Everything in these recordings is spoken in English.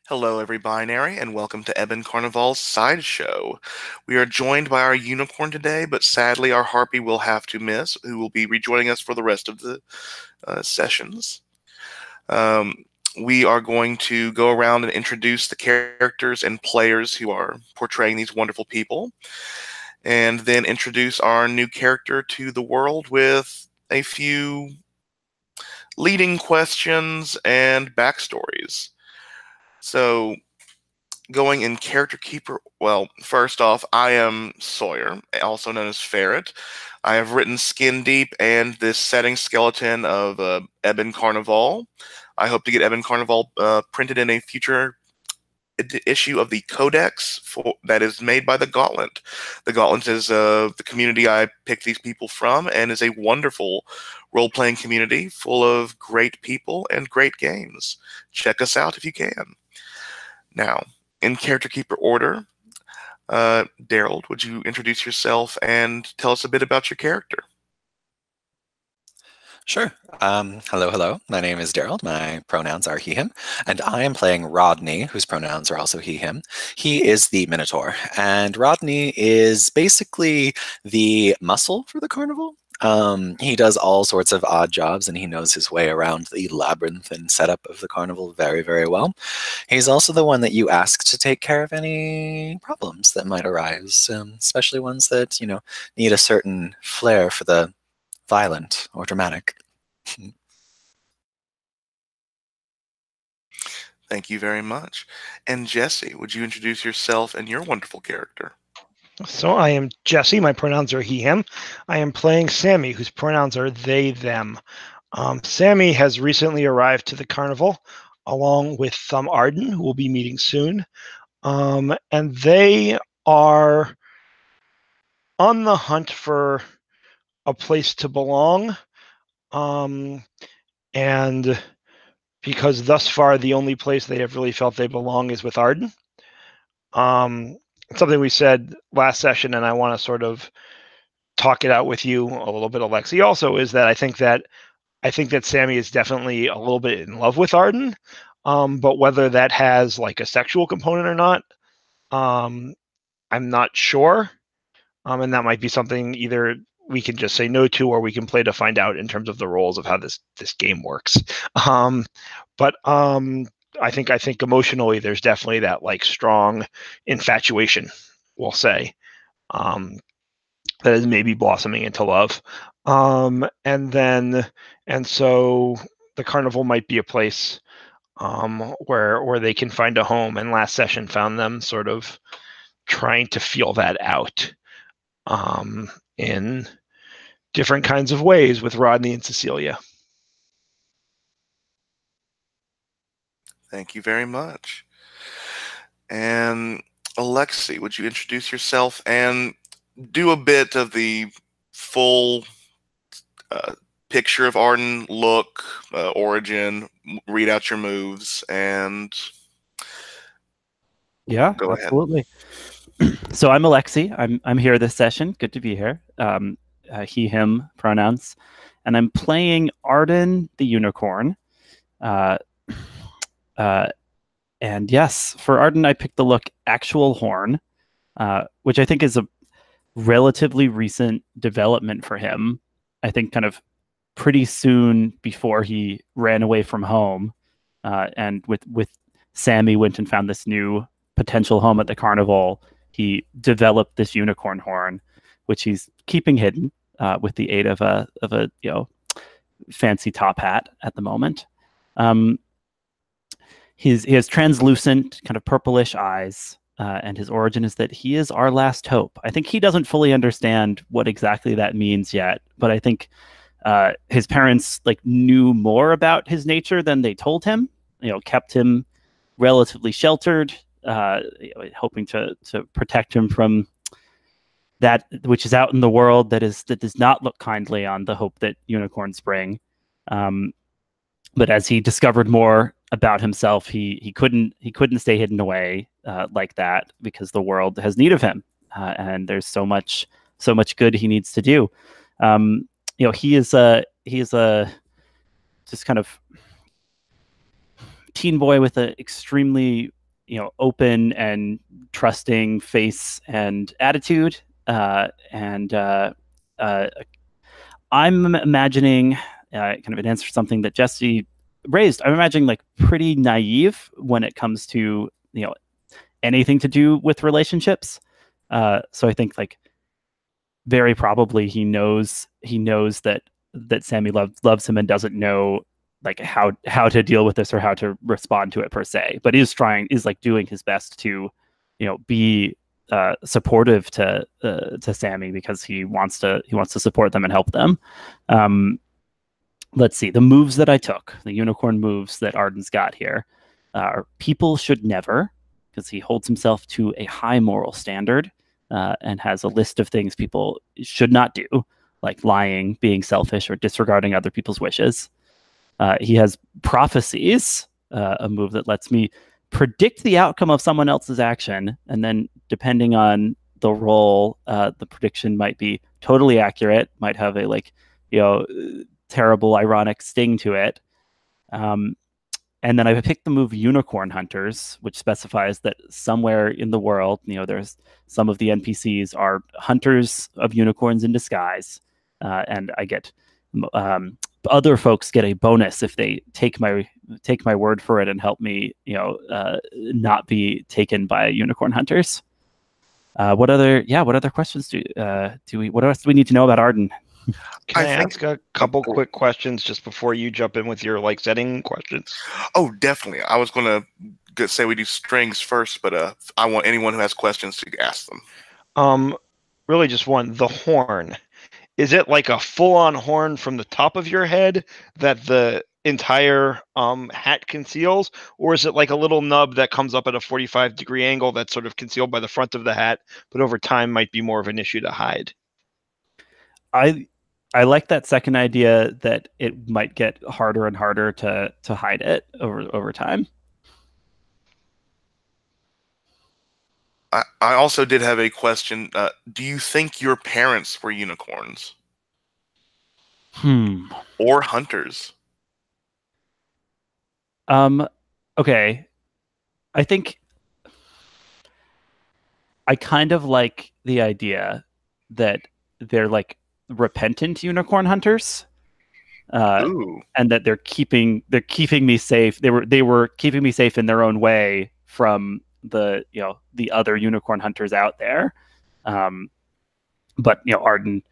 Hello, every binary, and welcome to Ebon Carnival's Sideshow. We are joined by our unicorn today, but sadly, our harpy will have to miss, who will be rejoining us for the rest of the sessions. Um, we are going to go around and introduce the characters and players who are portraying these wonderful people, and then introduce our new character to the world with a few leading questions and backstories. So, going in character keeper, well, first off, I am Sawyer, also known as Ferret. I have written Skin Deep and this setting skeleton of Ebon Carnival. I hope to get Ebon Carnival printed in a future issue of the Codex that is made by the Gauntlet. The Gauntlet is the community I picked these people from, and is a wonderful role-playing community full of great people and great games. Check us out if you can. Now, in character keeper order, Daryl, would you introduce yourself and tell us a bit about your character? Sure. Hello. My name is Daryl. My pronouns are he, him, and I am playing Rodney, whose pronouns are also he, him. He is the Minotaur, and Rodney is basically the muscle for the carnival. He does all sorts of odd jobs, and he knows his way around the labyrinth and setup of the carnival very, very well. He's also the one that you ask to take care of any problems that might arise, especially ones that, need a certain flair for the violent or dramatic. Thank you very much. And Jesse, would you introduce yourself and your wonderful character? So I am Jesse. My pronouns are he, him. I am playing Sammy, whose pronouns are they, them. Sammy has recently arrived to the carnival, along with Arden, who will be meeting soon. And they are on the hunt for a place to belong. And because thus far the only place they have really felt they belong is with Arden. Something we said last session, and I want to sort of talk it out with you a little bit, Alexi, also, is that I think that Sammy is definitely a little bit in love with Arden, but whether that has like a sexual component or not, I'm not sure. And that might be something either we can just say no to, or we can play to find out in terms of the roles of how this game works. But I think emotionally, there's definitely that like strong infatuation, we'll say, that is maybe blossoming into love. And so the carnival might be a place where they can find a home. And last session found them sort of trying to feel that out in different kinds of ways with Rodney and Cecilia. Thank you very much. And Alexi, would you introduce yourself and do a bit of the full picture of Arden, look, origin, read out your moves, and yeah, go absolutely. So I'm Alexi. I'm here this session. Good to be here. He, him pronouns, and I'm playing Arden the unicorn. And yes, for Arden, I picked the look actual horn, which I think is a relatively recent development for him. I think kind of pretty soon before he ran away from home, and with Sammy went and found this new potential home at the carnival. He developed this unicorn horn, which he's keeping hidden with the aid of a fancy top hat at the moment. He has translucent, kind of purplish eyes, and his origin is that he is our last hope. I think he doesn't fully understand what exactly that means yet, but I think his parents knew more about his nature than they told him. Kept him relatively sheltered, hoping to protect him from that which is out in the world that does not look kindly on the hope that unicorns bring. But as he discovered more about himself, he couldn't stay hidden away like that, because the world has need of him, and there's so much good he needs to do. He is a just kind of teen boy with an extremely open and trusting face and attitude, and I'm imagining kind of an answer to something that Jesse raised. I'm imagining like pretty naive when it comes to anything to do with relationships. So I think like very probably he knows that Sammy loves him and doesn't know like how to deal with this or how to respond to it per se, but is like doing his best to be supportive to Sammy because he wants to support them and help them. Let's see, the moves that I took, the unicorn moves that Arden's got here are people should never, because he holds himself to a high moral standard and has a list of things people should not do, like lying, being selfish, or disregarding other people's wishes. He has prophecies, a move that lets me predict the outcome of someone else's action, and then depending on the role, the prediction might be totally accurate, might have a terrible ironic sting to it. And then I picked the move Unicorn Hunters, which specifies that somewhere in the world, there's some of the NPCs are hunters of unicorns in disguise, and I get other folks get a bonus if they take my word for it and help me, not be taken by unicorn hunters. What other questions what else do we need to know about Arden? Can I ask a couple quick questions just before you jump in with your setting questions? Oh, definitely. I was going to say we do strings first, but I want anyone who has questions to ask them. Really just one. The horn. Is it like a full-on horn from the top of your head that the entire hat conceals, or is it like a little nub that comes up at a 45-degree angle that's sort of concealed by the front of the hat, but over time might be more of an issue to hide? I like that second idea that it might get harder and harder to hide it over time. I also did have a question. Do you think your parents were unicorns? Or hunters? Okay. I think I kind of like the idea that they're like repentant unicorn hunters, and that they're keeping me safe. They were keeping me safe in their own way from the other unicorn hunters out there. But Arden,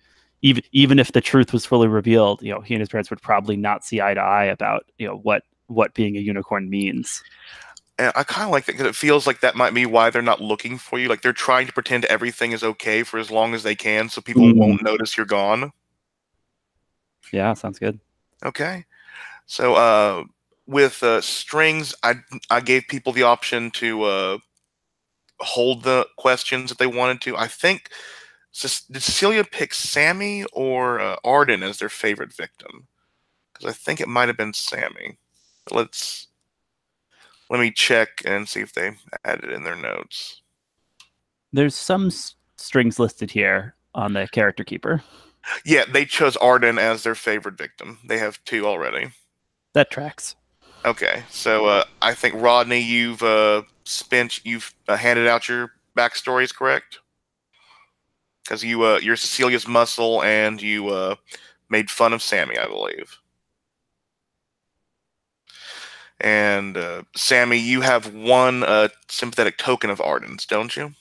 even if the truth was fully revealed, he and his parents would probably not see eye to eye about what being a unicorn means. And I kind of like that because it feels like that might be why they're not looking for you. Like they're trying to pretend everything is okay for as long as they can, so people won't notice you're gone. Yeah, sounds good. Okay, so with strings, I gave people the option to hold the questions if they wanted to. I think did Cecilia pick Sammy or Arden as their favorite victim? Because I think it might have been Sammy. Let me check and see if they added in their notes. There's some strings listed here on the character keeper. Yeah, they chose Arden as their favorite victim. They have 2 already. That tracks. Okay, so I think Rodney, you've handed out your backstories, correct? Because you're Cecilia's muscle, and you made fun of Sammy, I believe. And Sammy, you have one sympathetic token of Arden's, don't you?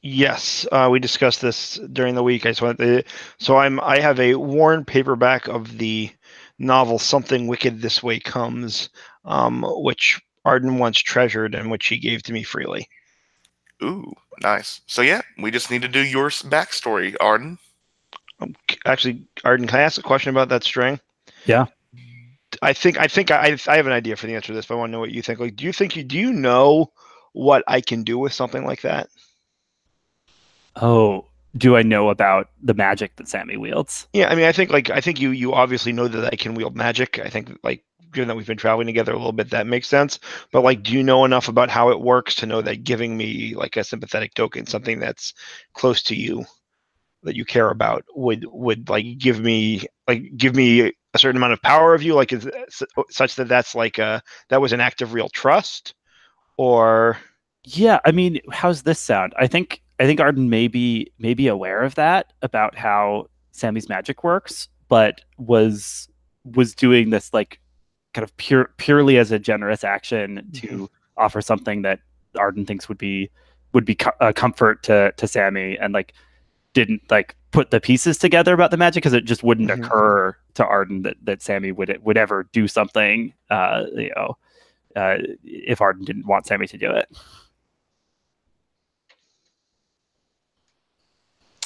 Yes, we discussed this during the week. I have a worn paperback of the novel "Something Wicked This Way Comes," which Arden once treasured and which he gave to me freely. Ooh, nice. So yeah, we just need to do your backstory, Arden. Actually, Arden, can I ask a question about that string? Yeah. I think I have an idea for the answer to this, but I want to know what you think. Like, do you know what I can do with something like that? Oh, do I know about the magic that Sammy wields? Yeah, I mean, I think you obviously know that I can wield magic. I think given that we've been traveling together a little bit, that makes sense. But do you know enough about how it works to know that giving me a sympathetic token, something that's close to you, that you care about, would give me a certain amount of power of you? Like, is such that that's like that was an act of real trust, or? Yeah, I mean, how's this sound? I think Arden may be aware of that about how Sammy's magic works, but was doing this like kind of purely as a generous action to offer something that Arden thinks would be a comfort to Sammy, and like didn't like put the pieces together about the magic because it just wouldn't occur to Arden that Sammy would ever do something, if Arden didn't want Sammy to do it.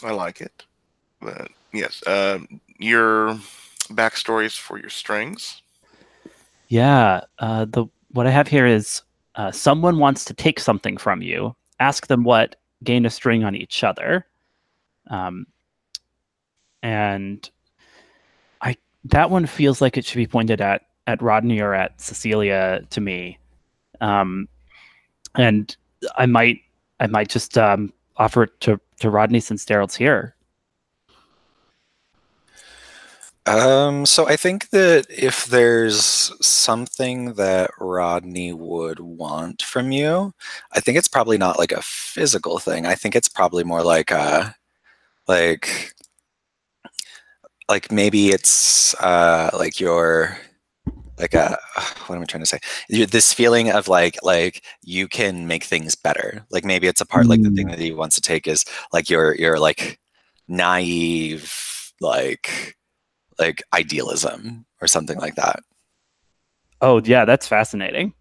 I like it. But yes, your backstories for your strings. Yeah, what I have here is someone wants to take something from you. Ask them what. Gain a string on each other. And that one feels like it should be pointed at Rodney or at Cecilia to me. And I might just offer it to Rodney since Daryl's here. So I think that if there's something that Rodney would want from you, I think it's probably not like a physical thing. I think it's probably more like like maybe it's like your like what am I trying to say? This feeling of like you can make things better. Like maybe it's a part like the thing that he wants to take is like your like naive like idealism or something like that. Oh yeah, that's fascinating.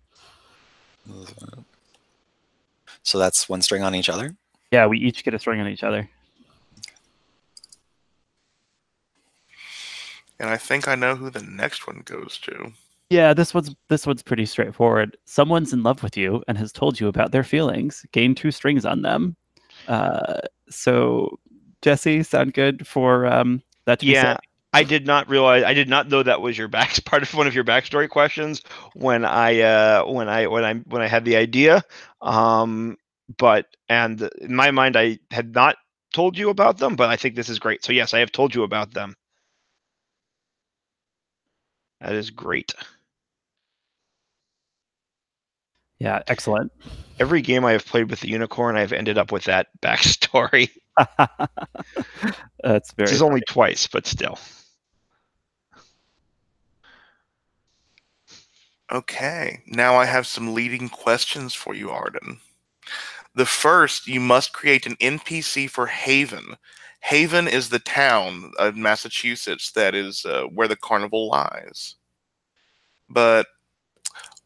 So that's one string on each other? Yeah, we each get a string on each other. And I think I know who the next one goes to. Yeah, this one's pretty straightforward. Someone's in love with you and has told you about their feelings. Gain 2 strings on them. So Jesse, sound good for that to be said? I did not know that was your part of one of your backstory questions when I had the idea. But in my mind, I had not told you about them, but I think this is great. So yes, I have told you about them. That is great. Yeah, excellent. Every game I have played with the unicorn, I've ended up with that backstory. That's very. This is only twice, but still. Okay, now I have some leading questions for you, Arden. The first, you must create an NPC for Haven. Haven is the town of Massachusetts that is where the carnival lies. But,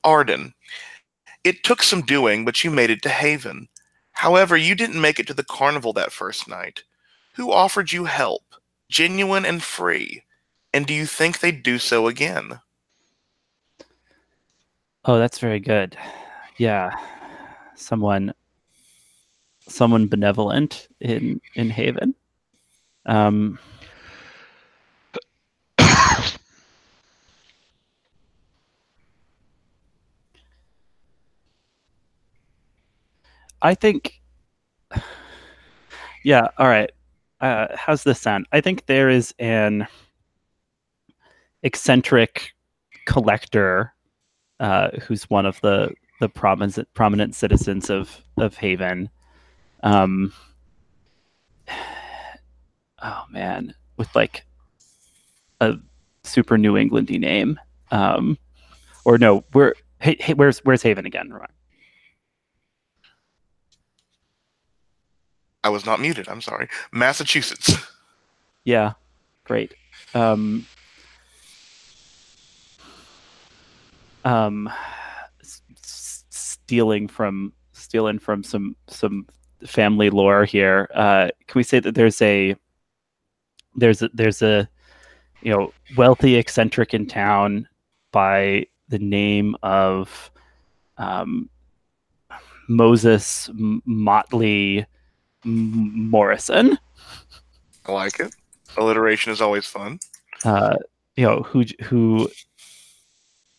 Arden, it took some doing, but you made it to Haven. However, you didn't make it to the carnival that first night. Who offered you help, genuine and free? And do you think they'd do so again? Oh, that's very good. Yeah, someone benevolent in Haven. I think. Yeah. All right. How's this sound? I think there is an eccentric collector who's one of the prominent citizens of Haven. Oh man, with like a super New Englandy name. Or no, where's Haven again? Right. I was not muted, I'm sorry. Massachusetts. Yeah, great. Stealing from some family lore here. Can we say that there's a wealthy eccentric in town by the name of Moses Motley Morrison. I like it. Alliteration is always fun. Who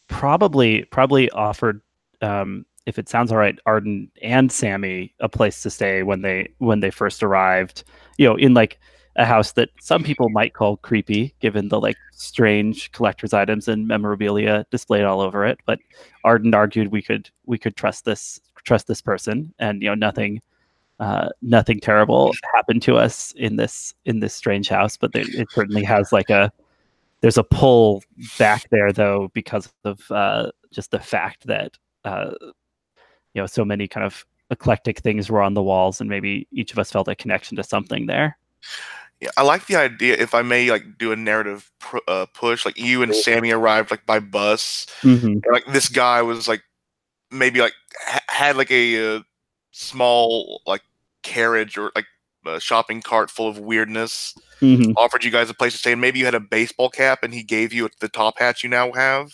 probably offered, if it sounds all right, Arden and Sammy a place to stay when they first arrived. In like a house that some people might call creepy, given the like strange collector's items and memorabilia displayed all over it. But Arden argued we could trust this person, and nothing terrible happened to us in this strange house. But it certainly has like there's a pull back there though, because of just the fact that so many kind of eclectic things were on the walls, and maybe each of us felt a connection to something there. Yeah, I like the idea. If I may, like, do a narrative push, like you and Sammy arrived like by bus, Mm-hmm. and, like this guy was like maybe like had like a small like carriage or like a shopping cart full of weirdness. Mm-hmm. Offered you guys a place to stay, and maybe you had a baseball cap, and he gave you the top hat you now have.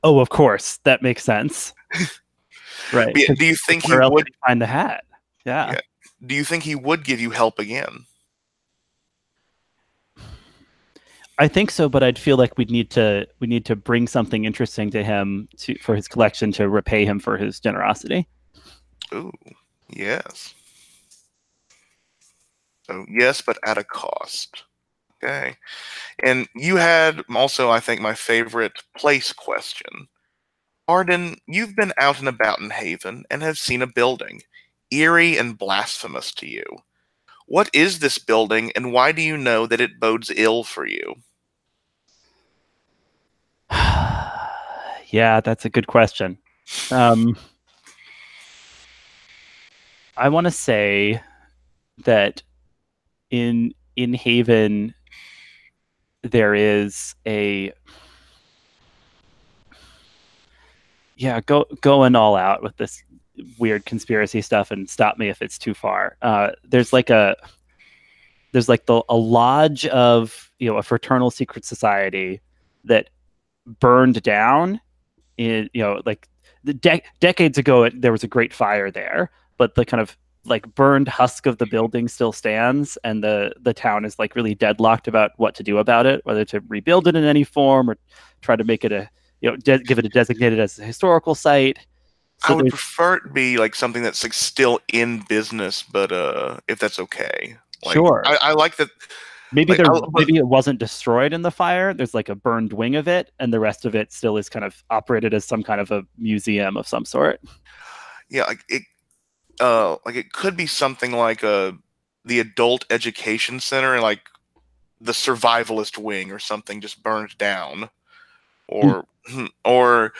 Oh, of course, that makes sense. Right. Yeah, do you think he where else would did he find the hat? Yeah. Do you think he would give you help again? I think so, but I'd feel like we need to bring something interesting to him for his collection to repay him for his generosity. Ooh, yes. So yes, but at a cost. Okay. And you had also, I think, my favorite place question. Arden, you've been out and about in Haven and have seen a building, eerie and blasphemous to you. What is this building, and why do you know that it bodes ill for you? Yeah, that's a good question. I want to say that in Haven there is a going all out with this weird conspiracy stuff, and stop me if it's too far. There's like a lodge of a fraternal secret society that burned down in like decades ago. There was a great fire there, but the kind of like burned husk of the building still stands, and the town is like really deadlocked about what to do about it, whether to rebuild it in any form or try to make it a give it a designated as a historical site. So I would prefer it to be like something that's like still in business, but if that's okay. Like, sure, I like that. Maybe like, maybe it wasn't destroyed in the fire. There's like a burned wing of it, and the rest of it still is kind of operated as some kind of a museum of some sort. Yeah, like it could be something like the adult education center and like the survivalist wing or something just burned down, or or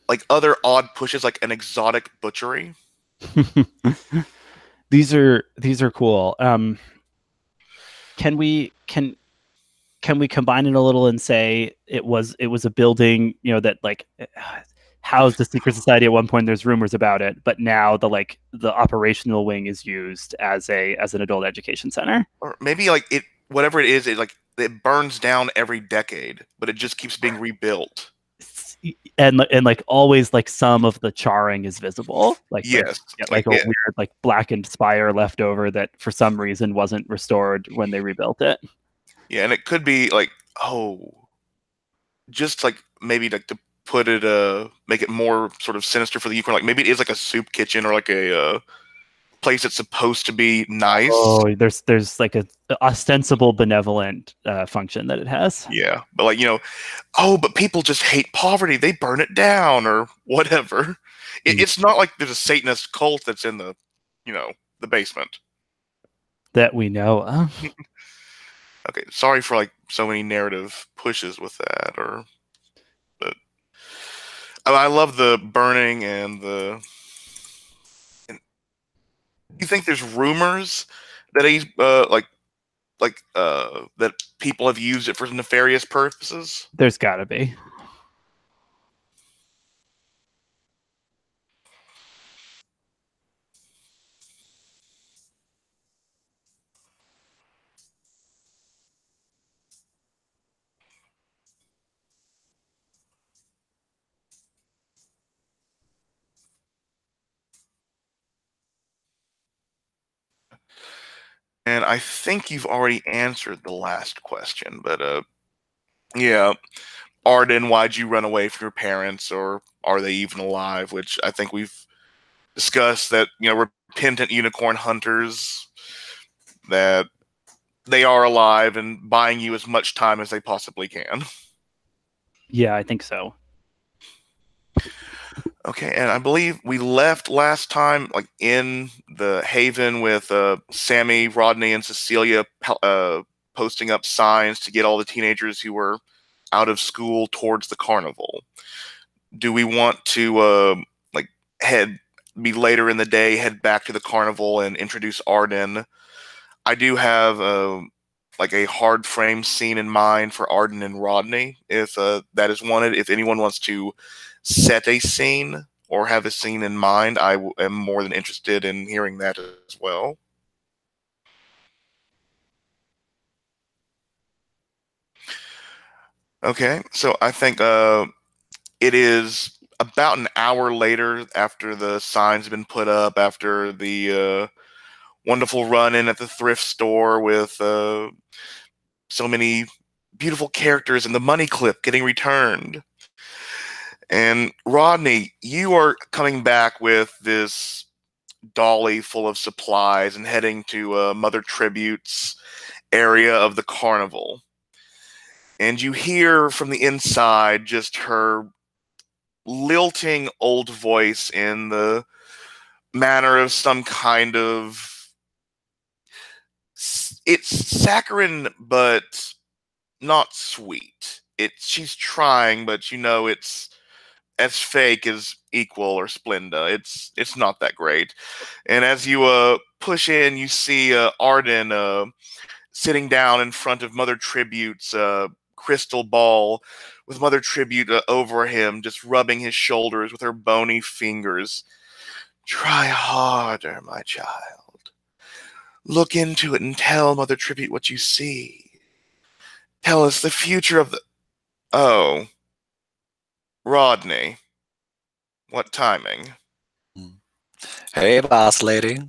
like other odd pushes like an exotic butchery. These are cool. Can we combine it a little and say it was a building that like housed the secret society at one point? There's rumors about it, but now the operational wing is used as an adult education center. Or maybe like whatever it is, it burns down every decade, but it just keeps being rebuilt. And like always, like some of the charring is visible, yes, like a weird like blackened spire left over that for some reason wasn't restored when they rebuilt it. Yeah, and it could be like, just like maybe like to put it make it more sort of sinister for the Ukraine. Like maybe it is like a soup kitchen or like a place that's supposed to be nice. Oh, there's like a ostensible benevolent function that it has. Yeah, but like but people just hate poverty. They burn it down or whatever. It's not like there's a Satanist cult that's in the the basement that we know of. Okay, sorry for like so many narrative pushes with that, but I love the burning and the. You think there's rumors that he's that people have used it for nefarious purposes? There's got to be. And I think you've already answered the last question, but yeah, Arden, why'd you run away from your parents, or are they even alive? Which I think we've discussed that repentant unicorn hunters that they are alive and buying you as much time as they possibly can. Yeah, I think so. Okay, and I believe we left last time like in the Haven with Sammy, Rodney, and Cecilia posting up signs to get all the teenagers who were out of school towards the carnival. Do we want to like be later in the day, head back to the carnival and introduce Arden? I do have like a hard frame scene in mind for Arden and Rodney, if that is wanted. If anyone wants to set a scene or have a scene in mind, I am more than interested in hearing that as well. Okay, so I think it is about an hour later after the signs have been put up, after the wonderful run-in at the thrift store with so many beautiful characters and the money clip getting returned. And Rodney, you are coming back with this dolly full of supplies and heading to Mother Tribute's area of the carnival. And you hear from the inside just her lilting old voice in the manner of some kind of... It's saccharine, but not sweet. She's trying, but you know it's as fake as Equal or Splenda. It's not that great. And as you push in, you see Arden sitting down in front of Mother Tribute's crystal ball, with Mother Tribute over him, just rubbing his shoulders with her bony fingers. Try harder, my child. Look into it and tell Mother Tribute what you see. Tell us the future of the... Oh. Rodney. What timing? Hey, boss lady.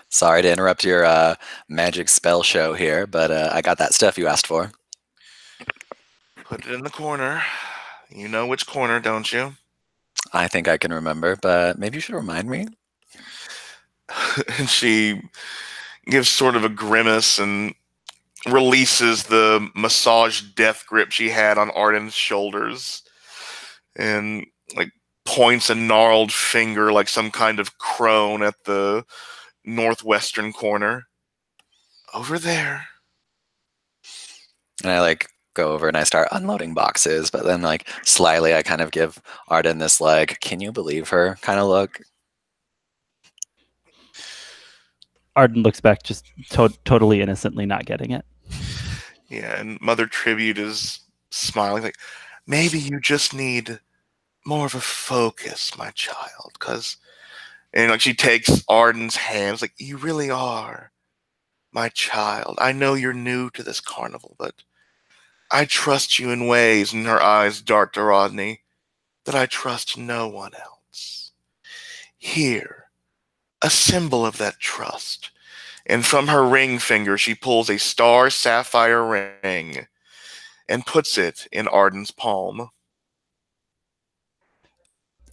Sorry to interrupt your magic spell show here, but I got that stuff you asked for. Put it in the corner. You know which corner, don't you? I think I can remember, but maybe you should remind me. And she gives sort of a grimace and releases the massage death grip she had on Arden's shoulders, and like points a gnarled finger like some kind of crone at the northwestern corner. Over there. And I like go over and I start unloading boxes, but then like slyly I kind of give Arden this like, can you believe her kind of look. Arden looks back just totally innocently, not getting it. Yeah, and Mother Tribute is smiling like, maybe you just need more of a focus, my child, because... And like she takes Arden's hands, like, you really are my child. I know you're new to this carnival, but I trust you in ways, and her eyes dart to Rodney, that I trust no one else. Here, a symbol of that trust. And from her ring finger, she pulls a star sapphire ring and puts it in Arden's palm.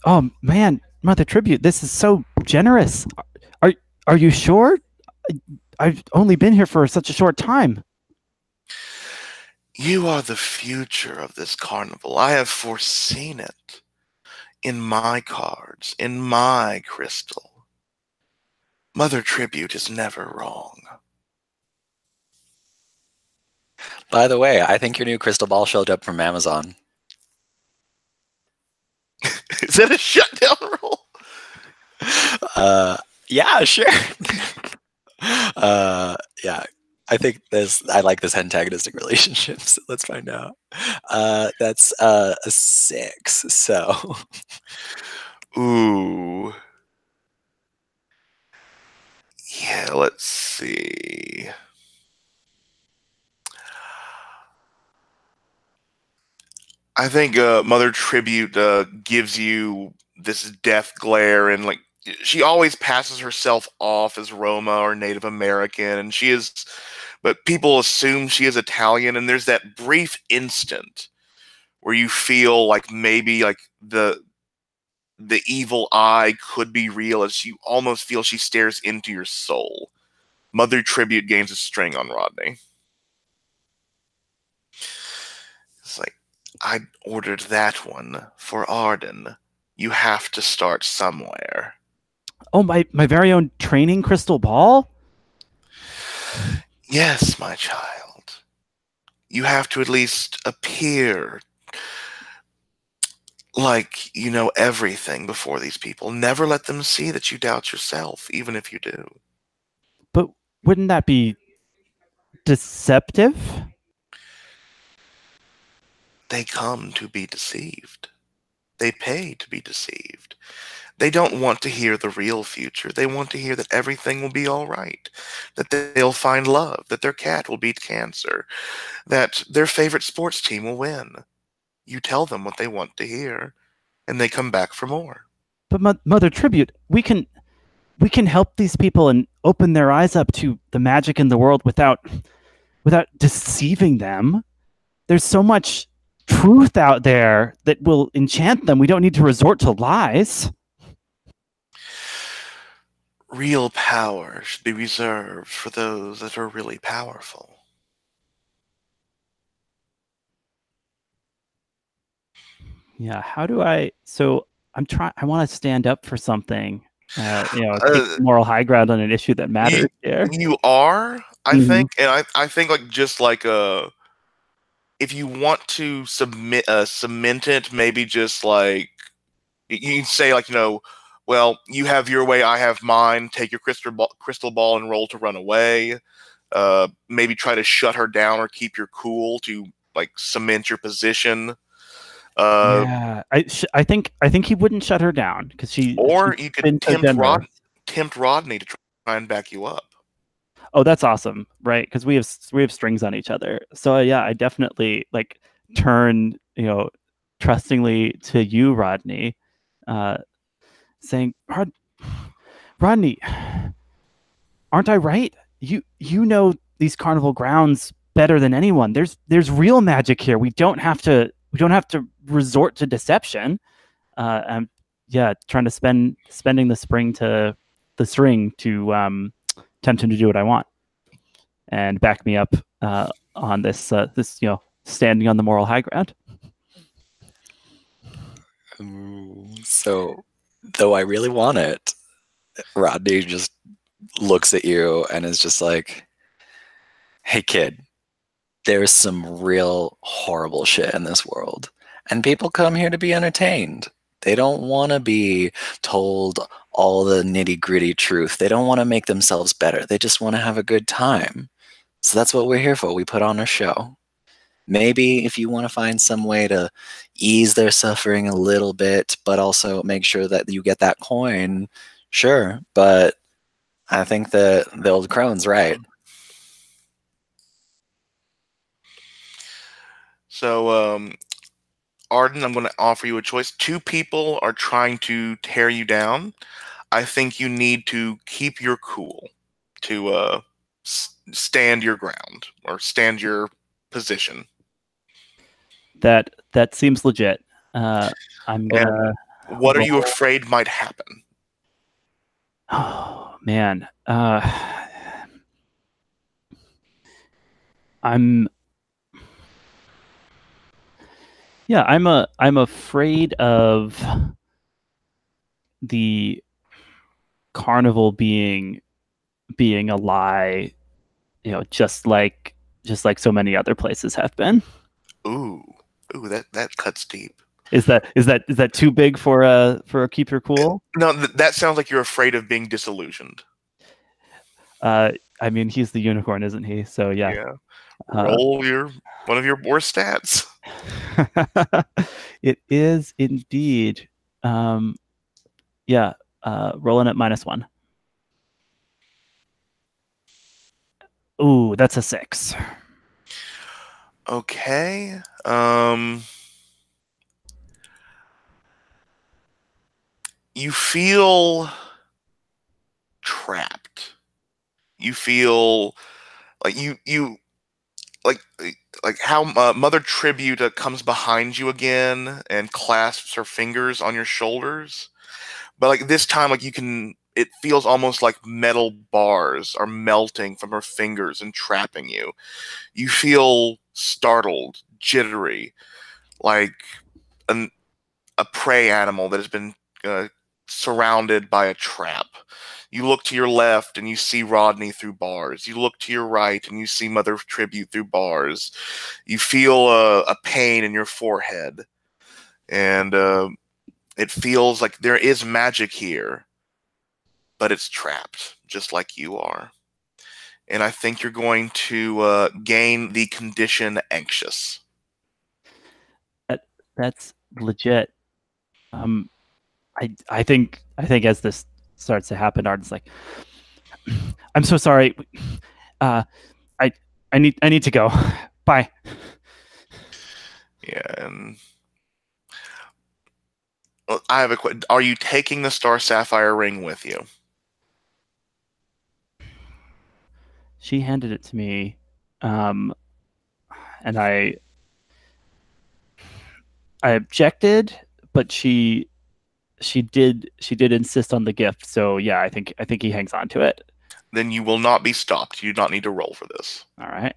Oh man, Mother Tribute, this is so generous. Are you sure? I've only been here for such a short time. You are the future of this carnival. I have foreseen it in my cards, in my crystal. Mother Tribute is never wrong. By the way, I think your new crystal ball showed up from Amazon. Is that a shutdown roll? Yeah, sure. Yeah, I think I like this antagonistic relationship, so let's find out. That's a 6, so. Ooh. Yeah, let's see. I think Mother Tribute gives you this death glare, and like she always passes herself off as Roma or Native American, and she is, but people assume she is Italian, and there's that brief instant where you feel like maybe like the evil eye could be real, as you almost feel she stares into your soul. Mother Tribute gains a string on Rodney. I ordered that one for Arden. You have to start somewhere. Oh, my very own training crystal ball? Yes, my child. You have to at least appear like you know everything before these people. Never let them see that you doubt yourself, even if you do. But wouldn't that be deceptive? They come to be deceived. They pay to be deceived. They don't want to hear the real future. They want to hear that everything will be all right, that they'll find love, that their cat will beat cancer, that their favorite sports team will win. You tell them what they want to hear, and they come back for more. But Mother Tribute, we can help these people and open their eyes up to the magic in the world without deceiving them. There's so much truth out there that will enchant them. We don't need to resort to lies. Real power should be reserved for those that are really powerful. Yeah, how do I? So I want to stand up for something. Take moral high ground on an issue that matters. You are, I think, and I think like just like if you want to cement it, maybe just like you can say like well, you have your way, I have mine. Take your crystal ball and roll to run away. Maybe try to shut her down or keep your cool to like cement your position. Yeah, I think he wouldn't shut her down because she. Or you could tempt Rodney to try and back you up. Oh, that's awesome, right? Because we have strings on each other. So yeah, I definitely like turn trustingly to you, Rodney, saying, Rodney, aren't I right? You know these carnival grounds better than anyone. There's real magic here. We don't have to resort to deception. I'm trying to spending the string to tempt him to do what I want and back me up on this standing on the moral high ground. So, though I really want it, Rodney just looks at you and is just like, hey kid, there's some real horrible shit in this world. And people come here to be entertained. They don't want to be told all the nitty-gritty truth. They don't want to make themselves better. They just want to have a good time. So that's what we're here for. We put on a show. Maybe if you want to find some way to ease their suffering a little bit, but also make sure that you get that coin, sure. But I think that the old crone's right. So, Arden, I'm going to offer you a choice. Two people are trying to tear you down. I think you need to keep your cool to stand your ground or stand your position. That seems legit. I'm gonna. What are you afraid might happen? Oh man, I'm afraid of the carnival being a lie, just like so many other places have been. Ooh, that cuts deep. Is that too big for a keep your cool? No, that sounds like you're afraid of being disillusioned. I mean, he's the unicorn, isn't he? So yeah. Roll one of your worst stats. It is indeed. Rolling at -1. Ooh, that's a 6. Okay. You feel trapped. You feel like you like how Mother Tribute comes behind you again and clasps her fingers on your shoulders. But like this time, like it feels almost like metal bars are melting from her fingers and trapping you. You feel startled, jittery, like a prey animal that has been surrounded by a trap. You look to your left and you see Rodney through bars. You look to your right and you see Mother Tribute through bars. You feel a pain in your forehead. And it feels like there is magic here, but it's trapped, just like you are. And I think you're going to gain the condition anxious. That's legit. I think as this starts to happen, Arden's like, I'm so sorry. I need to go. Bye. Yeah, and I have a question. Are you taking the Star Sapphire ring with you? She handed it to me, and I objected, but she did insist on the gift. So yeah, I think he hangs on to it. Then you will not be stopped. You do not need to roll for this. All right.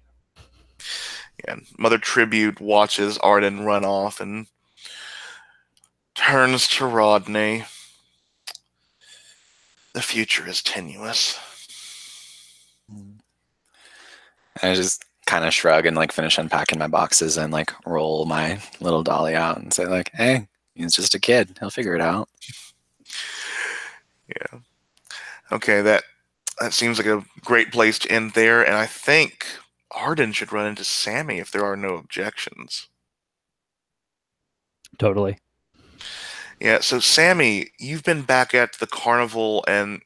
And Mother Tribute watches Arden run off and turns to Rodney. The future is tenuous. I just kind of shrug and like finish unpacking my boxes and like roll my little dolly out and say like, hey, he's just a kid. He'll figure it out. Yeah. Okay, that seems like a great place to end there, and I think Arden should run into Sammy if there are no objections. Totally. Yeah, so Sammy, you've been back at the carnival, and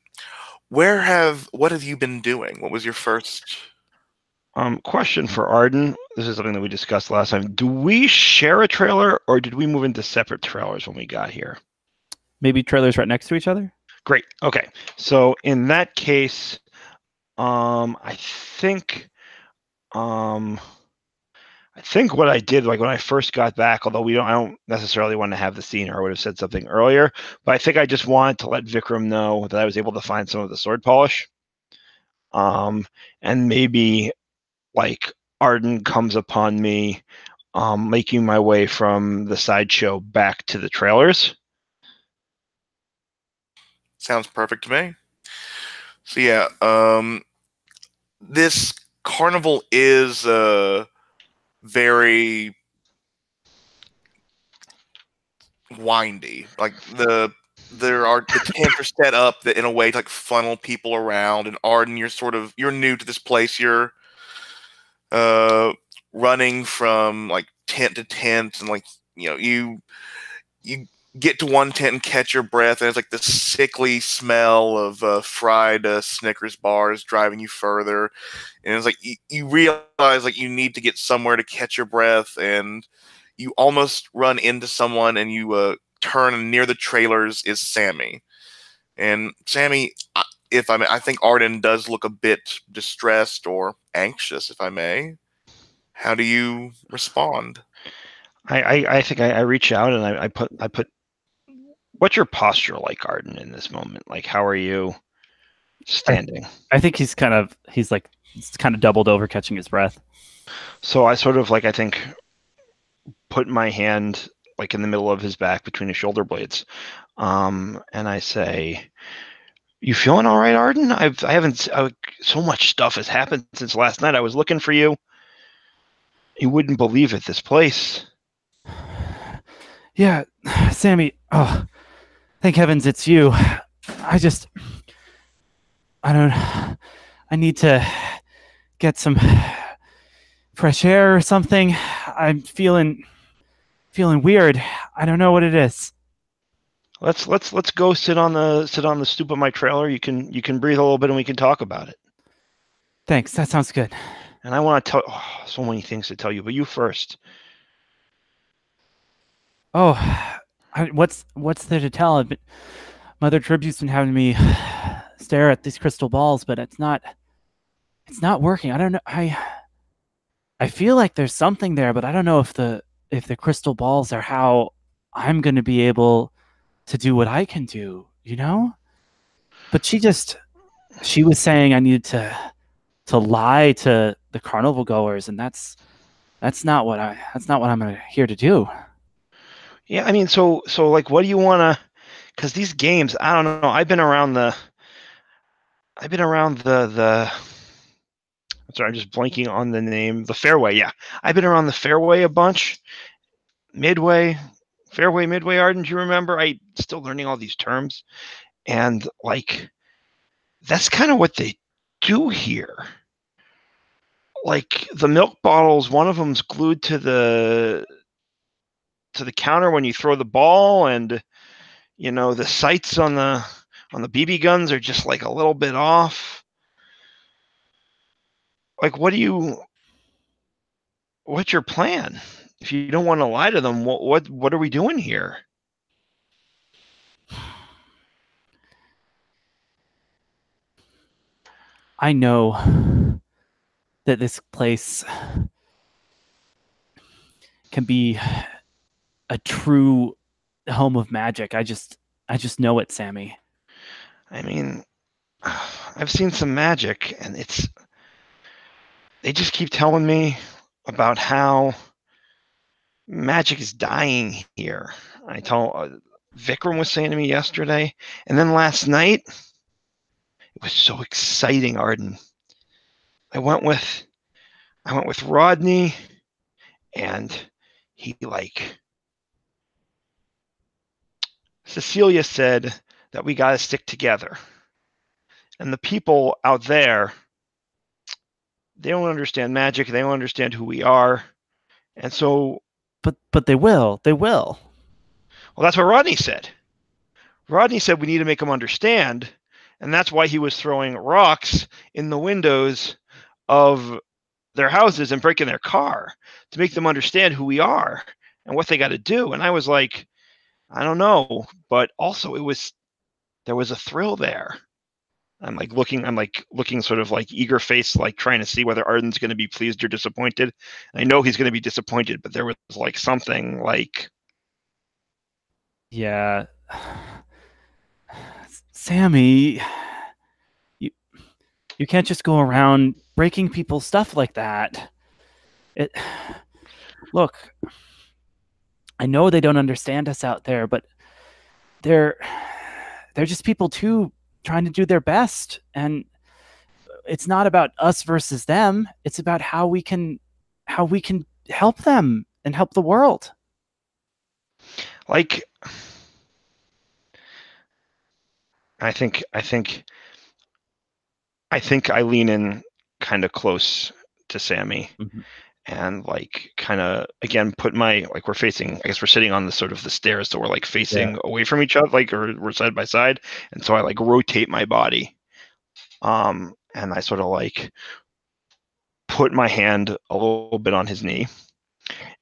what have you been doing? What was your first... Question for Arden. This is something that we discussed last time. Do we share a trailer, or did we move into separate trailers when we got here? Maybe trailers right next to each other? Great. Okay. So in that case, I think what I did, like when I first got back, although I don't necessarily want to have the scene, or I would have said something earlier, but I think I just wanted to let Vikram know that I was able to find some of the sword polish. And maybe like Arden comes upon me, making my way from the sideshow back to the trailers. Sounds perfect to me. So yeah, this carnival is very windy. Like the tents are set up that in a way to like funnel people around. And Arden, you're new to this place. You're running from like tent to tent, and like you get to one tent and catch your breath, and it's like the sickly smell of fried Snickers bars driving you further. And it's like you realize like you need to get somewhere to catch your breath, and you almost run into someone, and you turn, and near the trailers is Sammy. And Sammy, I think Arden does look a bit distressed or anxious, if I may. How do you respond? I think I reach out and I put. What's your posture like, Arden, in this moment? Like, how are you standing? I think he's kind of doubled over, catching his breath. So I sort of like, I think, put my hand like in the middle of his back between his shoulder blades, and I say, "You feeling all right, Arden? So much stuff has happened since last night. I was looking for you. You wouldn't believe it. This place." Yeah, Sammy. Oh, thank heavens it's you. I need to get some fresh air or something. I'm feeling weird. I don't know what it is. Let's go sit on the stoop of my trailer. You can breathe a little bit and we can talk about it. Thanks. That sounds good. And I want to tell so many things to tell you, but you first. Oh, what's there to tell? Mother Tribute's been having me stare at these crystal balls, but it's not working. I don't know. I feel like there's something there, but I don't know if the crystal balls are how I'm going to be able to do what I can do, But she was saying I needed to lie to the carnival goers, and that's That's not what I'm here to do. Yeah, I mean, so like, what do you want to? Because these games, I don't know. I've been around the. Sorry, I'm just blanking on the name. The Fairway, yeah. I've been around the Fairway a bunch. Midway, Fairway, Midway, Arden. Do you remember? I still learning all these terms, and like, that's kind of what they do here. Like the milk bottles, one of them's glued to the counter when you throw the ball, and the sights on the BB guns are just like a little bit off. Like, what's your plan? If you don't want to lie to them, what are we doing here? I know that this place can be a true home of magic. I just know it, Sammy. I mean, I've seen some magic, and they just keep telling me about how magic is dying here. I told Vikram was saying to me yesterday, and then last night it was so exciting. Arden, I went with Rodney, and he Cecilia said that we got to stick together, and the people out there, they don't understand magic. They don't understand who we are, and so. But they will. They will. Well, that's what Rodney said. Rodney said we need to make them understand, and that's why he was throwing rocks in the windows of their houses and breaking their car to make them understand who we are and what they got to do. And I was like, I don't know, but also there was a thrill there. I'm looking sort of like eager face, like trying to see whether Arden's going to be pleased or disappointed. I know he's going to be disappointed, but there was like something like, yeah, Sammy, you can't just go around breaking people's stuff like that. Look, I know they don't understand us out there, but they're just people too, trying to do their best, and it's not about us versus them. It's about how we can help them and help the world. like, I think I lean in kind of close to Sammy, and like kind of again put my, like, we're facing, I guess we're sitting on the sort of the stairs, so we're like facing away from each other, like, or we're side by side, and so I like rotate my body, and I sort of like put my hand a little bit on his knee,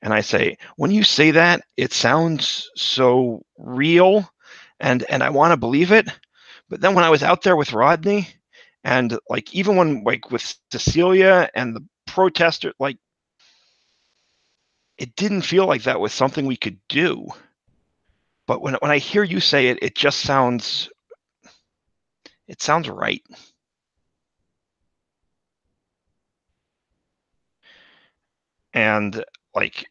and I say, when you say that, it sounds so real, and I want to believe it, but then when I was out there with Rodney, and like even when like with Cecilia and the protester, like, it didn't feel like that was something we could do. But when I hear you say it, it just sounds right. And like,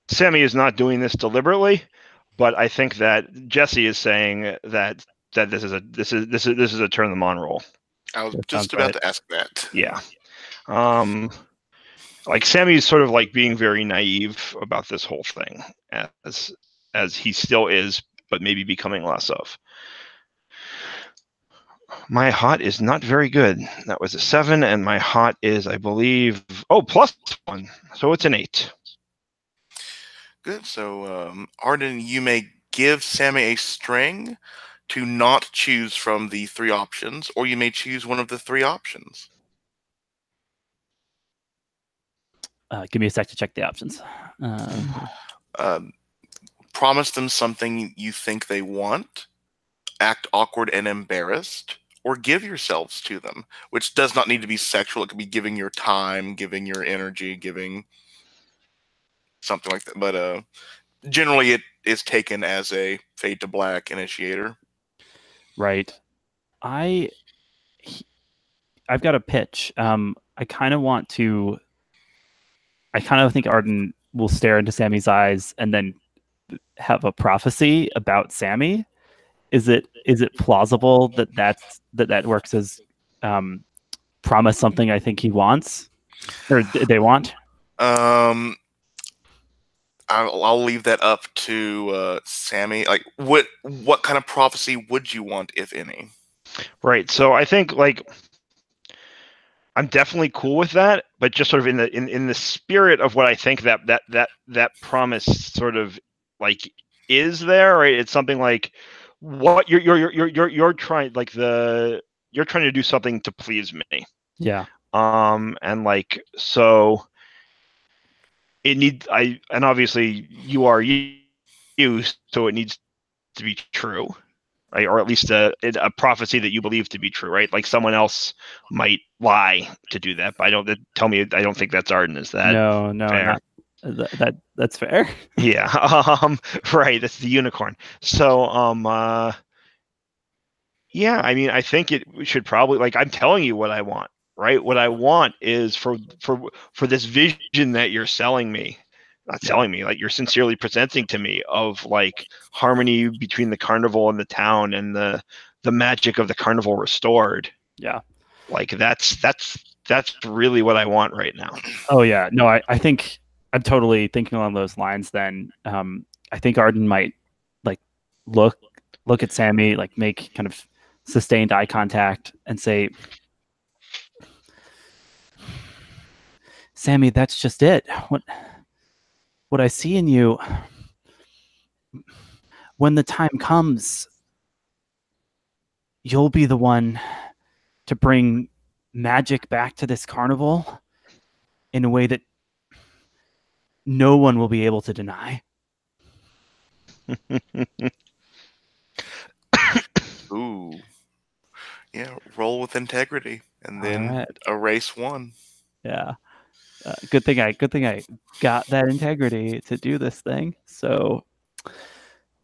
Sammy is not doing this deliberately, but I think that Jesse is saying that this is a turn them on roll. I was just about to ask that. Yeah. Like Sammy's sort of like being very naive about this whole thing, as he still is, but maybe becoming less of. My hot is not very good. That was a 7, and my hot is, I believe, +1, so it's an 8. Good. So, Arden, you may give Sammy a string to not choose from the 3 options, or you may choose one of the 3 options. Give me a sec to check the options. Promise them something you think they want, act awkward and embarrassed, or give yourselves to them, which does not need to be sexual. It could be giving your time, giving your energy, giving something like that. But generally, it is taken as a fade to black initiator. Right. I've got a pitch. I kind of want to I kind of think Arden will stare into Sammy's eyes and then have a prophecy about Sammy. Is it plausible that works as promise something I think he wants or they want? I'll leave that up to Sammy. Like, what kind of prophecy would you want, if any? Right. So I think like I'm definitely cool with that, but just sort of in the spirit of what I think that promise sort of like is there. Right. It's something like what you're trying like you're trying to do something to please me. Yeah. And like so. It needs and obviously you are you, so it needs to be true, right? Or at least a prophecy that you believe to be true, right? Like someone else might lie to do that, but I don't think that's Arden. Is that no, fair? Not that's fair. Yeah. Right. That's the unicorn. So yeah, I mean, I think it should probably like I'm telling you what I want, right? What I want is for this vision that you're selling me, not selling me, like you're sincerely presenting to me of like harmony between the carnival and the town and the magic of the carnival restored. Yeah. Like that's really what I want right now. Oh yeah. No, I think I'm totally thinking along those lines then. I think Arden might like look at Sammy, like make kind of sustained eye contact and say, Sammy, that's just it. What I see in you, when the time comes, you'll be the one to bring magic back to this carnival in a way that no one will be able to deny. Ooh. Yeah, roll with integrity, and then right. erase one. Yeah. Good thing I got that integrity to do this thing. So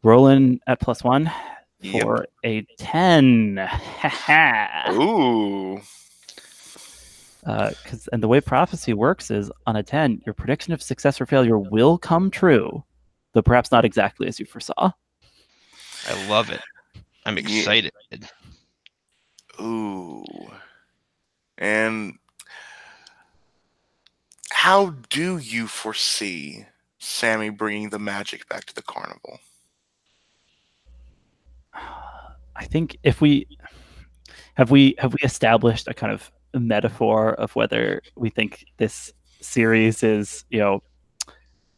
rolling at +1 for a 10. Ooh. And the way prophecy works is on a 10, your prediction of success or failure will come true, though perhaps not exactly as you foresaw. I love it. I'm excited. Ooh. And how do you foresee Sammy bringing the magic back to the carnival? I think if we have we established a kind of metaphor of whether we think this series is,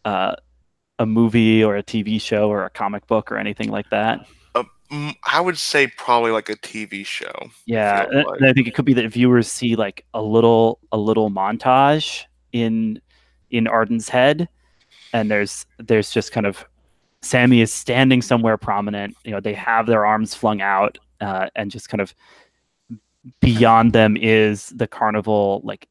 a movie or a TV show or a comic book or anything like that? I would say probably like a TV show. Yeah, and I think it could be that viewers see like a little montage in Arden's head, and there's just kind of Sammy is standing somewhere prominent. They have their arms flung out, and just kind of beyond them is the carnival, like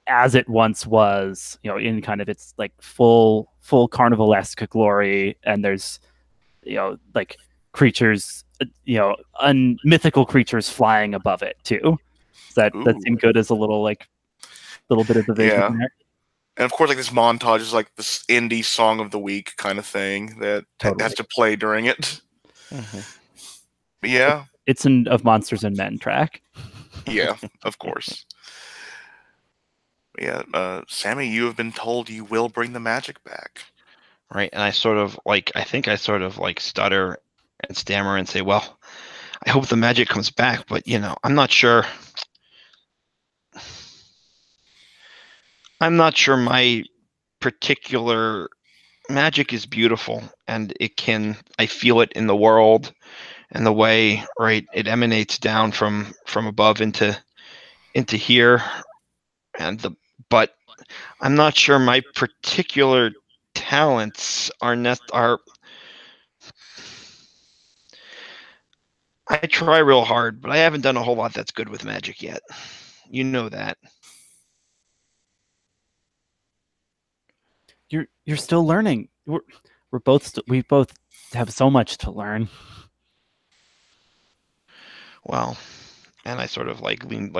as it once was. In kind of its like full carnival-esque glory, and there's like creatures, mythical creatures flying above it too. That seemed good as a little bit of the vision there. And of course, like this montage is like this indie song of the week kind of thing that has to play during it. Mm-hmm. But yeah, it's an Of Monsters and Men track. Yeah, of course. Yeah, Sammy, you have been told you will bring the magic back. Right, and I think I sort of stutter and stammer and say, well, I hope the magic comes back, but I'm not sure. I'm not sure my particular magic is beautiful, and I feel it in the world and the way, right, it emanates down from above into here, but I'm not sure my particular talents are. I try real hard, but I haven't done a whole lot that's good with magic yet. You know that. You're still learning. We both have so much to learn. Well, and I sort of lean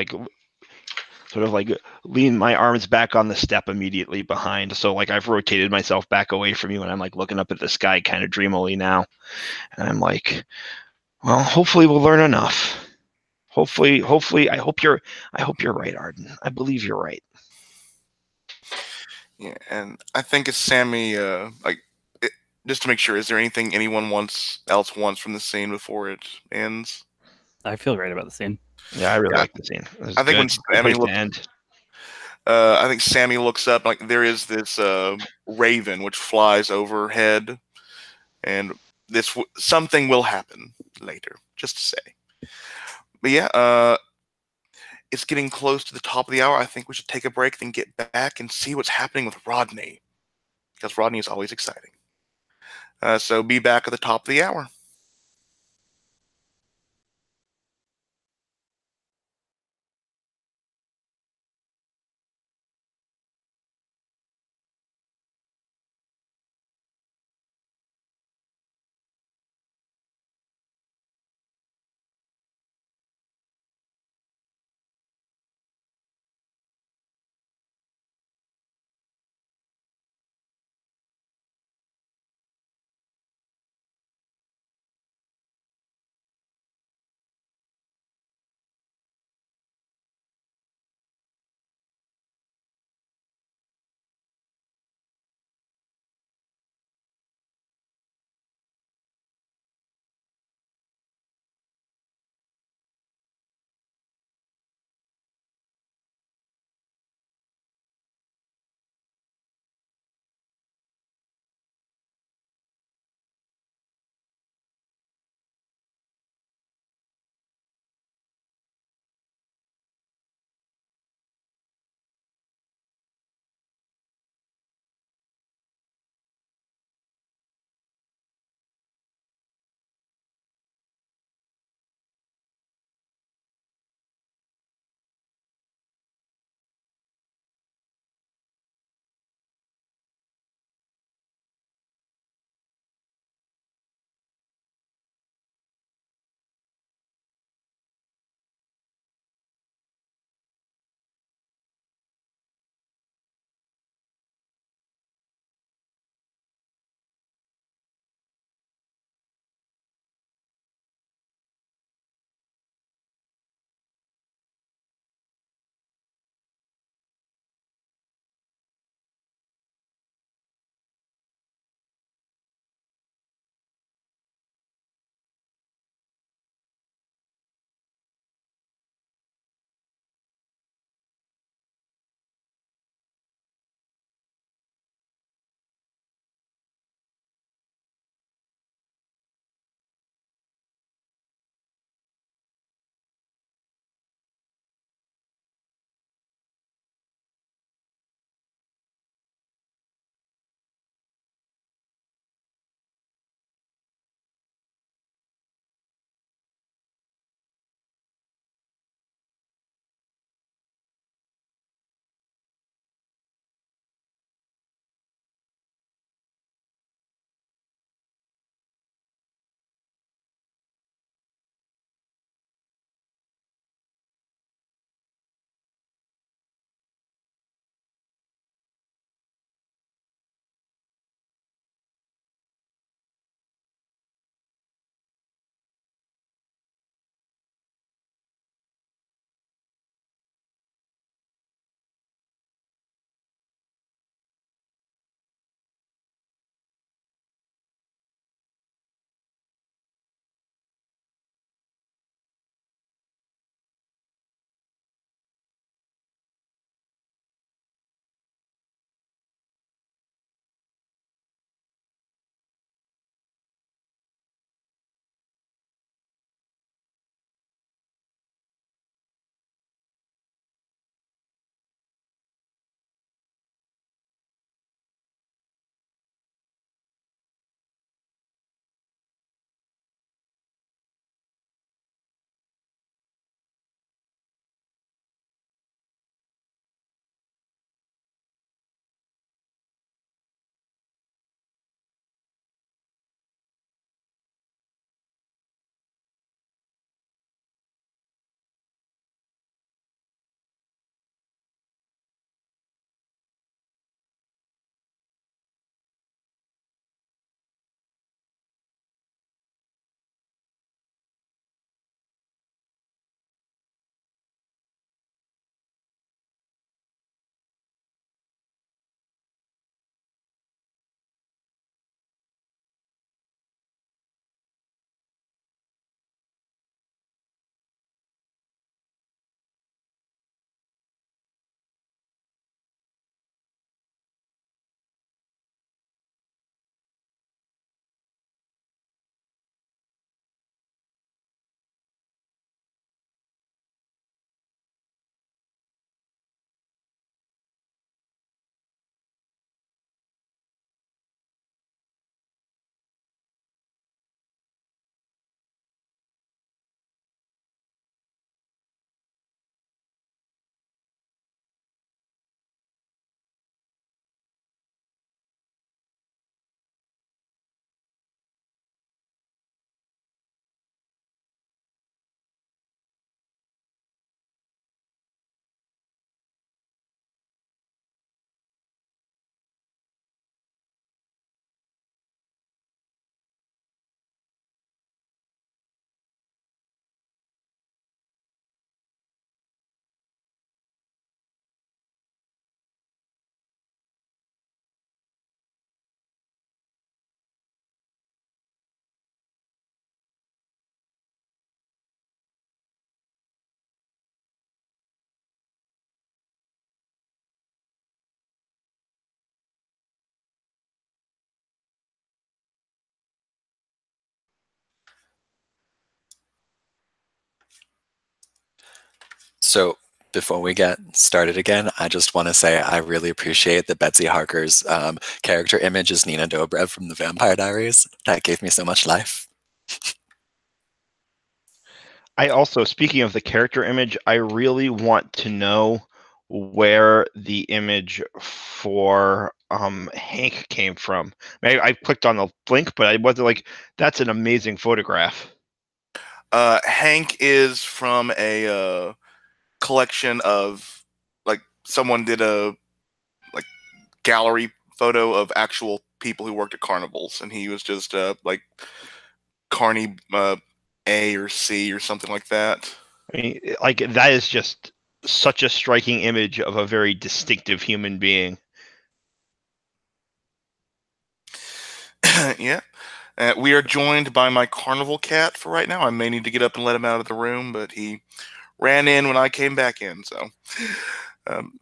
sort of like lean my arms back on the step immediately behind. So like I've rotated myself back away from you, and I'm like looking up at the sky kind of dreamily now. And I'm like, well, hopefully we'll learn enough. Hopefully, I hope you're right, Arden. I believe you're right. Yeah, and I think it's Sammy. Just to make sure, is there anything anyone else wants from the scene before it ends? I feel great about the scene. Yeah, I really Yeah. like the scene. It was I think when good. Good Sammy place to looks, end. I think Sammy looks up. Like there is this raven which flies overhead, and something will happen later. Just to say, but yeah, it's getting close to the top of the hour. I think we should take a break, then get back and see what's happening with Rodney, because Rodney is always exciting. So be back at the top of the hour. So before we get started again, I just want to say I really appreciate that Betsy Harker's character image is Nina Dobrev from the Vampire Diaries. That gave me so much life. I also, speaking of the character image, I really want to know where the image for Hank came from. I clicked on the link, but I wasn't like, that's an amazing photograph. Hank is from a collection of, like, someone did a like gallery photo of actual people who worked at carnivals, and he was just like Carney A or C or something like that. I mean, like, that is just such a striking image of a very distinctive human being. Yeah. We are joined by my carnival cat for right now. I may need to get up and let him out of the room, but he ran in when I came back in, so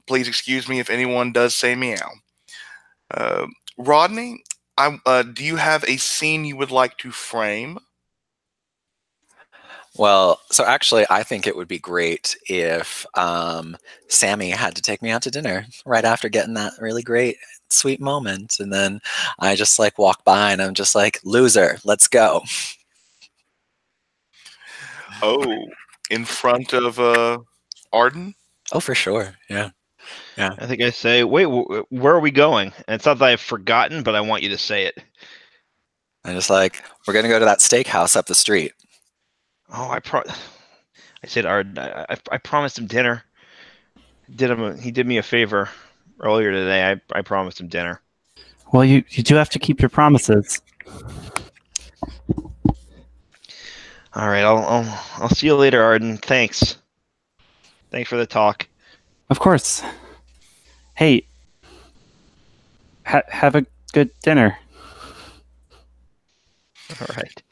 please excuse me if anyone does say meow. Rodney, do you have a scene you would like to frame? Well, so actually, I think it would be great if Sammy had to take me out to dinner right after getting that really great, sweet moment. And then I just like walk by and I'm just like, loser, let's go. Oh, in front of Arden? Oh, for sure. Yeah. Yeah. I think I say, wait, where are we going? And it's not that I've forgotten, but I want you to say it. I'm just like, we're going to go to that steakhouse up the street. Oh, I said, Arden, I promised him dinner. He did me a favor earlier today. I promised him dinner. Well, you do have to keep your promises. All right, I'll see you later, Arden. Thanks for the talk. Of course. Hey, have a good dinner. All right.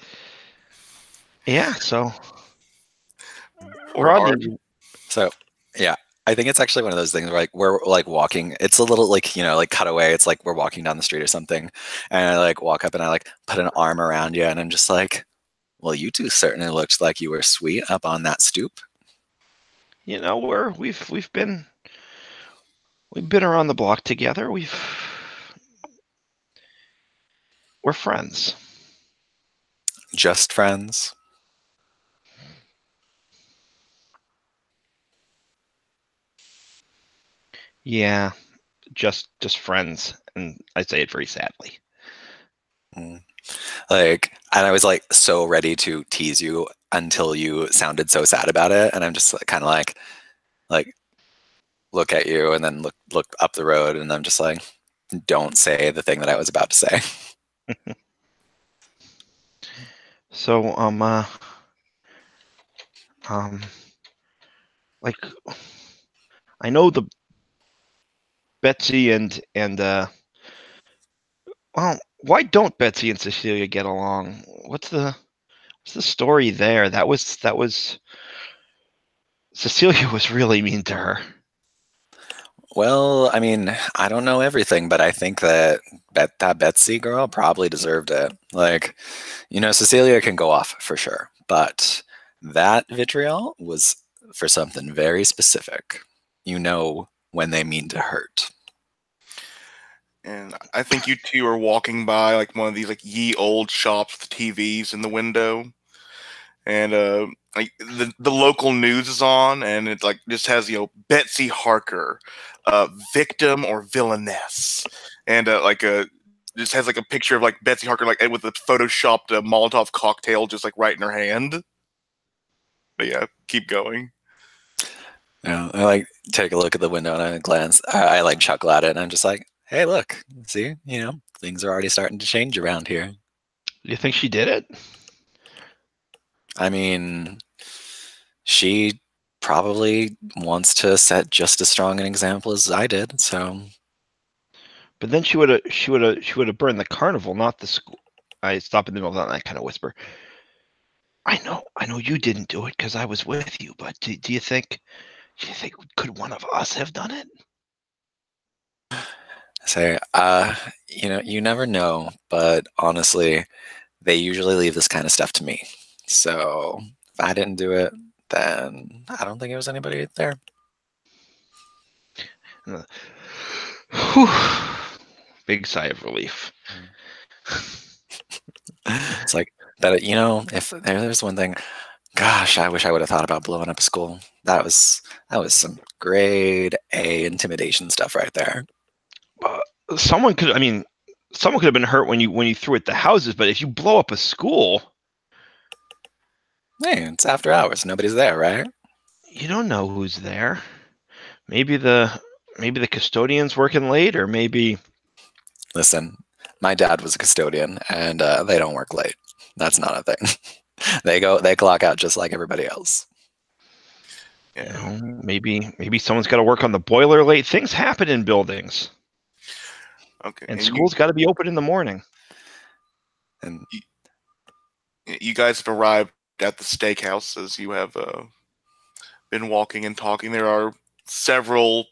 Yeah. So, Or Rodney, Arden? So, yeah, I think it's actually one of those things where like we're like walking. It's a little like, like cutaway. It's like we're walking down the street or something. And I like walk up and I like put an arm around you and I'm just like, well, you two certainly looked like you were sweet up on that stoop. we've been around the block together. We're friends. Just friends. Yeah, just friends, and I say it very sadly. Like, and I was like so ready to tease you until you sounded so sad about it, and I'm just like, kind of like look at you and then look up the road, and I'm just like, don't say the thing that I was about to say. So, like, I know the Betsy and well, why don't Betsy and Cecilia get along? What's the story there? That was Cecilia was really mean to her. Well, I mean, I don't know everything, but I think that that Betsy girl probably deserved it. Like, Cecilia can go off for sure, but that vitriol was for something very specific. When they mean to hurt. And I think you two are walking by like one of these like ye old shops with TVs in the window, and like the local news is on, and it like just has Betsy Harker, victim or villainess, and just has like a picture of like Betsy Harker like with a photoshopped Molotov cocktail just like right in her hand. But yeah, keep going. Yeah, I like take a look at the window and I glance. I like chuckle at it, and I'm just like, "Hey, look, see, things are already starting to change around here." Do you think she did it? I mean, she probably wants to set just as strong an example as I did. So, but then she would have burned the carnival, not the school. I stop in the middle of that kind of whisper. I know you didn't do it because I was with you, but do you think could one of us have done it? say, you never know, but honestly, they usually leave this kind of stuff to me. So if I didn't do it, then I don't think it was anybody there. Whew. Big sigh of relief. It's like that. If there's one thing, gosh, I wish I would have thought about blowing up a school. That was some grade A intimidation stuff right there. Someone could have been hurt when you threw at the houses, but if you blow up a school, hey, it's after hours. Nobody's there, right? You don't know who's there. Maybe the custodian's working late, or maybe. Listen, my dad was a custodian, and they don't work late. That's not a thing. They clock out just like everybody else. Yeah. Maybe someone's got to work on the boiler late. Things happen in buildings. Okay. And school's got to be open in the morning. And you guys have arrived at the steakhouse as you have been walking and talking. There are several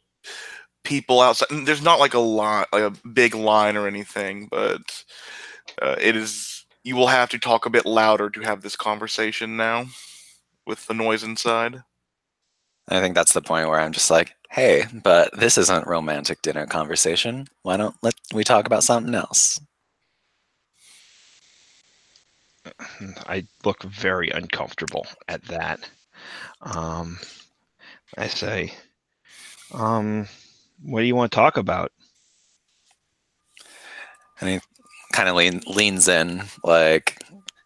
people outside. There's not like a big line or anything, but it is. You will have to talk a bit louder to have this conversation now, with the noise inside. I think that's the point where I'm just like, hey, but this isn't romantic dinner conversation. Why don't we talk about something else? I look very uncomfortable at that. I say, what do you want to talk about? And he kind of leans in, like,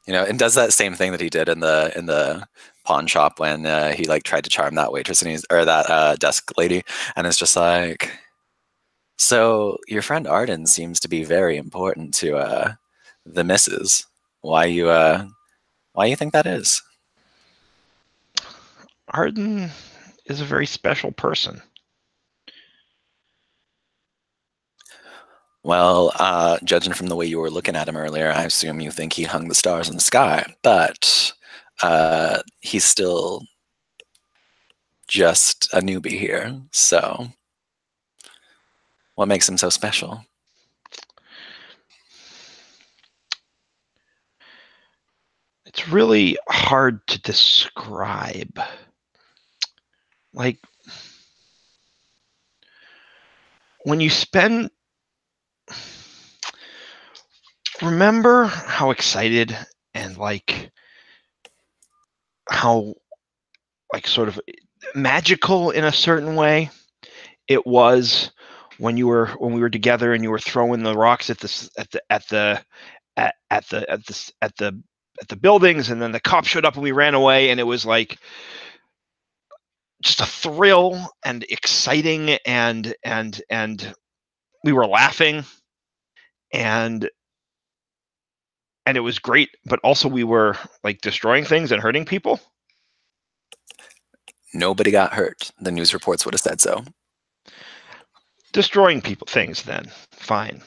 and does that same thing that he did in the pawn shop when he tried to charm that waitress or that desk lady, and it's just like, so your friend Arden seems to be very important to the missus. Why you think that is? Arden is a very special person. Well, judging from the way you were looking at him earlier, I assume you think he hung the stars in the sky, but he's still just a newbie here. So what makes him so special? It's really hard to describe. Like, when you spend... Remember how excited and how sort of magical in a certain way it was when we were together and you were throwing the rocks at the buildings, and then the cops showed up and we ran away, and it was like just a thrill and exciting, and we were laughing, and it was great, but also we were destroying things and hurting people. Nobody got hurt. The news reports would have said so. Destroying things, then fine,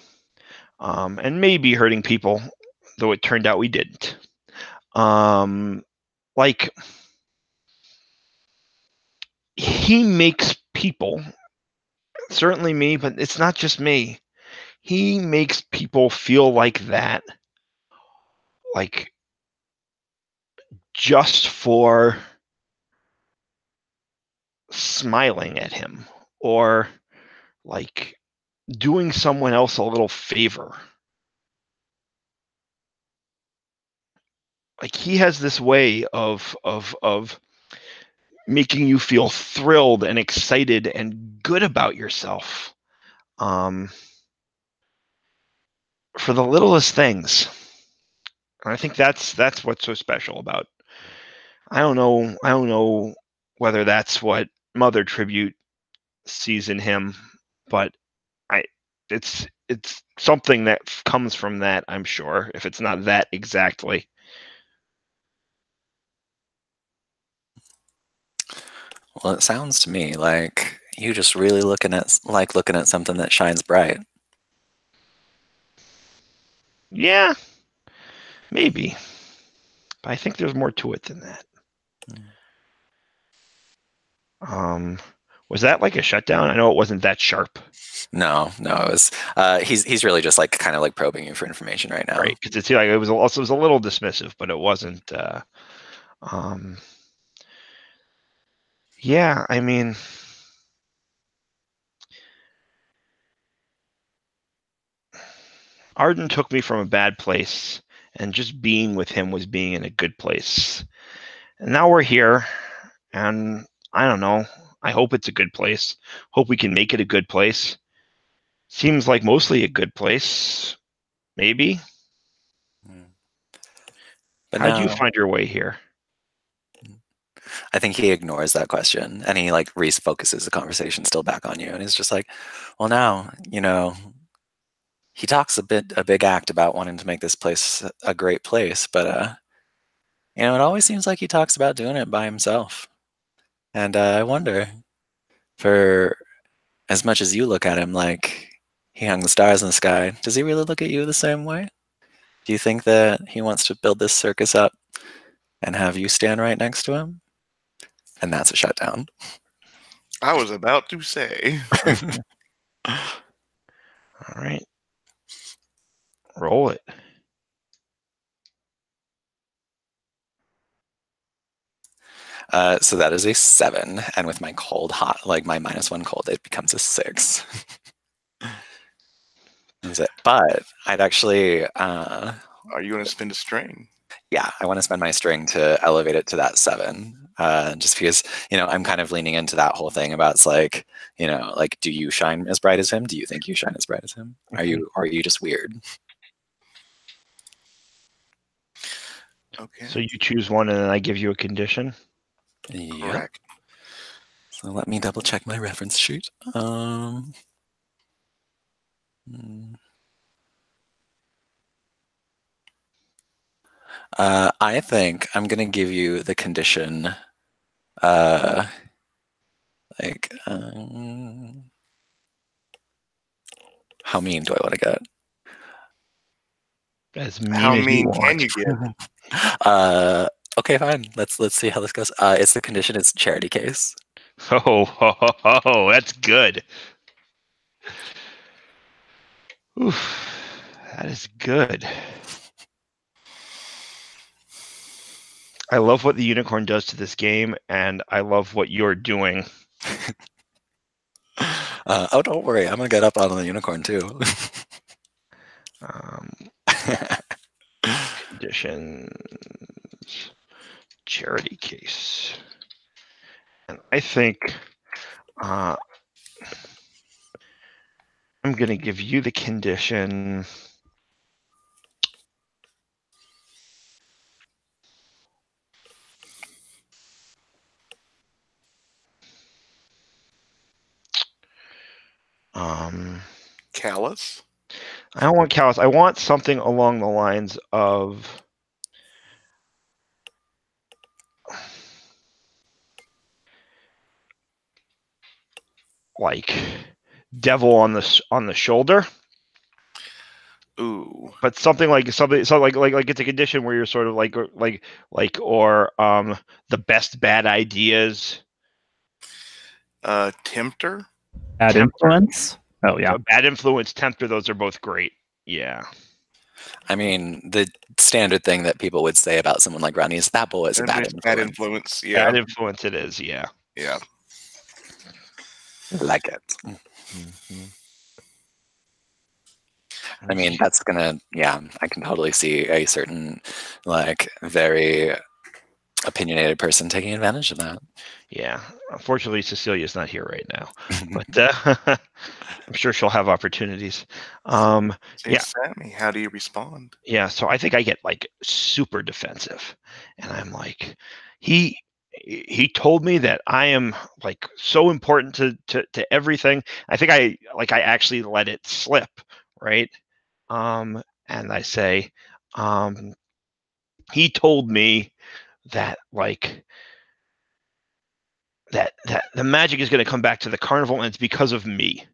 and maybe hurting people, though it turned out we didn't. He makes people, certainly me, but it's not just me. He makes people feel like that, just for smiling at him, or doing someone else a little favor. He has this way of making you feel thrilled and excited and good about yourself, for the littlest things. And I think that's what's so special about. I don't know whether that's what Mother Tribute sees in him, but it's something that comes from that, I'm sure, if it's not that exactly. Well, it sounds to me like you just really looking at something that shines bright. Yeah, maybe, but I think there's more to it than that. Was that a shutdown? I know it wasn't that sharp. No, it was. He's really just kind of probing you for information right now. Right, because it was a little dismissive, but it wasn't. Yeah, I mean, Arden took me from a bad place, and just being with him was being in a good place. And now we're here, and I don't know. I hope it's a good place. Hope we can make it a good place. Seems like mostly a good place. Maybe. But How'd you now find your way here? I think he ignores that question and he like refocuses the conversation still back on you. And he's just like, well, now, he talks a big act about wanting to make this place a great place, but it always seems like he talks about doing it by himself. And I wonder, for as much as you look at him like he hung the stars in the sky, does he really look at you the same way? Do you think that he wants to build this circus up and have you stand right next to him? And that's a shutdown. I was about to say. All right. Roll it. So that is a 7, and with my cold hot, like my -1 cold, it becomes a 6. That's it. But I'd actually, Are you going to spend a string? yeah, I want to spend my string to elevate it to that 7. Just because, I'm kind of leaning into that whole thing about it's like, like, do you shine as bright as him? Do you think you shine as bright as him? Are you just weird? Okay. So you choose one, and then I give you a condition. Yep. Correct. So let me double check my reference sheet. I think I'm gonna give you the condition. Like, how mean do I want to get? As mean How as mean you can want. you get? Okay, fine. Let's see how this goes. It's the condition. It's charity case. Oh, that's good. Oof, that is good. I love what the unicorn does to this game, and I love what you're doing. Oh, don't worry. I'm gonna get up on the unicorn too. Conditions, charity case, and I think I'm going to give you the condition. Callous? I don't want callous. I want something along the lines of like devil on the shoulder. Ooh. But something like it's a condition where you're sort of like the best bad ideas. Tempter? Bad Tempter. influence. Oh yeah. So bad influence, tempter. Those are both great. Yeah. I mean, the standard thing that people would say about someone like Rodney is that boy is a bad influence. Bad influence. Yeah. Bad influence. It is. Yeah. Yeah. Like it. Mm-hmm. I mean, that's gonna, I can totally see a certain, like, very opinionated person taking advantage of that. Yeah. Unfortunately, Cecilia's not here right now, but I'm sure she'll have opportunities. Say, Sammy, how do you respond? Yeah. So I think I get like super defensive, and I'm like, he told me that I am like so important to everything. I think I actually let it slip, right? And I say, he told me that like that the magic is going to come back to the carnival, and it's because of me.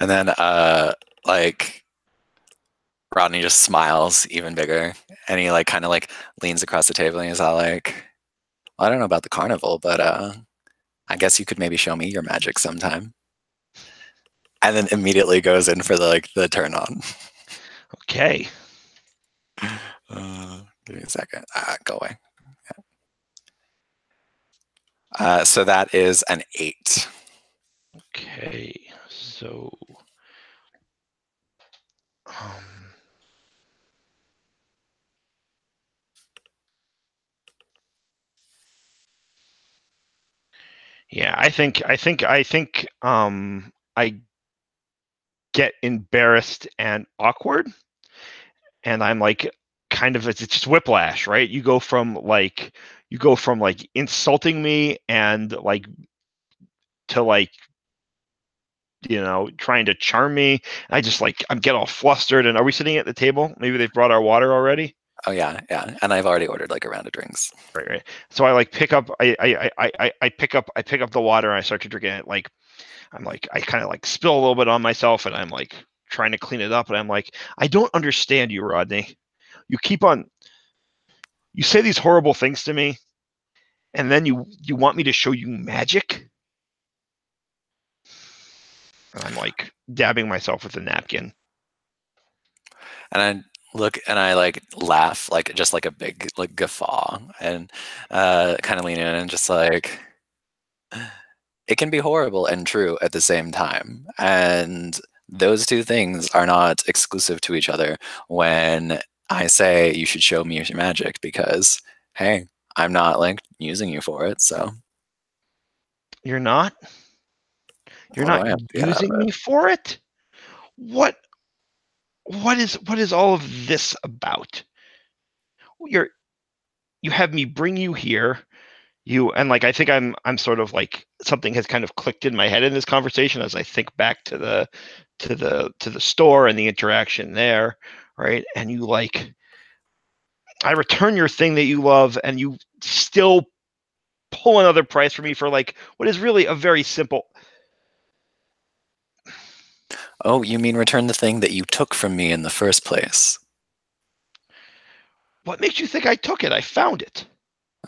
And then, like, Rodney just smiles even bigger, and he like kind of like leans across the table, and he's all like, well, "I don't know about the carnival, but I guess you could maybe show me your magic sometime." And then immediately goes in for the turn on. Okay. Give me a second. Go away. So that is an 8. Okay, so yeah, I think I get embarrassed and awkward, and I'm like, kind of, it's just whiplash, right? You go from like insulting me and like to like, trying to charm me. I just like, I'm getting all flustered. And are we sitting at the table? Maybe they've brought our water already. Oh yeah, yeah. And I've already ordered like a round of drinks. Right. So I like pick up, I pick up the water and I start to drink it. Like, I'm like, I kind of like spill a little bit on myself and I'm like trying to clean it up. And I'm like, I don't understand you, Rodney. You say these horrible things to me, and then you want me to show you magic. And I'm like dabbing myself with a napkin. And I look and I like laugh, like just like a big like guffaw, and kind of lean in and just like, it can be horrible and true at the same time. And those two things are not exclusive to each other when I say you should show me your magic, because hey, I'm not like using you for it, so You're not? You're what do not I have to get out of using it? me for it? What is all of this about? You have me bring you here. And like, I think I'm sort of like, something has kind of clicked in my head in this conversation as I think back to the store and the interaction there, right? And you like, I return your thing that you love, and you still pull another price for me for like what is really a very simple. Oh, you mean return the thing that you took from me in the first place? What makes you think I took it? I found it.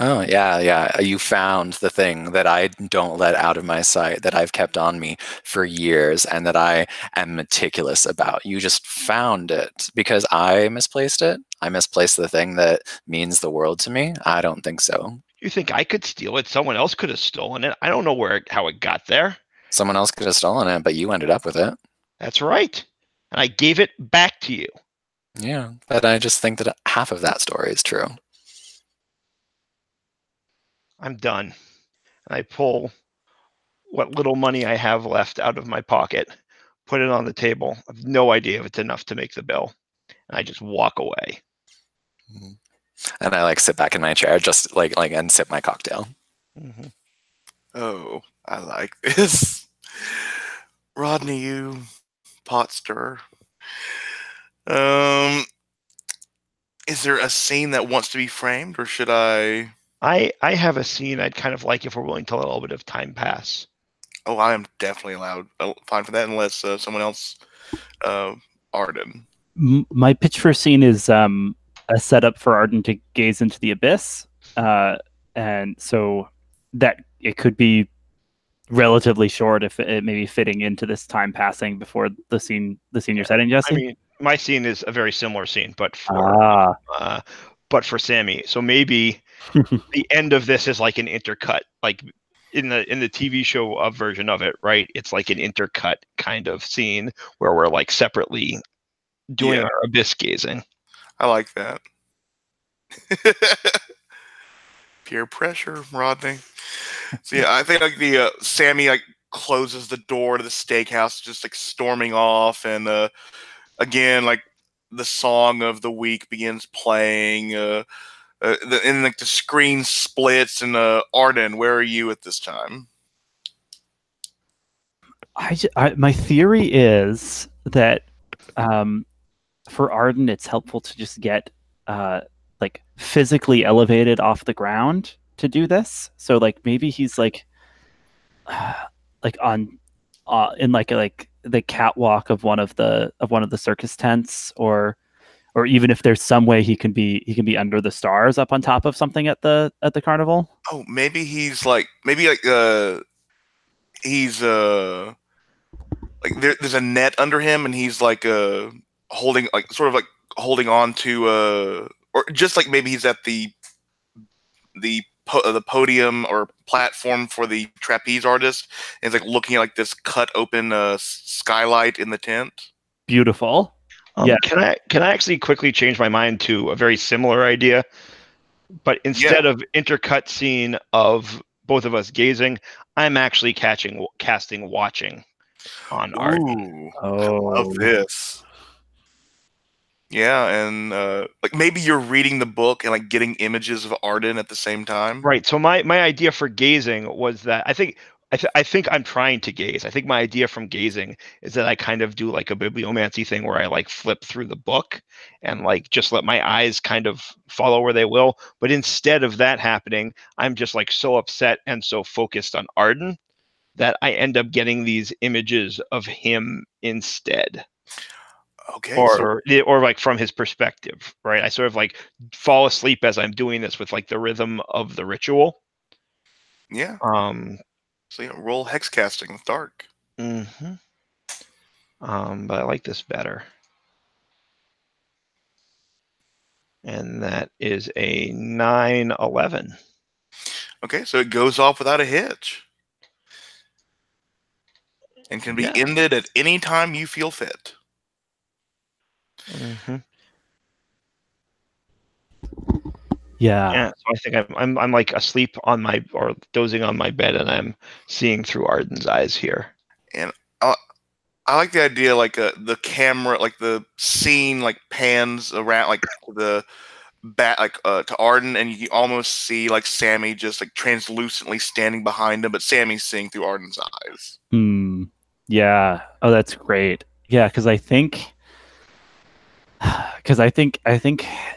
Oh, yeah, yeah. You found the thing that I don't let out of my sight, that I've kept on me for years, and that I am meticulous about. You just found it because I misplaced it. I misplaced the thing that means the world to me. I don't think so. You think I could steal it? Someone else could have stolen it. I don't know how it got there. Someone else could have stolen it, but you ended up with it. That's right. And I gave it back to you. Yeah, but I just think that half of that story is true. I'm done. And I pull what little money I have left out of my pocket, put it on the table. I have no idea if it's enough to make the bill. And I just walk away. And I like sit back in my chair, just like and sip my cocktail. Mm-hmm. Oh, I like this. Rodney, you pot stirrer. Is there a scene that wants to be framed, or should I? I have a scene I'd kind of like if we're willing to let a little bit of time pass. Oh, I am definitely allowed. Fine for that, unless someone else, Arden. My pitch for a scene is a setup for Arden to gaze into the abyss, and so that it could be relatively short if it may be fitting into this time passing before the scene you're setting, Jesse. I mean, my scene is a very similar scene, but for Sammy. So maybe the end of this is like an intercut, like in the TV show version of it, right? It's like an intercut kind of scene where we're like separately doing our abyss gazing. I like that. Peer pressure, Rodney. So yeah, I think like the Sammy like closes the door to the steakhouse, just like storming off, and again like the song of the week begins playing. And like the screen splits, and Arden, where are you at this time? My theory is that for Arden, it's helpful to just get like physically elevated off the ground to do this. So like maybe he's like on in like the catwalk of one of the circus tents, or even if there's some way he can be under the stars up on top of something at the carnival. Oh, maybe he's like he's like there's a net under him, and he's like holding like sort of like holding on to or just like maybe he's at the the podium or platform for the trapeze artist, and it's like looking at like this cut open skylight in the tent. Beautiful. Yeah. Can I actually quickly change my mind to a very similar idea? But instead of intercut scene of both of us gazing, I'm actually casting watching on Arden. Ooh, I love this. Yeah, and like maybe you're reading the book and like getting images of Arden at the same time. Right. So my idea for gazing was that I think I'm trying to gaze. I think my idea from gazing is that I kind of do like a bibliomancy thing where I like flip through the book and like just let my eyes kind of follow where they will. But instead of that happening, I'm just like so upset and so focused on Arden that I end up getting these images of him instead. Okay, Or like from his perspective, right? I sort of like fall asleep as I'm doing this with like the rhythm of the ritual. yeah. Um, So yeah, roll hex casting with dark. mhm. But I like this better. And that is a 9/11. Okay, so it goes off without a hitch. And can be ended at any time you feel fit. Mm-hmm. Yeah. So I think I'm like asleep on my or dozing on my bed, and I'm seeing through Arden's eyes here. And I like the idea, like the camera, like the scene, like pans around, like the bat, like to Arden, and you almost see like Sammy just like translucently standing behind him, but Sammy's seeing through Arden's eyes. Yeah. Oh, that's great. Yeah, because I think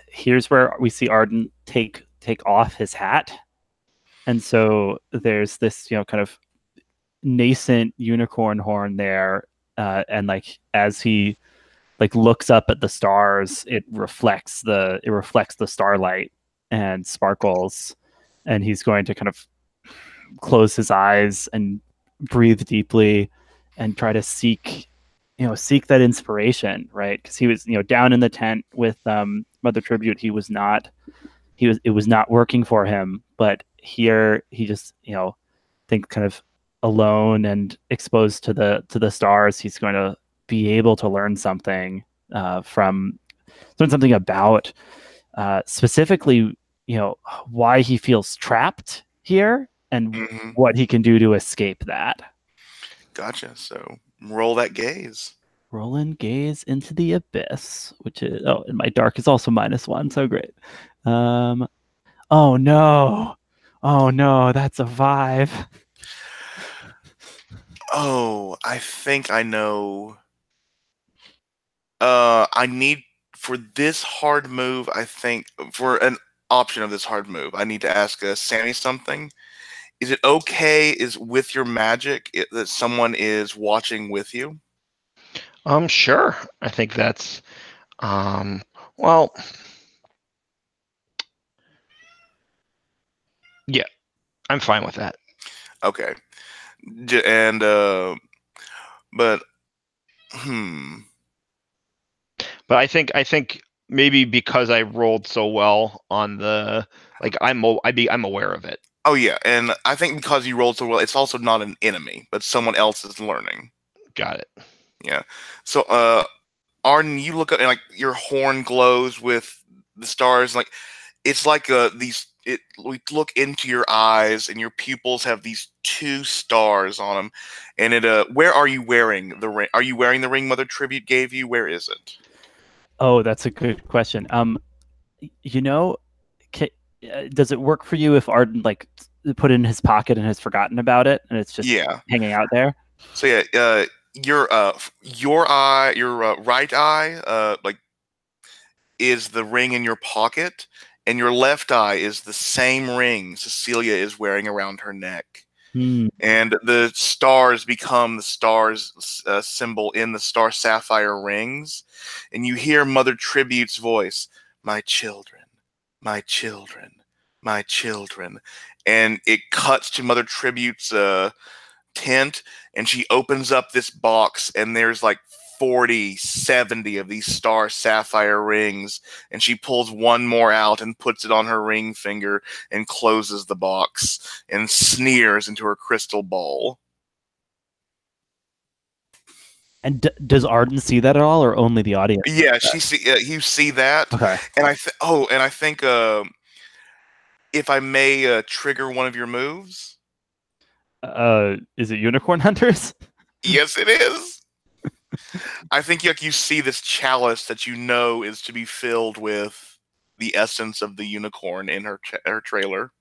here's where we see Arden take off his hat, and so there's this kind of nascent unicorn horn there, and like as he like looks up at the stars, it reflects the starlight and sparkles, and he's going to kind of close his eyes and breathe deeply and try to seek that inspiration, right? Because he was down in the tent with Mother Tribute. It was not working for him, but here he just think kind of alone and exposed to the stars, he's going to be able to learn something about specifically why he feels trapped here and what he can do to escape that. Gotcha. So roll that gaze. Roll and gaze into the abyss, which is and my dark is also -1, so great. Oh no, that's a 5. Oh, I think I know. I need for this hard move. I think for an option of this hard move, I need to ask Sammy something. Is it okay? Is with your magic that someone is watching with you? Sure. I think that's well. Yeah, I'm fine with that. Okay. And but But I think maybe because I rolled so well on the I'm aware of it. Oh yeah, and I think because you rolled so well, it's also not an enemy, but someone else is learning. Got it. Yeah. So Arden, you look up and like your horn glows with the stars, like it's like we look into your eyes and your pupils have these 2 stars on them, and where are you wearing the ring? Are you wearing the ring Mother Tribute gave you? Where is it? Oh, that's a good question. Does it work for you if Arden like put it in his pocket and has forgotten about it and it's just hanging out there? So yeah, your eye, your right eye, like is the ring in your pocket, and your left eye is the same ring Cecilia is wearing around her neck. And the stars become the stars symbol in the star sapphire rings, and you hear Mother Tribute's voice, "My children, my children, my children," and it cuts to Mother Tribute's tent, and she opens up this box, and there's like 40, 70 of these star sapphire rings, and she pulls one more out and puts it on her ring finger and closes the box and sneers into her crystal ball. And does Arden see that at all, or only the audience? Yeah, you see that, Okay. and I think if I may trigger one of your moves. Is it Unicorn Hunters? Yes, it is. I think you see this chalice that you know is to be filled with the essence of the unicorn in her trailer.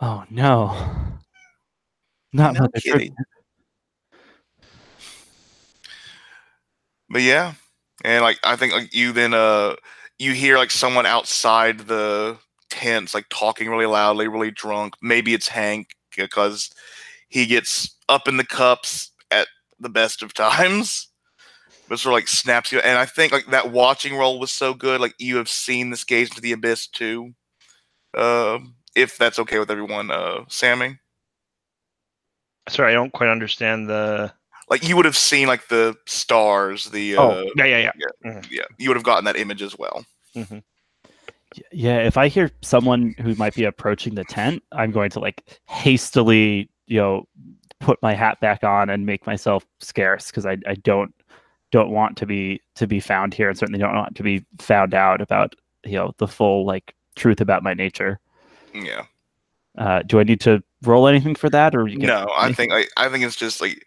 Oh no. Not No Mother kidding. Tribute. But yeah, and like I think like you then you hear like someone outside the tents like talking really loudly, really drunk. Maybe it's Hank because he gets up in the cups at the best of times. But sort of like snaps you, and I think like that watching role was so good. Like you have seen this Gaze into the Abyss too. If that's okay with everyone, Sammy. Sorry, I don't quite understand the. Like you would have seen like the stars, the yeah. Mm-hmm. Yeah. You would have gotten that image as well. Mm-hmm. Yeah, if I hear someone who might be approaching the tent, I'm going to like hastily, put my hat back on and make myself scarce because I don't want to be found here, and certainly don't want to be found out about the full like truth about my nature. Yeah. Do I need to roll anything for that, or no? I think it's just like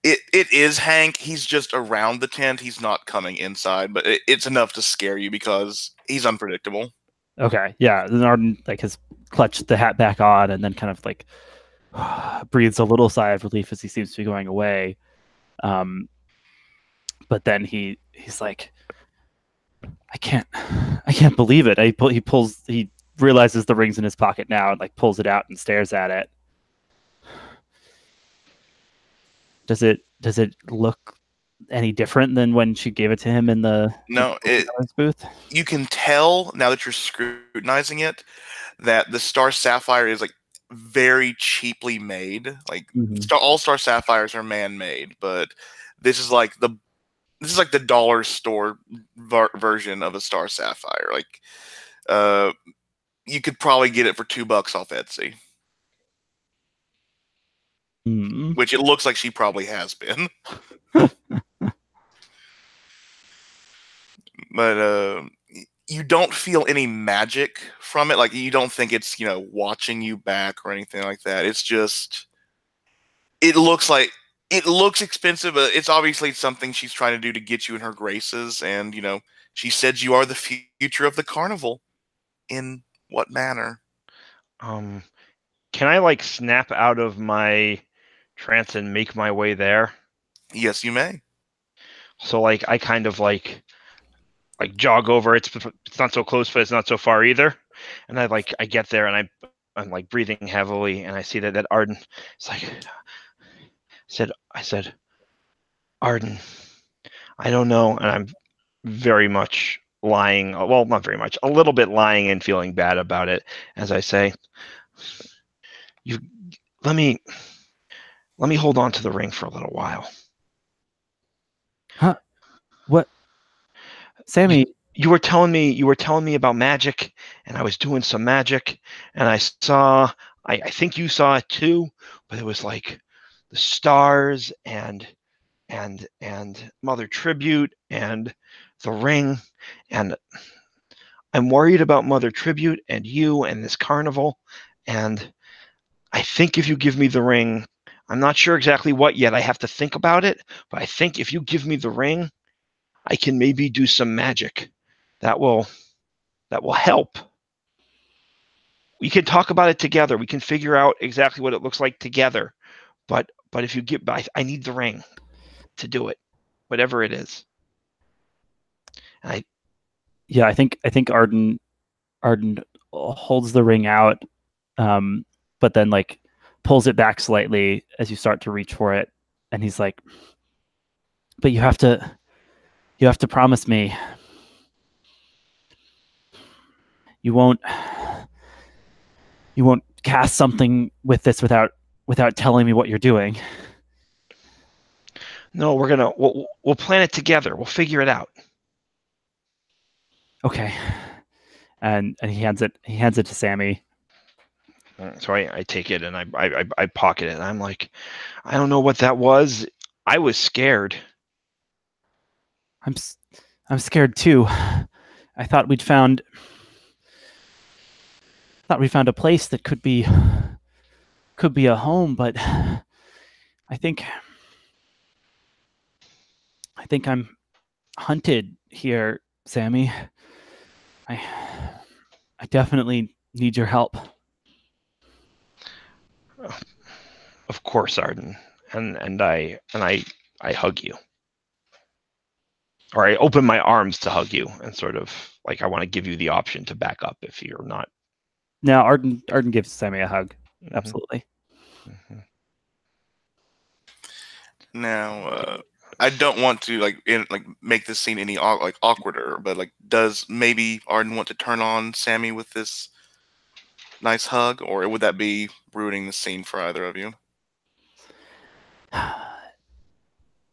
it is Hank. He's just around the tent. He's not coming inside, but it's enough to scare you because he's unpredictable. Okay, yeah. Then Arden like has clutched the hat back on and then kind of like breathes a little sigh of relief as he seems to be going away. But then he's like, I can't believe it. He realizes the ring's in his pocket now and like pulls it out and stares at it. Does it look any different than when she gave it to him in the booth? You can tell now that you're scrutinizing it that the star sapphire is like very cheaply made. Like all star sapphires are man-made, but this is like the dollar store version of a star sapphire. Like you could probably get it for $2 off Etsy. Which it looks like she probably has been. But you don't feel any magic from it. Like you don't think it's watching you back or anything like that. It's just it looks expensive, but it's obviously something she's trying to do to get you in her graces. And she said you are the future of the carnival. In what manner? Can I like snap out of my trance and make my way there? Yes, you may. So like I kind of like jog over. It's not so close, but it's not so far either. And I get there and I'm like breathing heavily, and I see that Arden is like, I said, Arden, I don't know, and I'm very much lying. Well, not very much, a little bit lying and feeling bad about it. As I say, let me hold on to the ring for a little while. Huh? What? Sammy, you were telling me about magic, and I was doing some magic, and I saw, I think you saw it too, but it was like the stars and Mother Tribute and the ring, and I'm worried about Mother Tribute and you and this carnival, and I think if you give me the ring, I'm not sure exactly what yet, I have to think about it, but I think if you give me the ring, I can maybe do some magic that will help. We can talk about it together. We can figure out exactly what it looks like together. But if you give, I need the ring to do it, whatever it is. And I think Arden holds the ring out, but then like pulls it back slightly as you start to reach for it, and he's like, "But you have to promise me you won't cast something with this without telling me what you're doing." No, we'll plan it together. We'll figure it out. Okay. And he hands it to Sammy. So I take it and I pocket it. And I'm like, I don't know what that was. I was scared. I'm scared too. I thought we found a place that could be a home, but I think I'm hunted here, Sammy. I definitely need your help. Of course, Arden. And I hug you. Or I open my arms to hug you and sort of like I want to give you the option to back up if you're not. Now Arden gives Sammy a hug. Mm-hmm. Absolutely. Mm-hmm. Now, I don't want to make this scene any awkwarder, but does maybe Arden want to turn on Sammy with this nice hug, or would that be ruining the scene for either of you?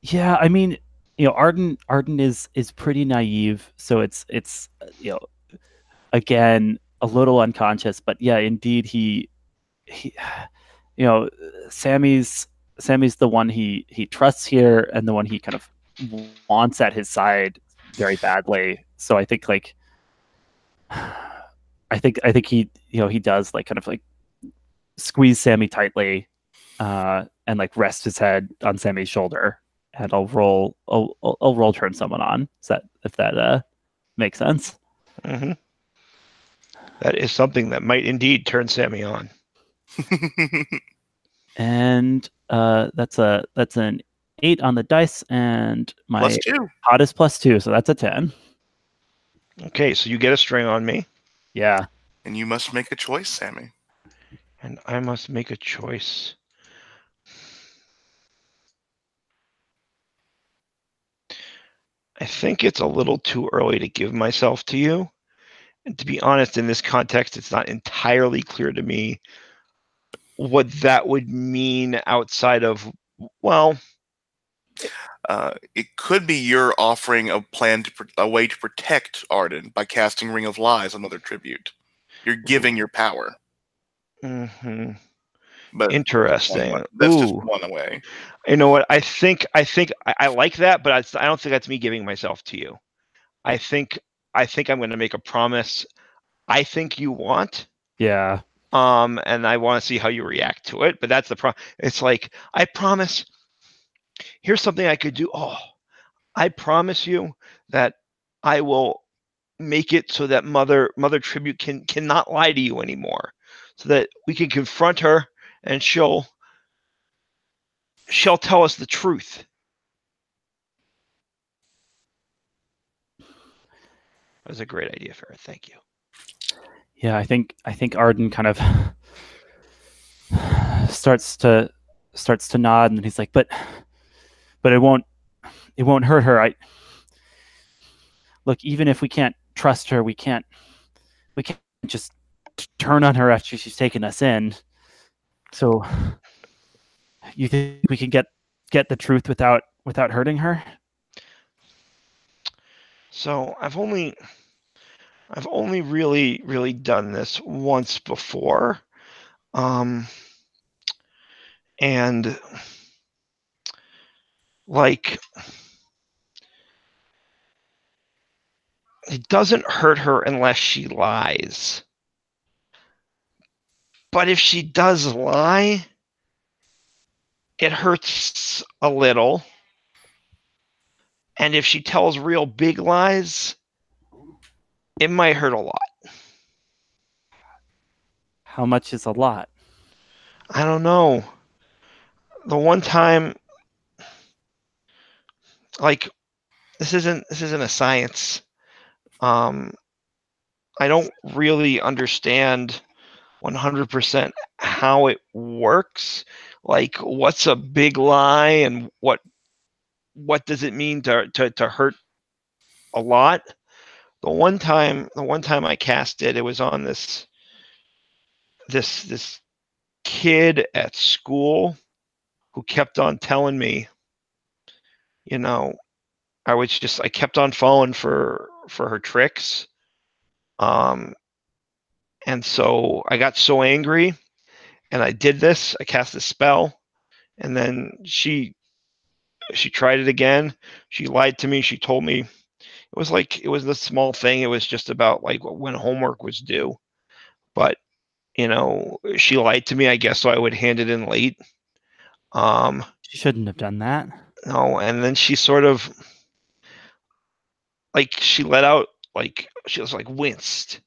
Yeah, I mean, Arden is pretty naive, so it's again a little unconscious, but yeah, indeed he Sammy's the one he trusts here and the one he kind of wants at his side very badly. So I think I think he he does kind of squeeze Sammy tightly and rest his head on Sammy's shoulder, and I'll roll turn someone on. If that makes sense. Mm-hmm. That is something that might indeed turn Sammy on. And that's an 8 on the dice, and my +2. hot is +2, so that's a 10. Okay, so you get a string on me. Yeah. And you must make a choice, Sammy. And I must make a choice. I think it's a little too early to give myself to you. And to be honest, in this context, it's not entirely clear to me what that would mean outside of, well... it could be you're offering a way to protect Arden by casting Ring of Lies, another tribute. You're giving your power. Mm-hmm. But interesting. That's just one way. You know what? I think I like that, but I don't think that's me giving myself to you. I think I'm going to make a promise. I think you want. Yeah. And I want to see how you react to it. But that's the It's like, I promise. Here's something I could do. Oh, I promise you that I will make it so that Mother Tribute cannot lie to you anymore, so that we can confront her and she'll tell us the truth. That was a great idea, Farrah. Thank you. Yeah, I think Arden kind of starts to nod, and he's like, but it won't hurt her. Look, even if we can't trust her, we can't just turn on her after she's taken us in. So you think we can get the truth without hurting her? So I've only really done this once before. And it doesn't hurt her unless she lies. But if she does lie, it hurts a little. And if she tells real big lies, it might hurt a lot. How much is a lot? I don't know. The one time, this isn't a science. I don't really understand 100% how it works. What's a big lie and what does it mean to hurt a lot? The one time I cast it, it was on this kid at school who kept on telling me you know, I kept on falling for her tricks. And so I got so angry and I did this. I cast a spell, and then she tried it again. She lied to me. She told me it was this small thing. It was just about like when homework was due. But, she lied to me, I guess, so I would hand it in late. She shouldn't have done that. No, and then she sort of she let out she was winced.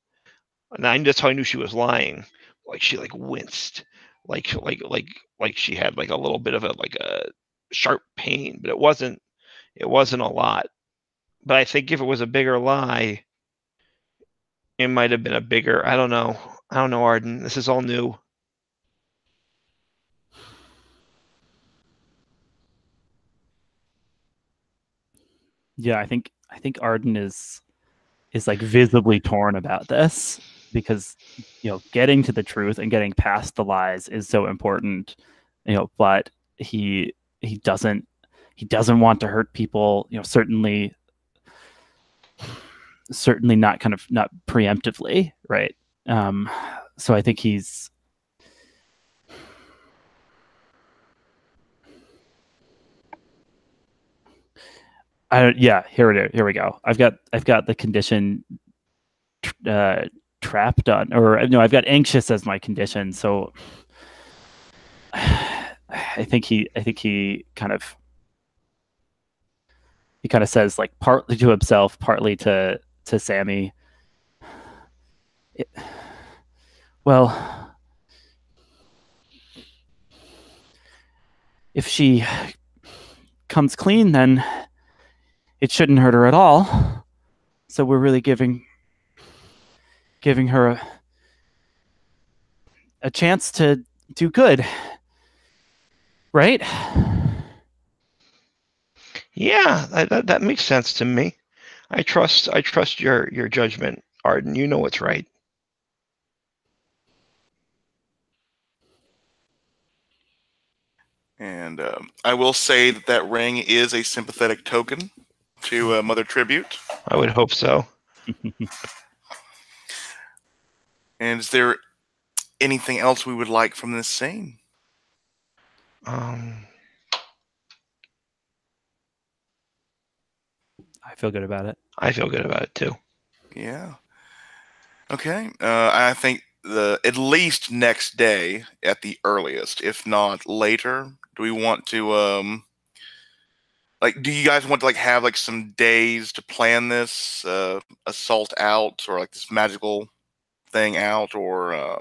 And that's how I knew she was lying. She winced. She had a little bit of a sharp pain, but it wasn't a lot. But I think if it was a bigger lie, it might have been a bigger. I don't know. Arden. This is all new. Yeah, I think Arden is visibly torn about this because getting to the truth and getting past the lies is so important. But he doesn't want to hurt people. Certainly not not preemptively, right? So I think he's. Here we go. I've got the condition trapped on, or no, I've got anxious as my condition. So I think he kind of says, like, partly to himself, partly to Sammy. Well, if she comes clean, then it shouldn't hurt her at all. So we're really giving her a chance to do good, right? Yeah, that makes sense to me. I trust your judgment, Arden. You know what's right. And I will say that ring is a sympathetic token to Mother Tribute. I would hope so. And is there anything else we would like from this scene? I feel good about it. I feel good about it too. Yeah. Okay. I think at least next day at the earliest, if not later. Do we want to do you guys want to have some days to plan this assault out, or this magical thing out, or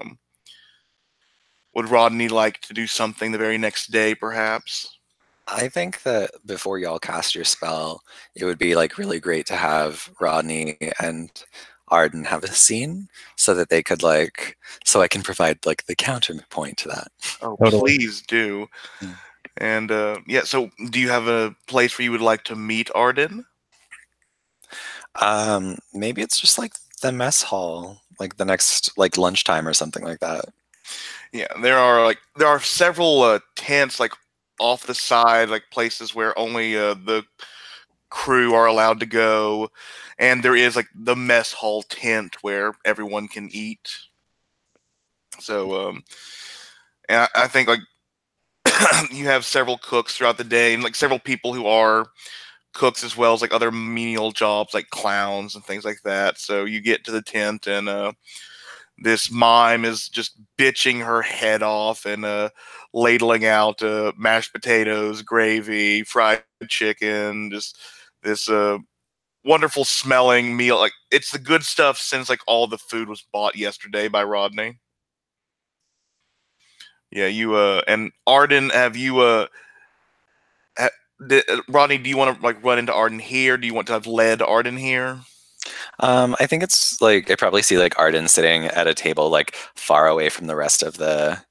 would Rodney like to do something the very next day, perhaps? I think that before y'all cast your spell, it would be really great to have Rodney and Arden have a scene so that they could so I can provide the counterpoint to that. Oh, totally. Please do. Mm. And yeah, so do you have a place where you would like to meet Arden? Maybe it's just the mess hall, the next lunchtime or something like that. Yeah, there are several tents off the side, places where only the crew are allowed to go, and there is the mess hall tent where everyone can eat. So and I think you have several cooks throughout the day, and several people who are cooks as well as other menial jobs like clowns and things like that. So you get to the tent, and this mime is just bitching her head off and ladling out mashed potatoes, gravy, fried chicken, just this wonderful smelling meal. It's the good stuff since all the food was bought yesterday by Rodney. Yeah, you and Arden, have you Rodney, do you want to run into Arden here? Do you want to have led Arden here? I think it's I probably see Arden sitting at a table far away from the rest of the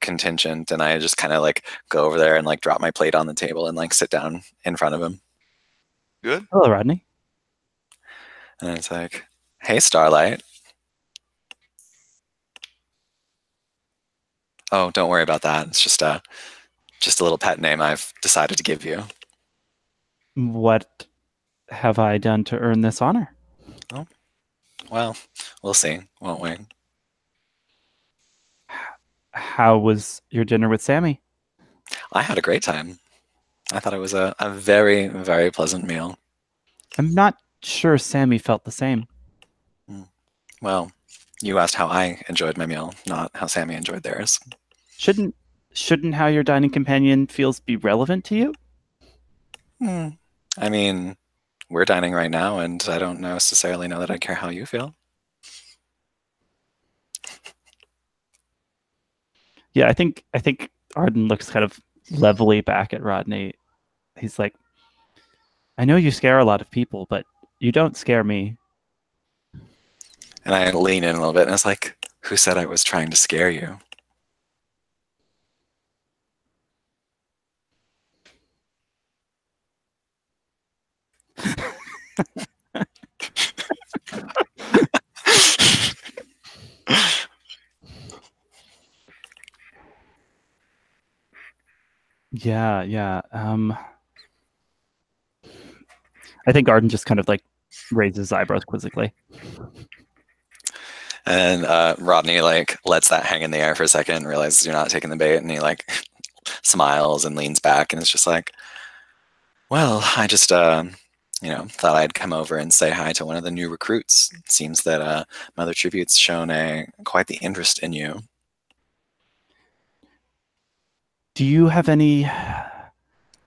contingent, and I just kind of go over there and drop my plate on the table and sit down in front of him. Good. Hello, Rodney. And it's hey, Starlight. Oh, don't worry about that. It's just a little pet name I've decided to give you. What have I done to earn this honor? Well, we'll see, won't we? How was your dinner with Sammy? I had a great time. I thought it was a very, very pleasant meal. I'm not sure Sammy felt the same. Well, you asked how I enjoyed my meal, not how Sammy enjoyed theirs. Shouldn't how your dining companion feels be relevant to you? I mean, we're dining right now, and I don't necessarily know that I care how you feel. Yeah, I think Arden looks kind of levelly back at Rodney. He's like, I know you scare a lot of people, but you don't scare me. And I lean in a little bit, and it's like, who said I was trying to scare you? Yeah. I think Arden just kind of like raises his eyebrows quizzically. And Rodney like lets that hang in the air for a second, realizes you're not taking the bait, and he like smiles and leans back, and it's just like, well, I just thought I'd come over and say hi to one of the new recruits. It seems that Mother Tribute's shown quite the interest in you. Do you have any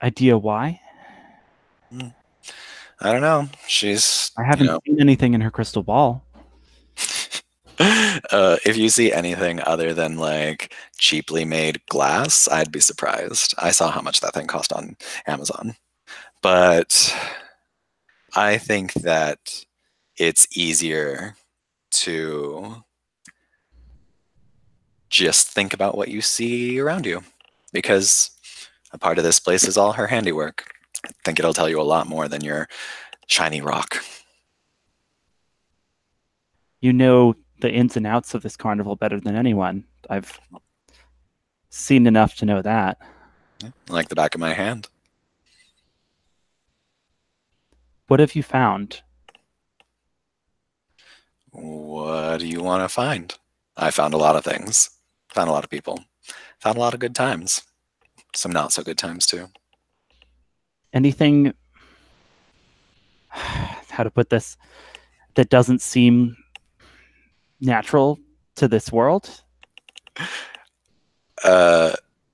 idea why? I don't know. She's I haven't seen anything in her crystal ball. If you see anything other than like cheaply made glass, I'd be surprised. I saw how much that thing cost on Amazon. But I think that it's easier to just think about what you see around you, because a part of this place is all her handiwork. I think it'll tell you a lot more than your shiny rock. You know the ins and outs of this carnival better than anyone. I've seen enough to know that. Like the back of my hand. What have you found? What do you want to find? I found a lot of things. Found a lot of people. Found a lot of good times. Some not so good times too. Anything, how to put this, that doesn't seem natural to this world?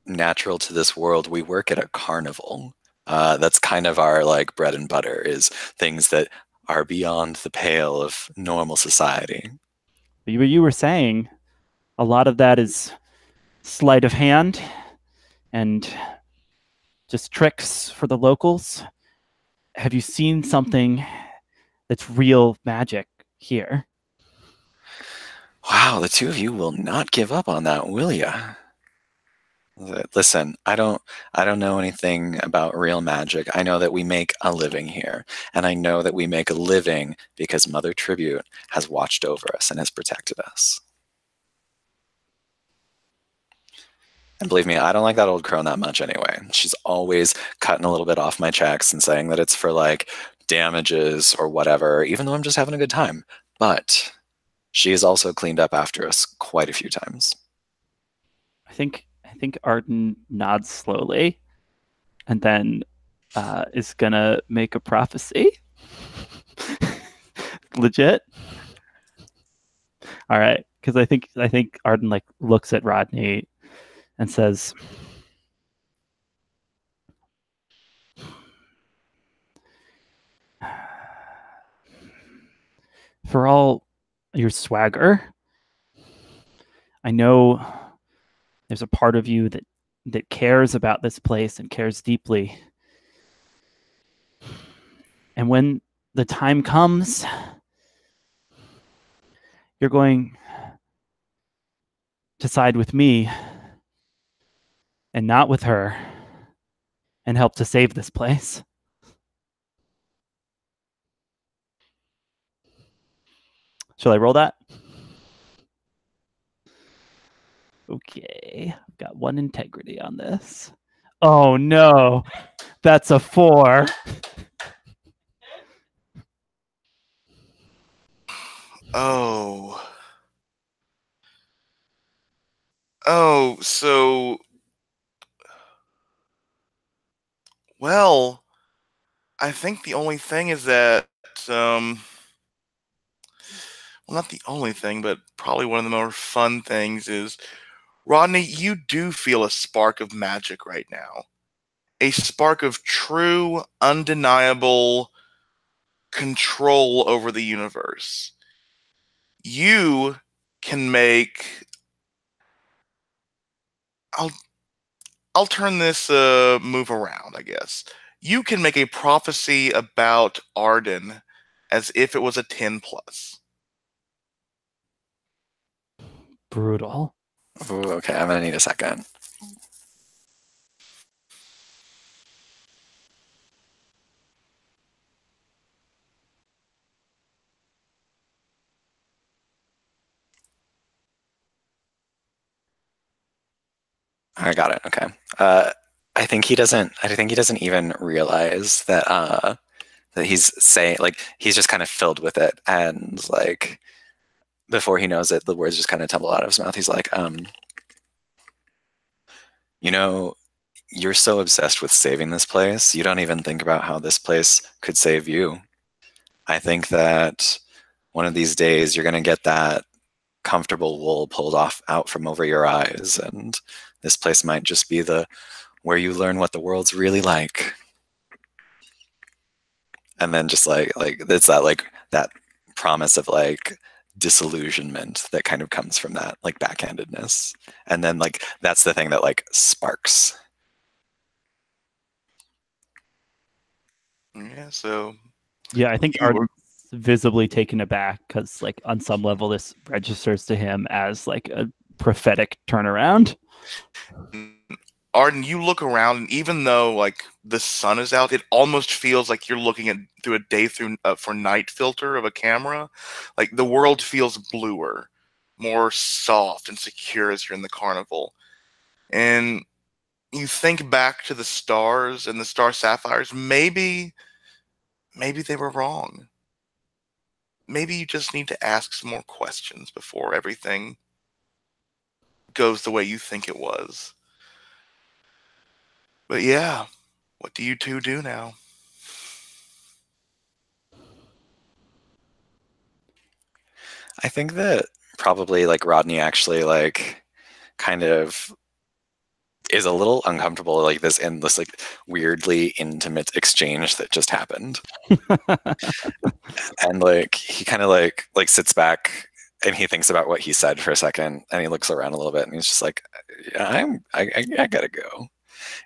Natural to this world. We work at a carnival. That's kind of our like bread and butter, is things that are beyond the pale of normal society. You were saying a lot of that is sleight of hand and just tricks for the locals. Have you seen something that's real magic here? Wow, the two of you will not give up on that, will ya? Listen, I don't know anything about real magic. I know that we make a living here, and I know that we make a living because Mother Tribute has watched over us and has protected us. And believe me, I don't like that old crone that much anyway. She's always cutting a little bit off my checks and saying that it's for like damages or whatever, even though I'm just having a good time. But she has also cleaned up after us quite a few times. I think Arden nods slowly and then is gonna make a prophecy. Legit. All right, because I think Arden like looks at Rodney and says, "For all your swagger, I know there's a part of you that cares about this place and cares deeply. And when the time comes, you're going to side with me and not with her and help to save this place." Shall I roll that? Okay, I've got one integrity on this. Oh no, that's a 4. Oh. Oh, so well, I think the only thing is that well, not the only thing, but probably one of the more fun things is Rodney, you do feel a spark of magic right now. A spark of true, undeniable control over the universe. You can make. I'll I'll turn this move around, I guess. You can make a prophecy about Arden as if it was a 10 plus. Brutal. Ooh, okay, I'm gonna need a second. I got it. Okay. I think he doesn't. I think he doesn't even realize that he's saying, like, he's just kind of filled with it, and like before he knows it, the words just kind of tumble out of his mouth. He's like, you know, you're so obsessed with saving this place, you don't even think about how this place could save you. I think that one of these days you're going to get that comfortable wool pulled off out from over your eyes, and this place might just be the where you learn what the world's really like. And then just like it's that like that promise of like disillusionment that kind of comes from that like backhandedness, and then like that's the thing that like sparks. Yeah, so Yeah, I think you Arden's visibly taken aback because, like, on some level, this registers to him as like a prophetic turnaround. Arden, you look around, and even though like the sun is out, it almost feels like you're looking at through a day through for night filter of a camera. Like the world feels bluer, more soft and secure as you're in the carnival. And you think back to the stars and the star sapphires. Maybe they were wrong. Maybe you just need to ask some more questions before everything goes the way you think it was. But yeah, what do you two do now? I think that probably like Rodney actually like kind of is a little uncomfortable like this endless like weirdly intimate exchange that just happened. And like he kind of like sits back and he thinks about what he said for a second, and he looks around a little bit and he's just like, yeah, I gotta go.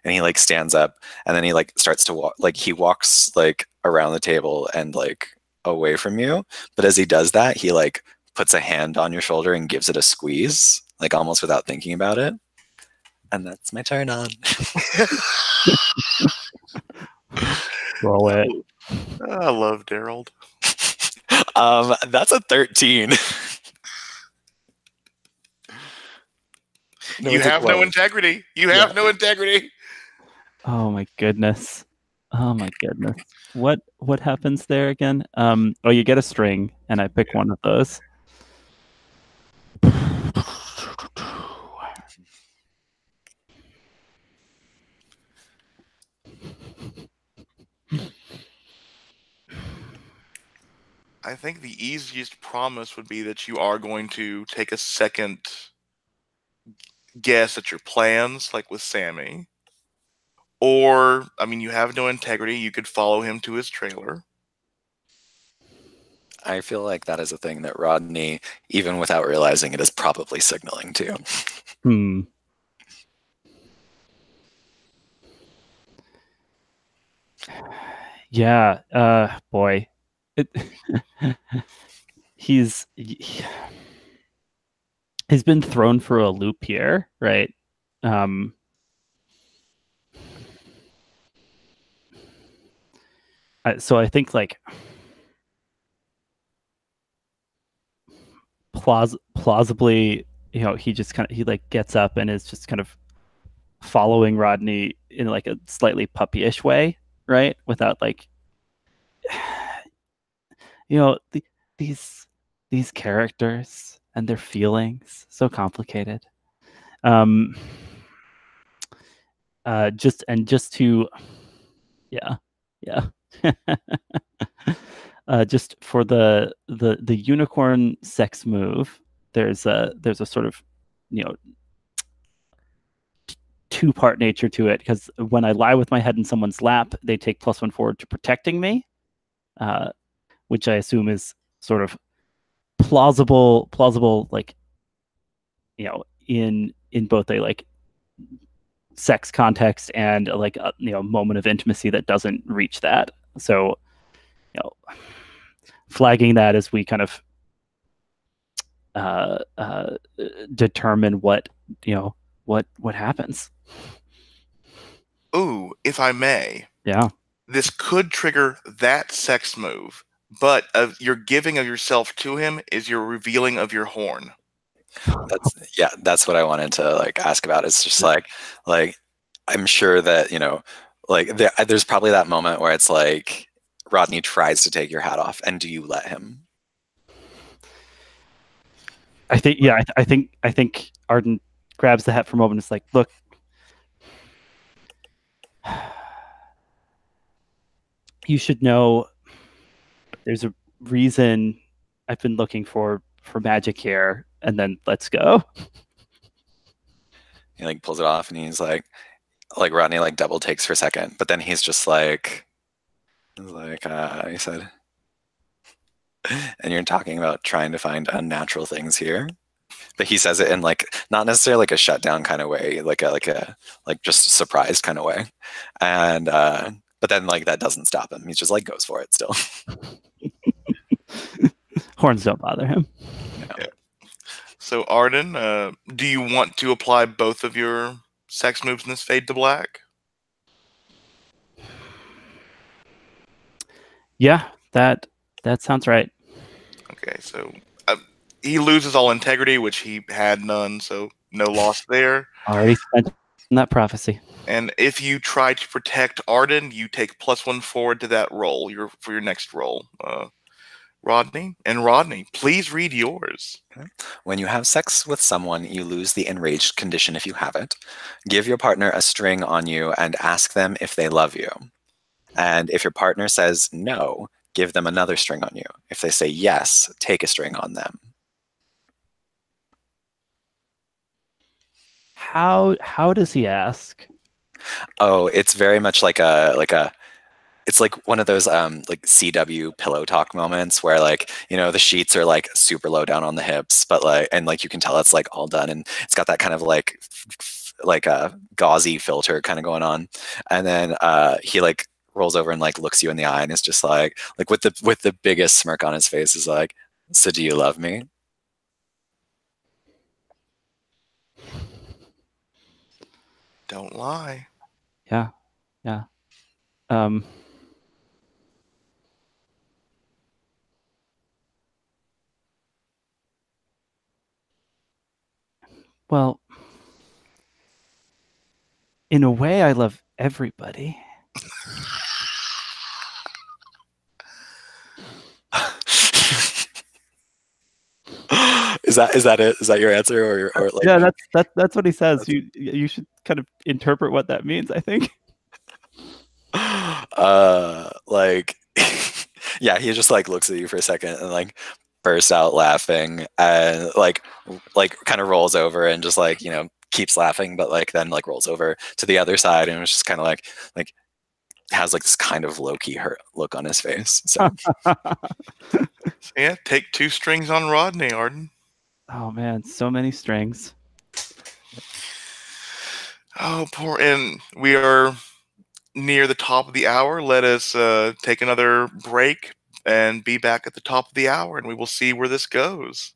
And he like stands up, and then he like starts to walk, like he walks like around the table and like away from you, but as he does that he like puts a hand on your shoulder and gives it a squeeze, like almost without thinking about it. And that's my turn on. Roll it. I love Daryl. That's a 13. No, You it's a have no 12. integrity. You have no integrity. Oh my goodness. Oh my goodness. What happens there again? Oh, you get a string, and I pick one of those. I think the easiest promise would be that you are going to take a second guess at your plans, like with Sammy. Or, I mean, you have no integrity. You could follow him to his trailer. I feel like that is a thing that Rodney, even without realizing it, is probably signaling to. Hmm. Yeah. Boy. It, he's been thrown for a loop here, right? So I think like plausibly, he just kind of he like gets up and is just kind of following Rodney in like a slightly puppyish way, right? Without like, the, these these characters and their feelings, so complicated. Um, just to, yeah, yeah. Just for the unicorn sex move, there's a sort of, you know, two-part nature to it, because when I lie with my head in someone's lap, they take +1 forward to protecting me, uh, which I assume is sort of plausible, like, in both a like sex context and like a, moment of intimacy that doesn't reach that. So, you know, flagging that as we kind of uh, uh, determine what happens. Ooh, if I may, Yeah. this could trigger that sex move, but your giving of yourself to him is your revealing of your horn. That's what I wanted to like ask about. It's just like I'm sure that like there's probably that moment where it's like Rodney tries to take your hat off, and do you let him? I think, yeah, I think Arden grabs the hat for a moment. It's like, look, you should know there's a reason I've been looking for magic here, and then let's go. He like pulls it off, and he's like Rodney like double takes for a second, but then he's just like he said, and you're talking about trying to find unnatural things here. But he says it in like not necessarily like a shutdown kind of way, like just a surprised kind of way. And but then like that doesn't stop him. He's just like goes for it still. Horns don't bother him. Yeah. So Arden, do you want to apply both of your sex moves in this fade to black? Yeah, that sounds right. Okay, so he loses all integrity, which he had none, so no loss there. Already spent in that prophecy. And if you try to protect Arden, you take +1 forward to that roll for your next roll. Rodney, please read yours. Okay. When you have sex with someone, you lose the enraged condition if you have it. Give your partner a string on you and ask them if they love you. And if your partner says no, give them another string on you. If they say yes, take a string on them. How does he ask? Oh, it's very much like it's like one of those like CW pillow talk moments where like the sheets are like super low down on the hips, but like and like you can tell it's like all done, and it's got that kind of like a gauzy filter kind of going on, and then he like rolls over and like looks you in the eye and is just like with the biggest smirk on his face is like, so do you love me? Don't lie. Yeah. Um, well, in a way, I love everybody. Is that it? Is that your answer, or like? Yeah, that's what he says. You should kind of interpret what that means, I think. Like, yeah, he just like looks at you for a second and like bursts out laughing and like kind of rolls over and just like keeps laughing, but like then like rolls over to the other side and it's just kind of like has like this kind of low-key hurt look on his face. So yeah, take 2 strings on Rodney, Arden. Oh man, so many strings. Oh, poor. And we are near the top of the hour. Let us take another break and be back at the top of the hour, and we will see where this goes.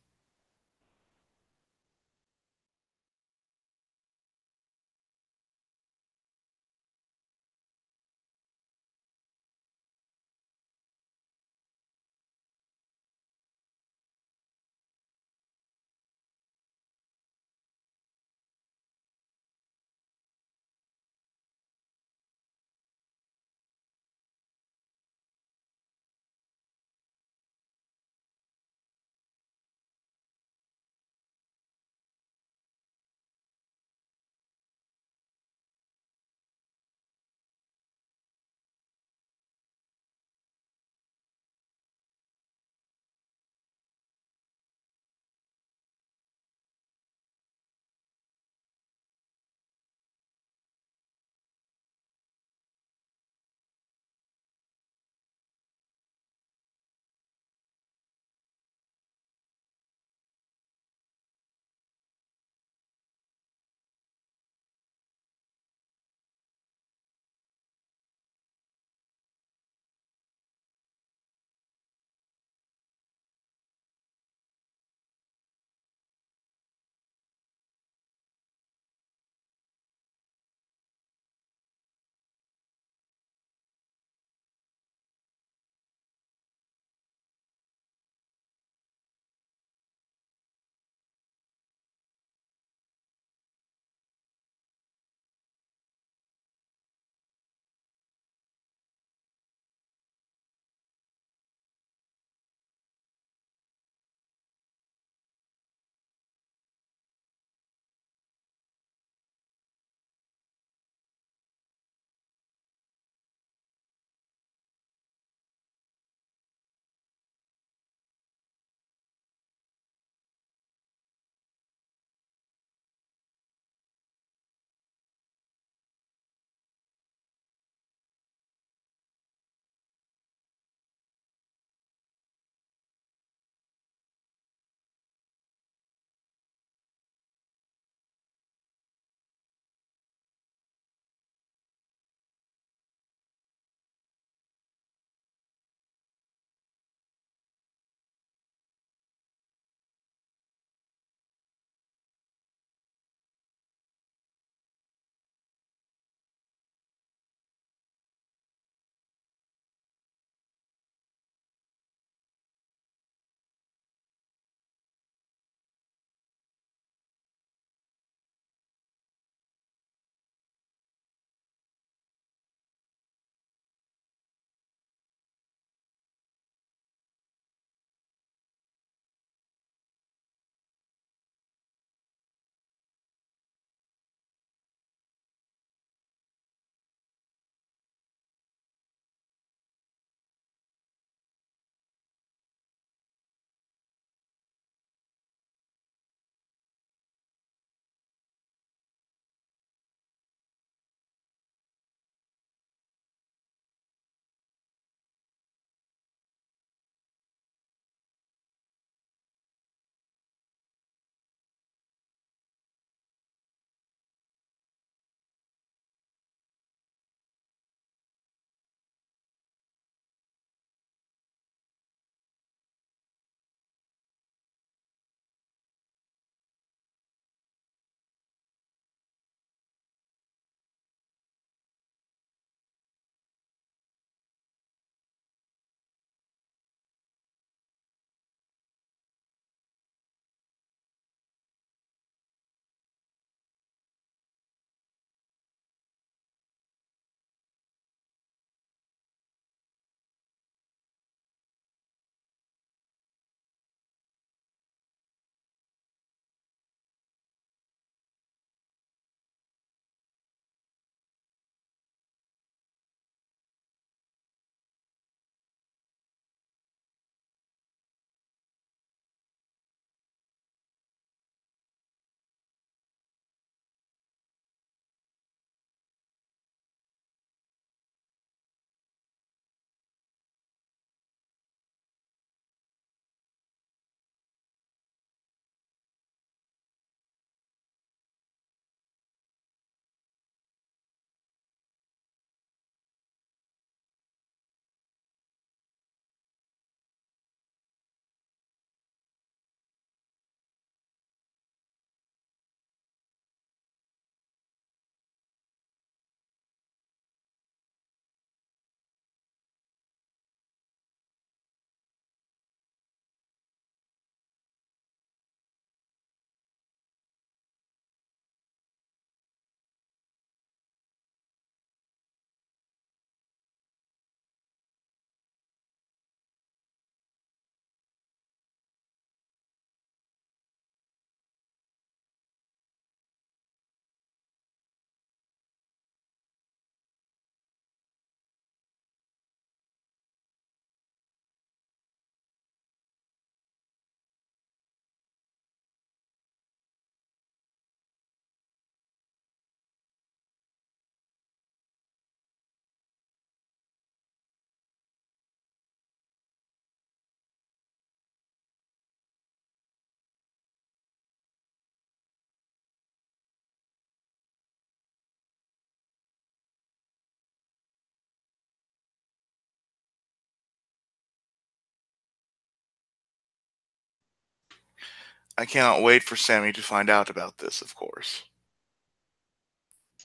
I cannot wait for Sammy to find out about this, of course.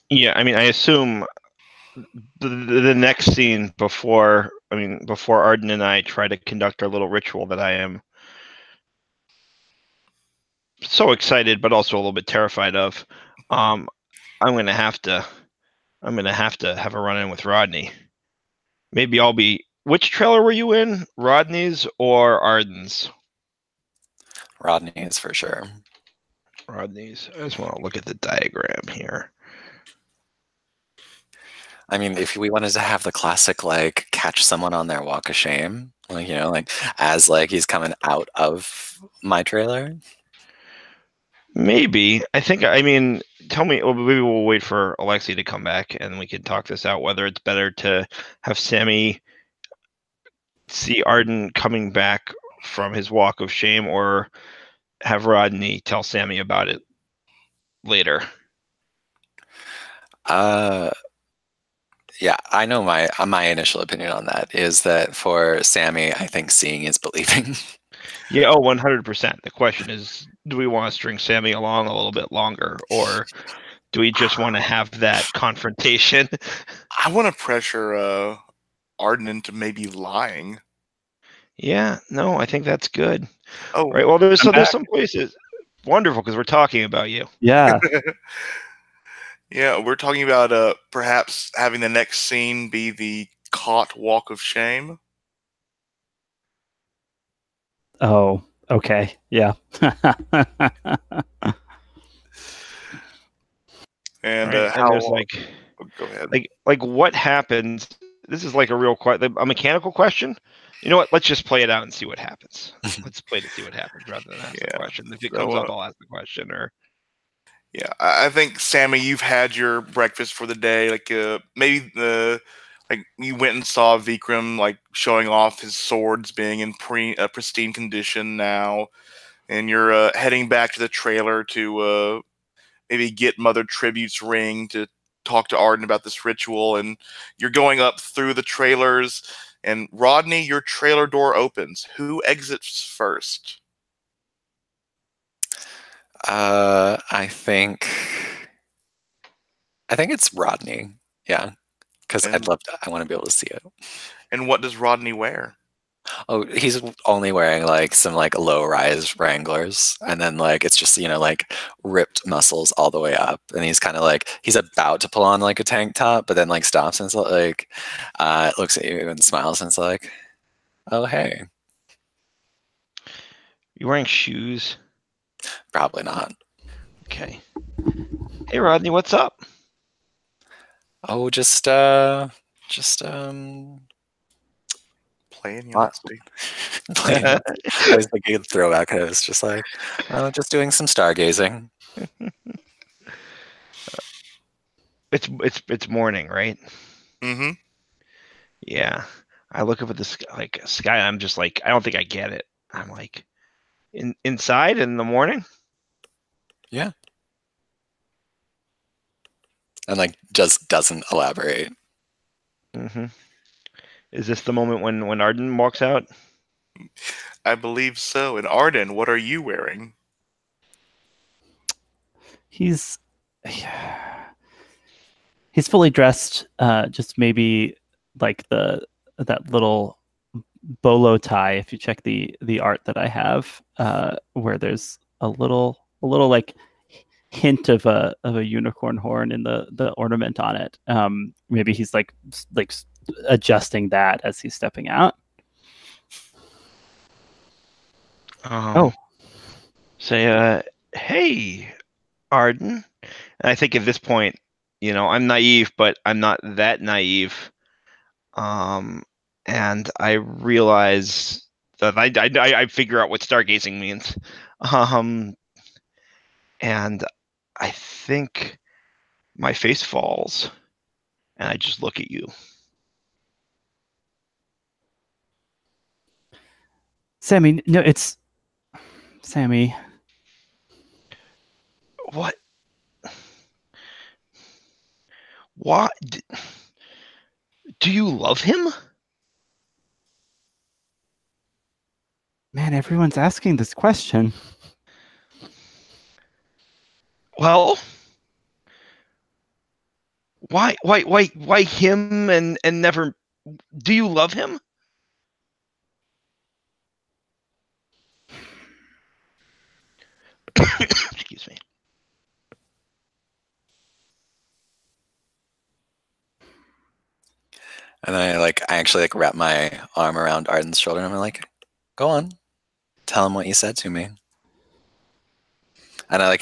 Yeah, I mean, I assume the next scene before Arden and I try to conduct our little ritual that I am so excited but also a little bit terrified of. I'm gonna have to have a run in with Rodney. Maybe I'll be. Which trailer were you in? Rodney's or Arden's? Rodney's for sure. Rodney's. I just want to look at the diagram here. I mean, if we wanted to have the classic, like, catch someone on their walk of shame, like, like, as, like, he's coming out of my trailer. Maybe. Tell me, well, maybe we'll wait for Alexi to come back and we can talk this out, whether it's better to have Sammy see Arden coming back from his walk of shame or have Rodney tell Sammy about it later. Yeah, I know my initial opinion on that is that for Sammy, I think seeing is believing. Yeah, 100%. The question is, do we want to string Sammy along a little bit longer, or do we just want to have that confrontation? I want to pressure Arden into maybe lying. Yeah, no, I think that's good. Oh, right. Well, there's back. some places. Wonderful, because we're talking about you. Yeah. Yeah, we're talking about perhaps having the next scene be the caught walk of shame. Oh, okay. Yeah. And Right, how? and there's Go ahead. like what happens? This is like a mechanical question. You know what? Let's just play it out and see what happens. Let's play to see what happens rather than ask the Yeah. question. If it So, comes up, I'll ask the question. Or Yeah, I think Sammy, you've had your breakfast for the day. Like maybe like you went and saw Vikram like showing off his swords being in pristine condition now, and you're heading back to the trailer to maybe get Mother Tribute's ring to talk to Arden about this ritual, and you're going up through the trailers. And Rodney, your trailer door opens. Who exits first? I think it's Rodney. Yeah, because And, I want to be able to see it. and what does Rodney wear? Oh, he's only wearing like some like low-rise Wranglers, and then like it's just like ripped muscles all the way up, and he's kind of like he's about to pull on like a tank top, but then like stops and like looks at you and smiles and it's like, oh hey. you wearing shoes? Probably not. Okay. Hey Rodney, what's up? Oh, just Playing Yahtzee. playing. I was thinking of throwback. I was just like, oh, just doing some stargazing. It's morning, right? Mm-hmm. Yeah. I look up at the sky. I'm just like, I don't think I get it. I'm like, inside in the morning. Yeah. And like just doesn't elaborate. Mm-hmm. Is this the moment when Arden walks out? I believe so. And Arden, what are you wearing? He's fully dressed. Just maybe like that little bolo tie. If you check the art that I have, where there's a little like hint of a unicorn horn in the ornament on it. Maybe he's like adjusting that as he's stepping out. Say, hey, Arden. And I think at this point, I'm naive, but I'm not that naive. And I realize that I figure out what stargazing means. And I think my face falls, and I just look at you. Sammy, no, it's Sammy. What? Why? Do you love him? Man, everyone's asking this question. Well, why him and never? Do you love him? Excuse me. And I actually wrap my arm around Arden's shoulder and I'm like, go on, tell him what you said to me. And I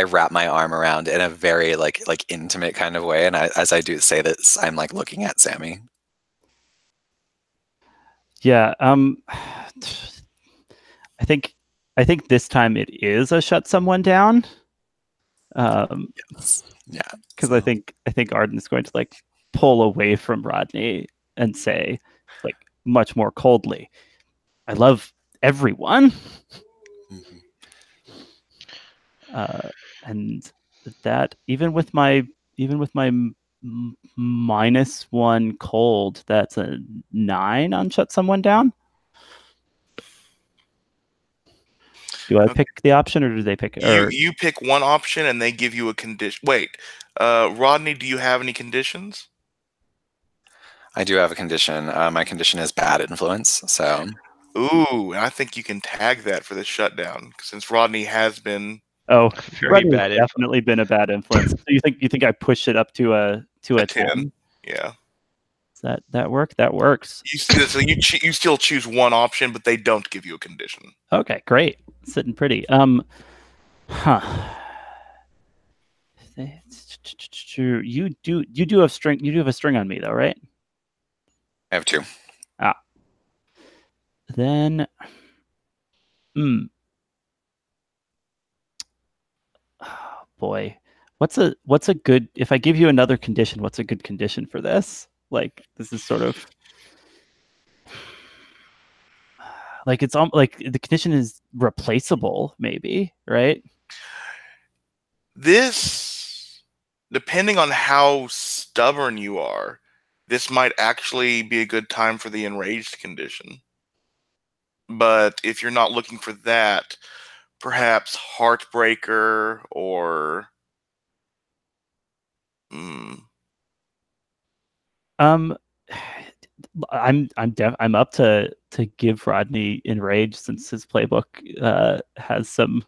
wrap my arm around in a very like intimate kind of way. And as I do say this, I'm like looking at Sammy. Yeah. I think this time it is a shut someone down. Yes. Yeah. Because So. I think Arden is going to like pull away from Rodney and say, like, much more coldly, I love everyone. Mhm. And that even with my -1 cold, that's a 9 on shut someone down. Do I pick the option or do they pick it? You pick one option and they give you a condition. Wait, Rodney, do you have any conditions? I do have a condition. My condition is bad influence. So. Ooh, and I think you can tag that for the shutdown since Rodney has been. Oh, Very Rodney's bad definitely been a bad influence. So you think I push it up to a 10? Yeah. Does that work? That works. So you still choose one option, but they don't give you a condition. Okay, great. Sitting pretty. You do have string. You do have a string on me though, right? I have 2. Then, oh boy, what's a good? If I give you another condition, what's a good condition for this? Like, this is sort of like it's like the condition is replaceable, maybe, right? This, depending on how stubborn you are, this might actually be a good time for the enraged condition. But if you're not looking for that, perhaps Heartbreaker or I'm up to give Rodney enraged since his playbook has some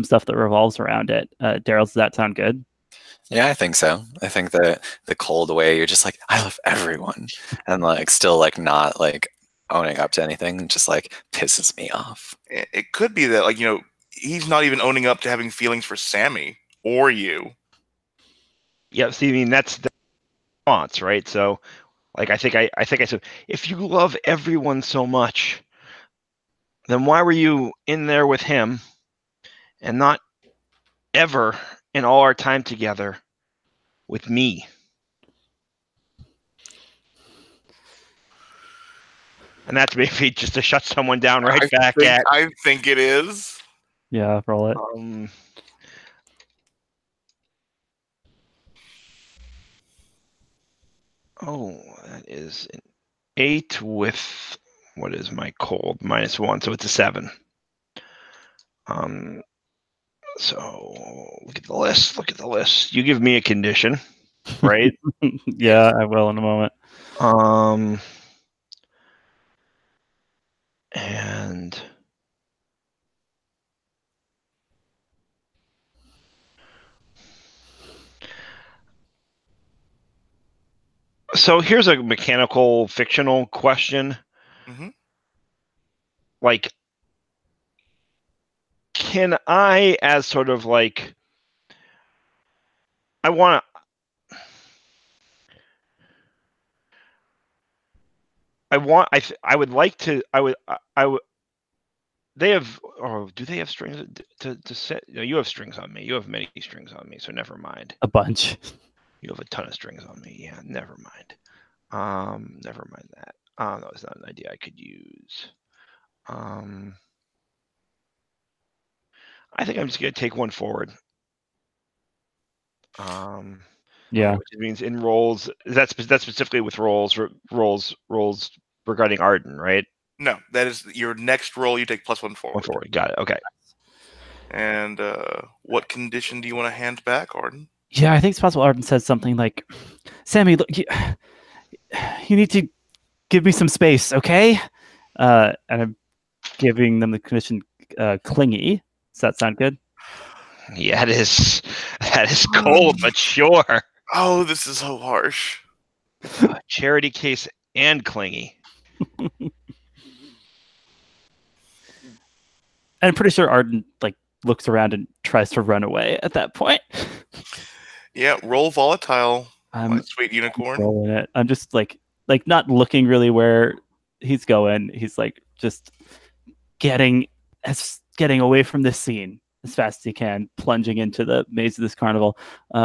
stuff that revolves around it. Daryl, does that sound good? Yeah, I think so. I think that the cold way you're just like, I love everyone, and like still like not like owning up to anything just like pisses me off. it could be that, like, he's not even owning up to having feelings for Sammy or you. Yeah, see, I mean that's the response, right? So, like, I think I said, if you love everyone so much, then why were you in there with him, and not ever in all our time together with me? And that's maybe just to shut someone down right back at. I think it is. Yeah, roll it. Oh, that is an 8 with, what is my cold? -1, so it's a 7. So look at the list. You give me a condition, right? Yeah, I will in a moment. And so here's a mechanical fictional question. Mm-hmm. Like, can I, as sort of like, I want to, I would like to, I would, they have, or do they have strings to set? No, you have strings on me. You have many strings on me, so never mind. A bunch. You have a ton of strings on me. Yeah, never mind. Never mind that. That was not an idea I could use. I think I'm just gonna take one forward. Yeah. Which means in rolls. That's specifically with rolls regarding Arden, right? No, that is your next roll. You take +1 forward. One forward. Got it. Okay. And what condition do you want to hand back, Arden? Yeah, I think it's possible Arden says something like, Sammy, look, you need to give me some space, okay? And I'm giving them the condition clingy. Does that sound good? Yeah, that is cold, but sure. Oh, this is so harsh. Charity case and clingy. And I'm pretty sure Arden looks around and tries to run away at that point. Yeah, roll volatile, my I'm sweet unicorn. rolling it. I'm just like not looking really where he's going. He's just getting away from this scene as fast as he can, plunging into the maze of this carnival.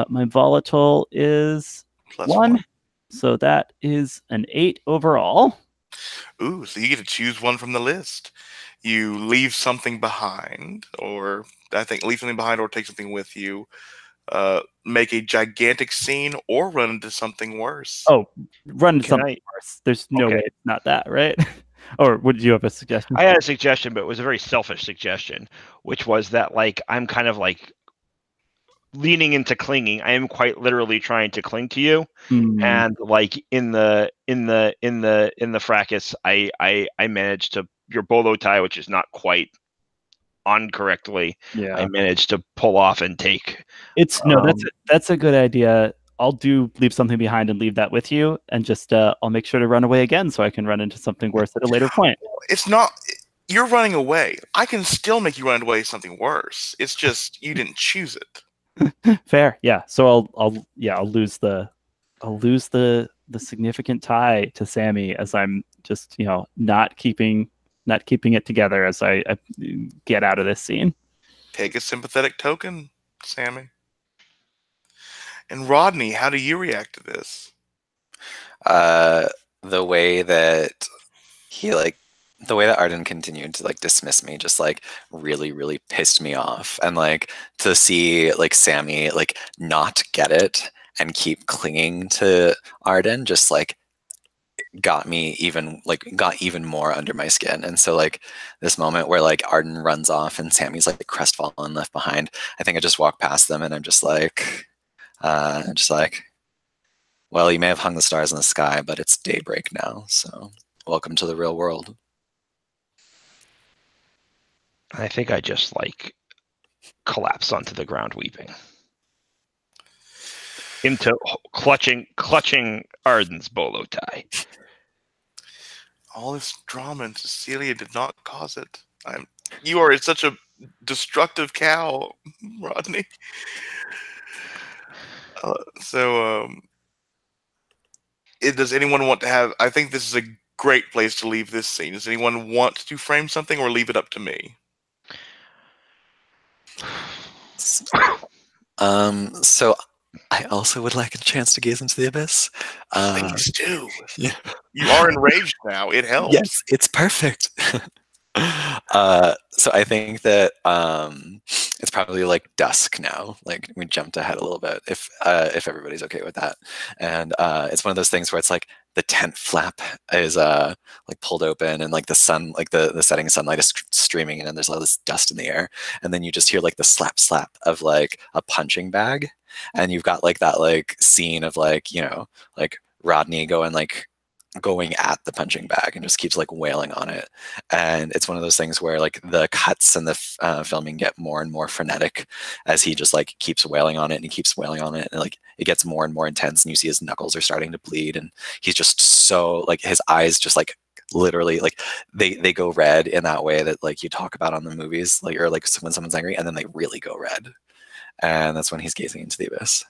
My volatile is +1, so that is an 8 overall. Ooh, so you get to choose one from the list. You leave something behind, or leave something behind, or take something with you. Make a gigantic scene, or run into something worse. Oh, run into something worse. There's no way it's not that, right? Or did you have a suggestion? I had a suggestion, but it was a very selfish suggestion, which was that I'm kind of leaning into clinging. I am quite literally trying to cling to you, and in the fracas, I managed to your bolo tie, which is not quite on correctly. Yeah, I managed to pull off and take. That's a good idea. I'll leave something behind and leave that with you, and just I'll make sure to run away again so I can run into something worse at a later point. It's not you're running away. I can still make you run away something worse. It's just you didn't choose it. Fair, yeah. So I'll lose the significant tie to Sammy as I'm just not keeping it together as I get out of this scene. Take a sympathetic token, Sammy. And Rodney, how do you react to this? The way that the way that Arden continued to dismiss me just really, really pissed me off. And to see Sammy not get it and keep clinging to Arden just got me even more under my skin. And so this moment where Arden runs off and Sammy's crestfallen left behind, I think I just walk past them and I'm just well, you may have hung the stars in the sky, but it's daybreak now, so welcome to the real world. I think I just collapsed onto the ground weeping. Into clutching Arden's bolo tie. All this drama and Cecilia did not cause it. You are such a destructive cow, Rodney. Does anyone want to have... I think this is a great place to leave this scene. Does anyone want to frame something or leave it up to me? So I also would like a chance to gaze into the abyss. Please do. Yeah. You are enraged now. It helps. Yes, it's perfect. So I think that it's probably dusk now. We jumped ahead a little bit, if everybody's okay with that. And it's one of those things where it's the tent flap is pulled open and the sun, the setting sunlight is streaming in and there's all this dust in the air. And then you just hear the slap of a punching bag. And you've got that scene of Rodney going at the punching bag and just keeps wailing on it. And it's one of those things where the cuts and the filming get more and more frenetic as he just keeps wailing on it and he keeps wailing on it, and it gets more and more intense, and you see his knuckles are starting to bleed, and he's just so his eyes just literally they go red in that way that you talk about on the movies, or when someone's angry and then they really go red, and that's when he's gazing into the abyss.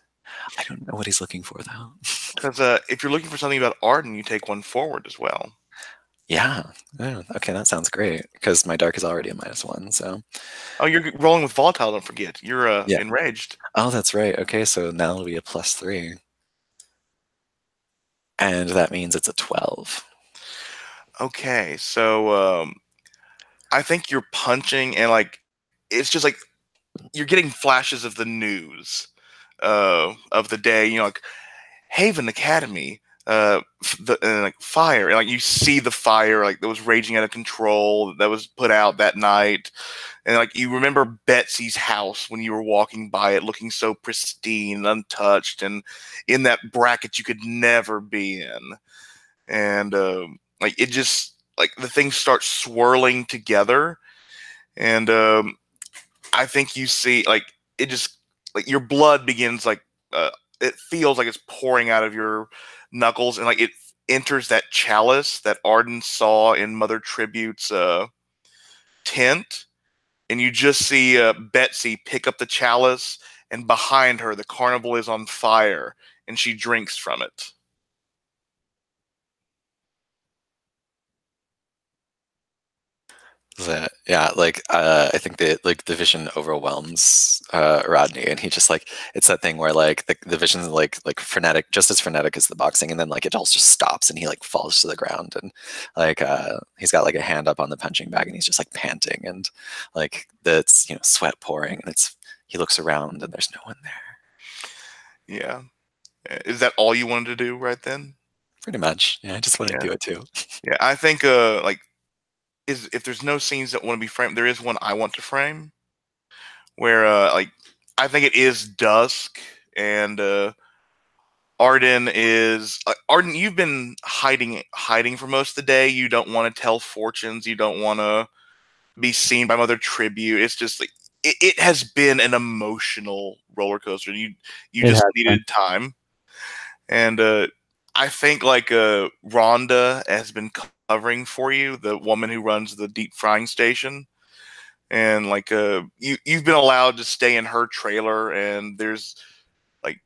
I don't know what he's looking for, though. Because if you're looking for something about Arden, you take one forward as well. Yeah. Oh, okay, that sounds great. Because my dark is already a -1, so... Oh, you're rolling with volatile, don't forget. You're enraged. Oh, that's right. Okay, so now it'll be a +3. And that means it's a 12. Okay, so I think you're punching and it's just you're getting flashes of the news of the day. Haven Academy like fire, and like you see the fire like that was raging out of control that was put out that night, and like you remember Betsy's house when you were walking by it, looking so pristine, untouched, and in that bracket you could never be in, and like it just like the things start swirling together, and I think you see like it just like your blood begins like it feels like it's pouring out of your knuckles, and like it enters that chalice that Arden saw in Mother Tribute's tent, and you just see Betsy pick up the chalice, and behind her the carnival is on fire, and she drinks from it. Yeah, like I think that like the vision overwhelms Rodney, and he just like it's that thing where like the vision's like frenetic, just as frenetic as the boxing, and then like it all just stops, and he like falls to the ground, and like he's got like a hand up on the punching bag, and he's just like panting, and like that's sweat pouring, and he looks around, and there's no one there. Yeah, is that all you wanted to do right then? Pretty much, yeah. I just want to do it too. Yeah, I think like if there's no scenes that want to be framed, there is one I want to frame where like I think it is dusk, and Arden is Arden. You've been hiding for most of the day. You don't want to tell fortunes. You don't want to be seen by Mother Tribute. It's just like it has been an emotional roller coaster. You just needed time, and I think like Rhonda has been covering for you, the woman who runs the deep frying station, and like you've been allowed to stay in her trailer, and there's like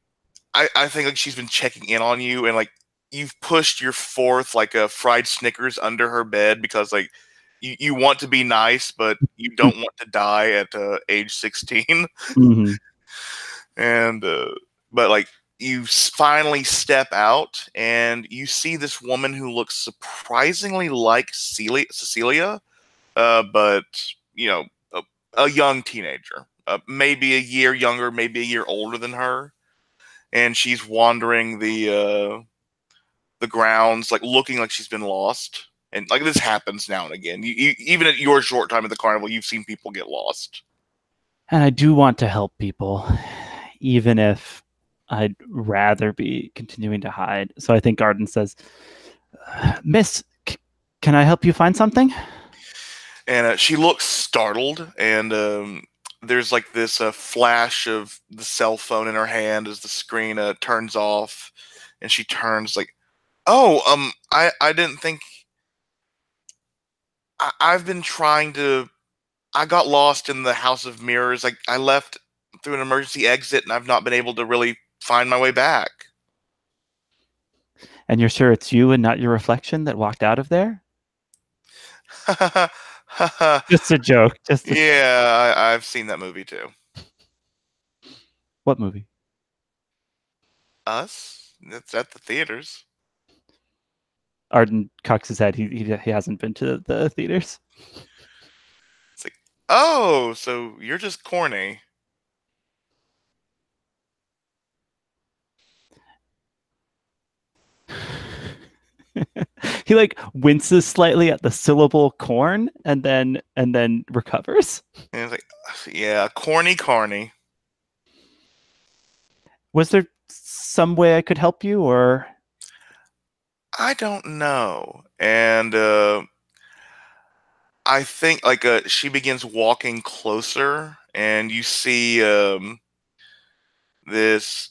I think like she's been checking in on you, and like you've pushed your fourth like a fried Snickers under her bed because like you want to be nice, but you don't want to die at age 16. Mm-hmm. And but like you finally step out, and you see this woman who looks surprisingly like Cecilia, but a young teenager, maybe a year younger, maybe a year older than her, and she's wandering the grounds, like looking like she's been lost. And like this happens now and again. Even at your short time at the carnival, you've seen people get lost. And I do want to help people, even if I'd rather be continuing to hide. So I think Arden says, Miss, can I help you find something? And she looks startled, and there's like this flash of the cell phone in her hand as the screen turns off, and she turns like, "Oh, I didn't think I've been trying to. I got lost in the House of Mirrors. Like I left through an emergency exit, and I've not been able to really find my way back." And you're sure it's you and not your reflection that walked out of there? Just a joke. Yeah, I've seen that movie too. What movie? Us? It's at the theaters. Arden cocks his head. He hasn't been to the theaters. It's like, oh, so you're just corny. He like winces slightly at the syllable corn and then recovers. And it's like, yeah, corny carny. Was there some way I could help you, or I don't know. And I think like she begins walking closer, and you see this.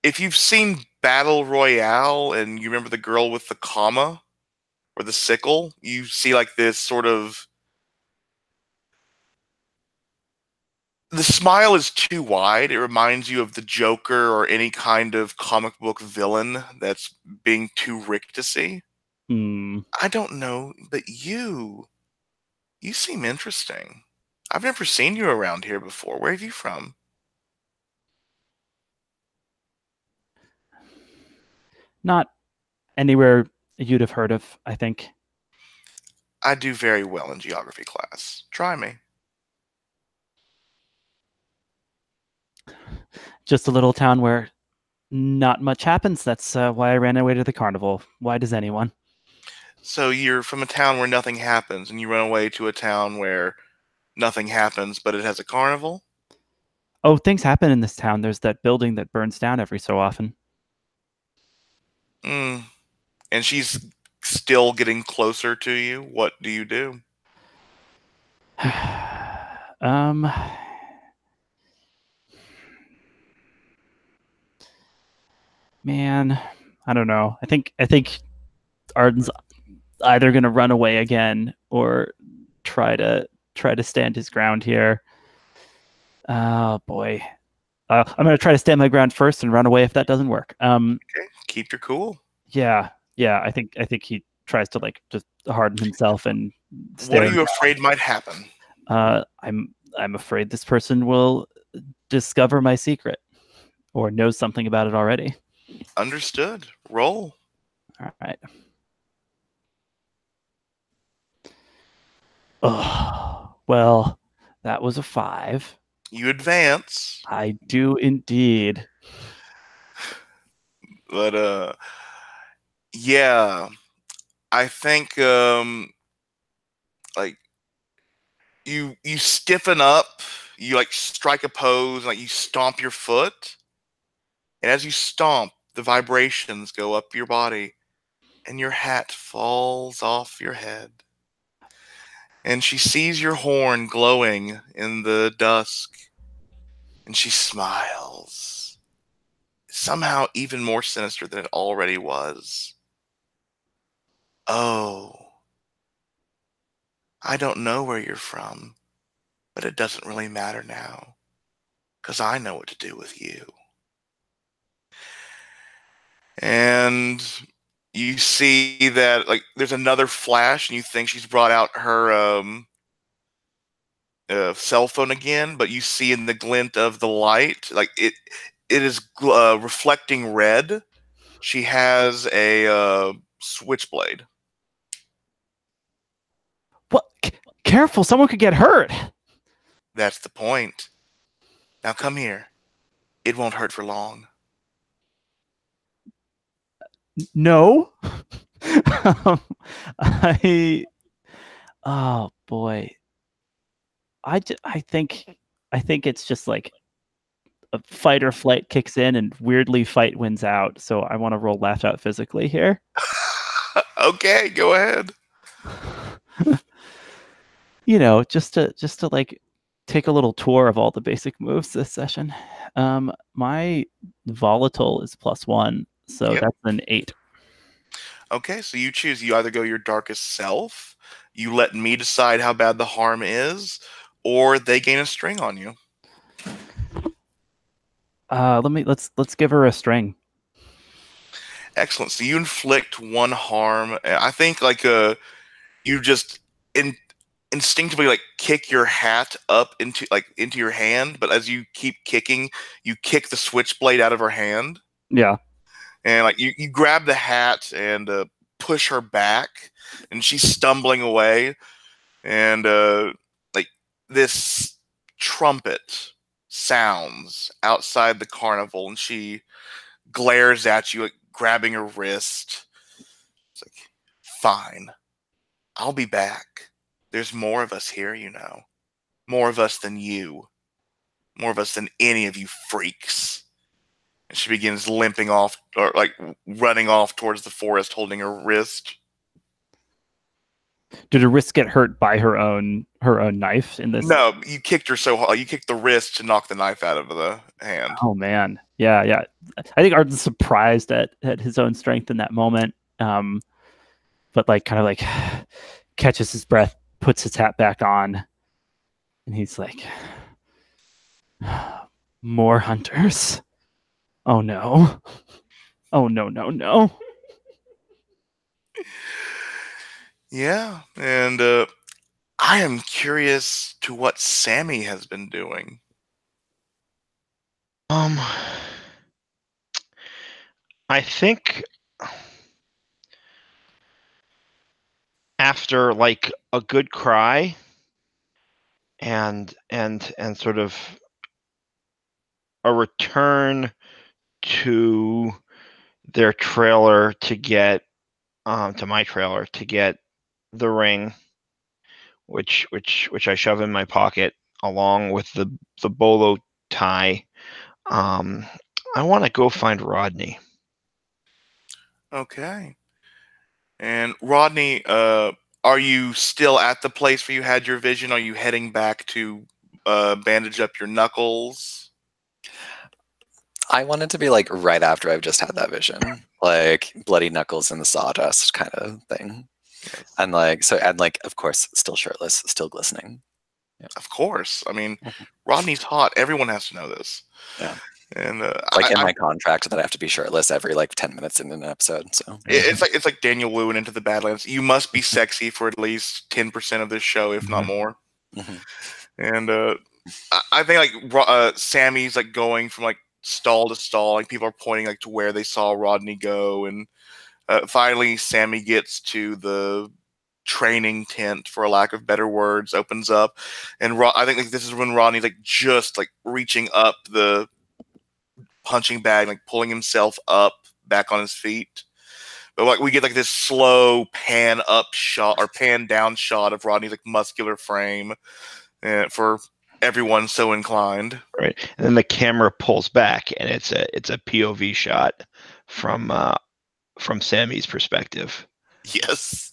If you've seen Battle Royale and you remember the girl with the comma or the sickle, you see like this sort of. The smile is too wide. It reminds you of the Joker or any kind of comic book villain that's being too rictusy. I don't know, but you seem interesting. I've never seen you around here before. Where are you from? not anywhere you'd have heard of, I think. I do very well in geography class. Try me. Just a little town where Not much happens. That's why I ran away to the carnival. Why does anyone? So you're from a town where nothing happens, and you run away to a town where nothing happens, but it has a carnival? Oh, things happen in this town. There's that building that burns down every so often. Mm. And she's still getting closer to you. What do you do? um, man, I don't know. I think Arden's either going to run away again or try to stand his ground here. Oh boy. I'm going to try to stand my ground first and run away if that doesn't work. Okay, keep your cool. Yeah. I think he tries to like just harden himself and What are stare. you afraid might happen? I'm afraid this person will discover my secret or knows something about it already. Understood. Roll. All right. Oh, well, that was a 5. You advance, I do indeed. but yeah, I think like you stiffen up, you like strike a pose, like you stomp your foot, and as you stomp, the vibrations go up your body, and your hat falls off your head. And she sees your horn glowing in the dusk, and she smiles, somehow even more sinister than it already was. Oh, I don't know where you're from, but it doesn't really matter now, 'cause I know what to do with you. And you see that like there's another flash, and you think she's brought out her cell phone again, but you see in the glint of the light, like it is reflecting red. She has a switchblade. What? Careful, someone could get hurt. That's the point. Now come here. It won't hurt for long. No. I. Oh boy. I think it's just like a fight or flight kicks in and weirdly fight wins out. So I want to roll laugh out physically here. Okay, go ahead. Just to like take a little tour of all the basic moves this session. My volatile is +1, so Yep. that's an 8. Okay, so you choose. You either go your darkest self, you let me decide how bad the harm is, or they gain a string on you. Let's give her a string. Excellent. So you inflict one harm. I think like you just instinctively like kick your hat up into your hand, but as you keep kicking, you kick the switchblade out of her hand, Yeah. and like you grab the hat and push her back, and she's stumbling away, and like this trumpet sounds outside the carnival, and she glares at you, like grabbing her wrist. It's like, fine, I'll be back. There's more of us here, you know. More of us than you. More of us than any of you freaks. And she begins limping off, or like running off towards the forest, holding her wrist. Did her wrist get hurt by her own knife in this? No, you kicked her so hard. You kicked the wrist to knock the knife out of the hand. Oh man. Yeah. I think Arden's surprised at his own strength in that moment. But like kind of like catches his breath, puts his hat back on, and he's like, more hunters. Oh no. Oh no. Yeah, and I am curious to what Sammy has been doing. I think after like a good cry and sort of a return to their trailer to get to my trailer to get the ring, which I shove in my pocket along with the bolo tie. I want to go find Rodney. Okay. And Rodney, are you still at the place where you had your vision? Are you heading back to bandage up your knuckles? I wanted to be like right after I've just had that vision, like bloody knuckles in the sawdust kind of thing. Yes. And like, so, and like, of course, still shirtless, still glistening. Of course. I mean, Rodney's hot. Everyone has to know this. Yeah. And Like in my contract that I have to be shirtless every like 10 minutes in an episode. So it's like Daniel Wu in Into the Badlands. You must be sexy for at least 10% of this show, if not more. And I think like Sammy's like going from like stall to stall. Like people are pointing like to where they saw Rodney go, and finally Sammy gets to the training tent, for a lack of better words, opens up, and I think like this is when Rodney's like just like reaching up the punching bag, like pulling himself up back on his feet. But like we get like this slow pan up shot or pan down shot of Rodney's like muscular frame, for everyone so inclined. Right, and then the camera pulls back, and it's a POV shot from Sammy's perspective. Yes.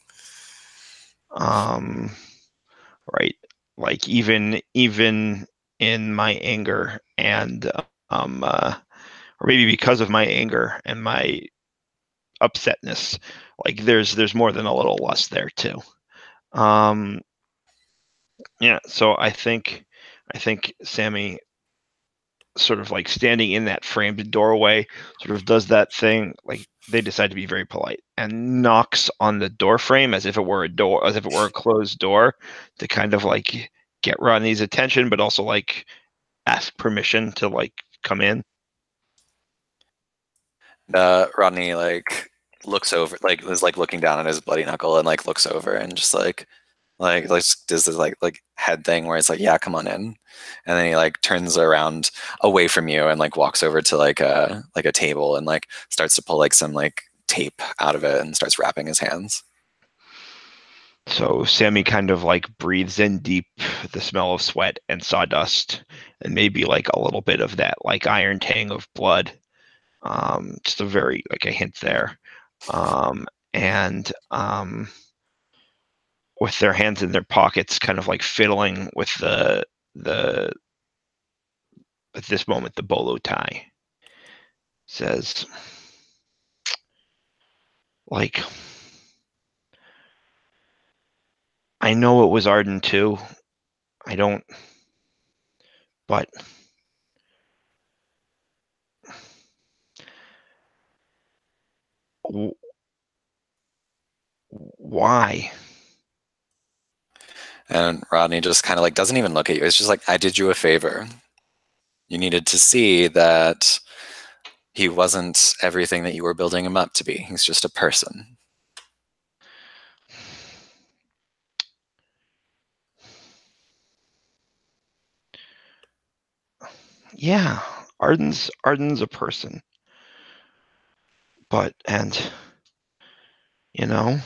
Right, like even in my anger and or maybe because of my anger and my upsetness, like there's more than a little lust there too. Yeah, so I think Sammy, sort of like standing in that framed doorway, sort of does that thing, like they decide to be very polite, and knocks on the door frame as if it were a door, as if it were a closed door, to kind of like get Rodney's attention, but also like ask permission to like come in. Rodney like looks over, like is like looking down at his bloody knuckle and like looks over and just like does this like head thing where it's like, yeah, come on in, and then he like turns around away from you and like walks over to like a table and like starts to pull like some like tape out of it and starts wrapping his hands. So Sammy kind of like breathes in deep the smell of sweat and sawdust, and maybe like a little bit of that like iron tang of blood. Just a very like a hint there. And with their hands in their pockets, kind of like fiddling with the at this moment the bolo tie, says like, I know it was Arden too. I don't, but why? And Rodney just kind of like doesn't even look at you. It's just like, I did you a favor. You needed to see that he wasn't everything that you were building him up to be. He's just a person. Yeah, Arden's a person, but, and you know,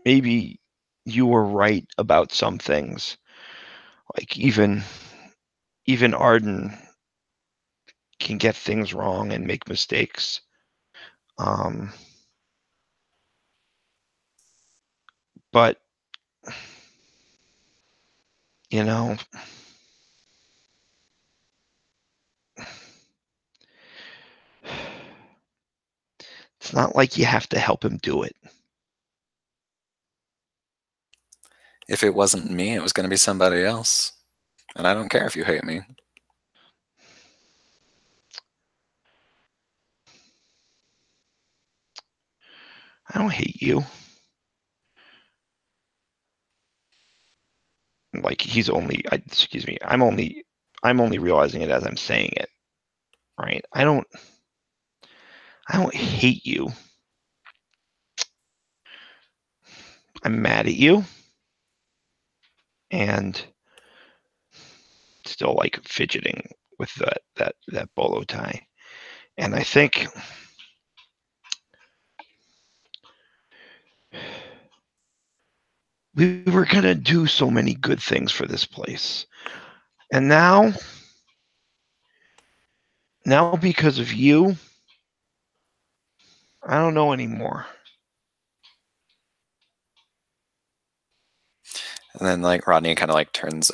maybe you were right about some things. Like even Arden can get things wrong and make mistakes. But you know, it's not like you have to help him do it. If it wasn't me, it was going to be somebody else. And I don't care if you hate me. I don't hate you. Like he's only, excuse me, I'm only realizing it as I'm saying it. Right? I don't hate you. I'm mad at you. And still like fidgeting with that bolo tie. And I think we were going to do so many good things for this place. And now because of you, I don't know anymore. And then like Rodney kind of like turns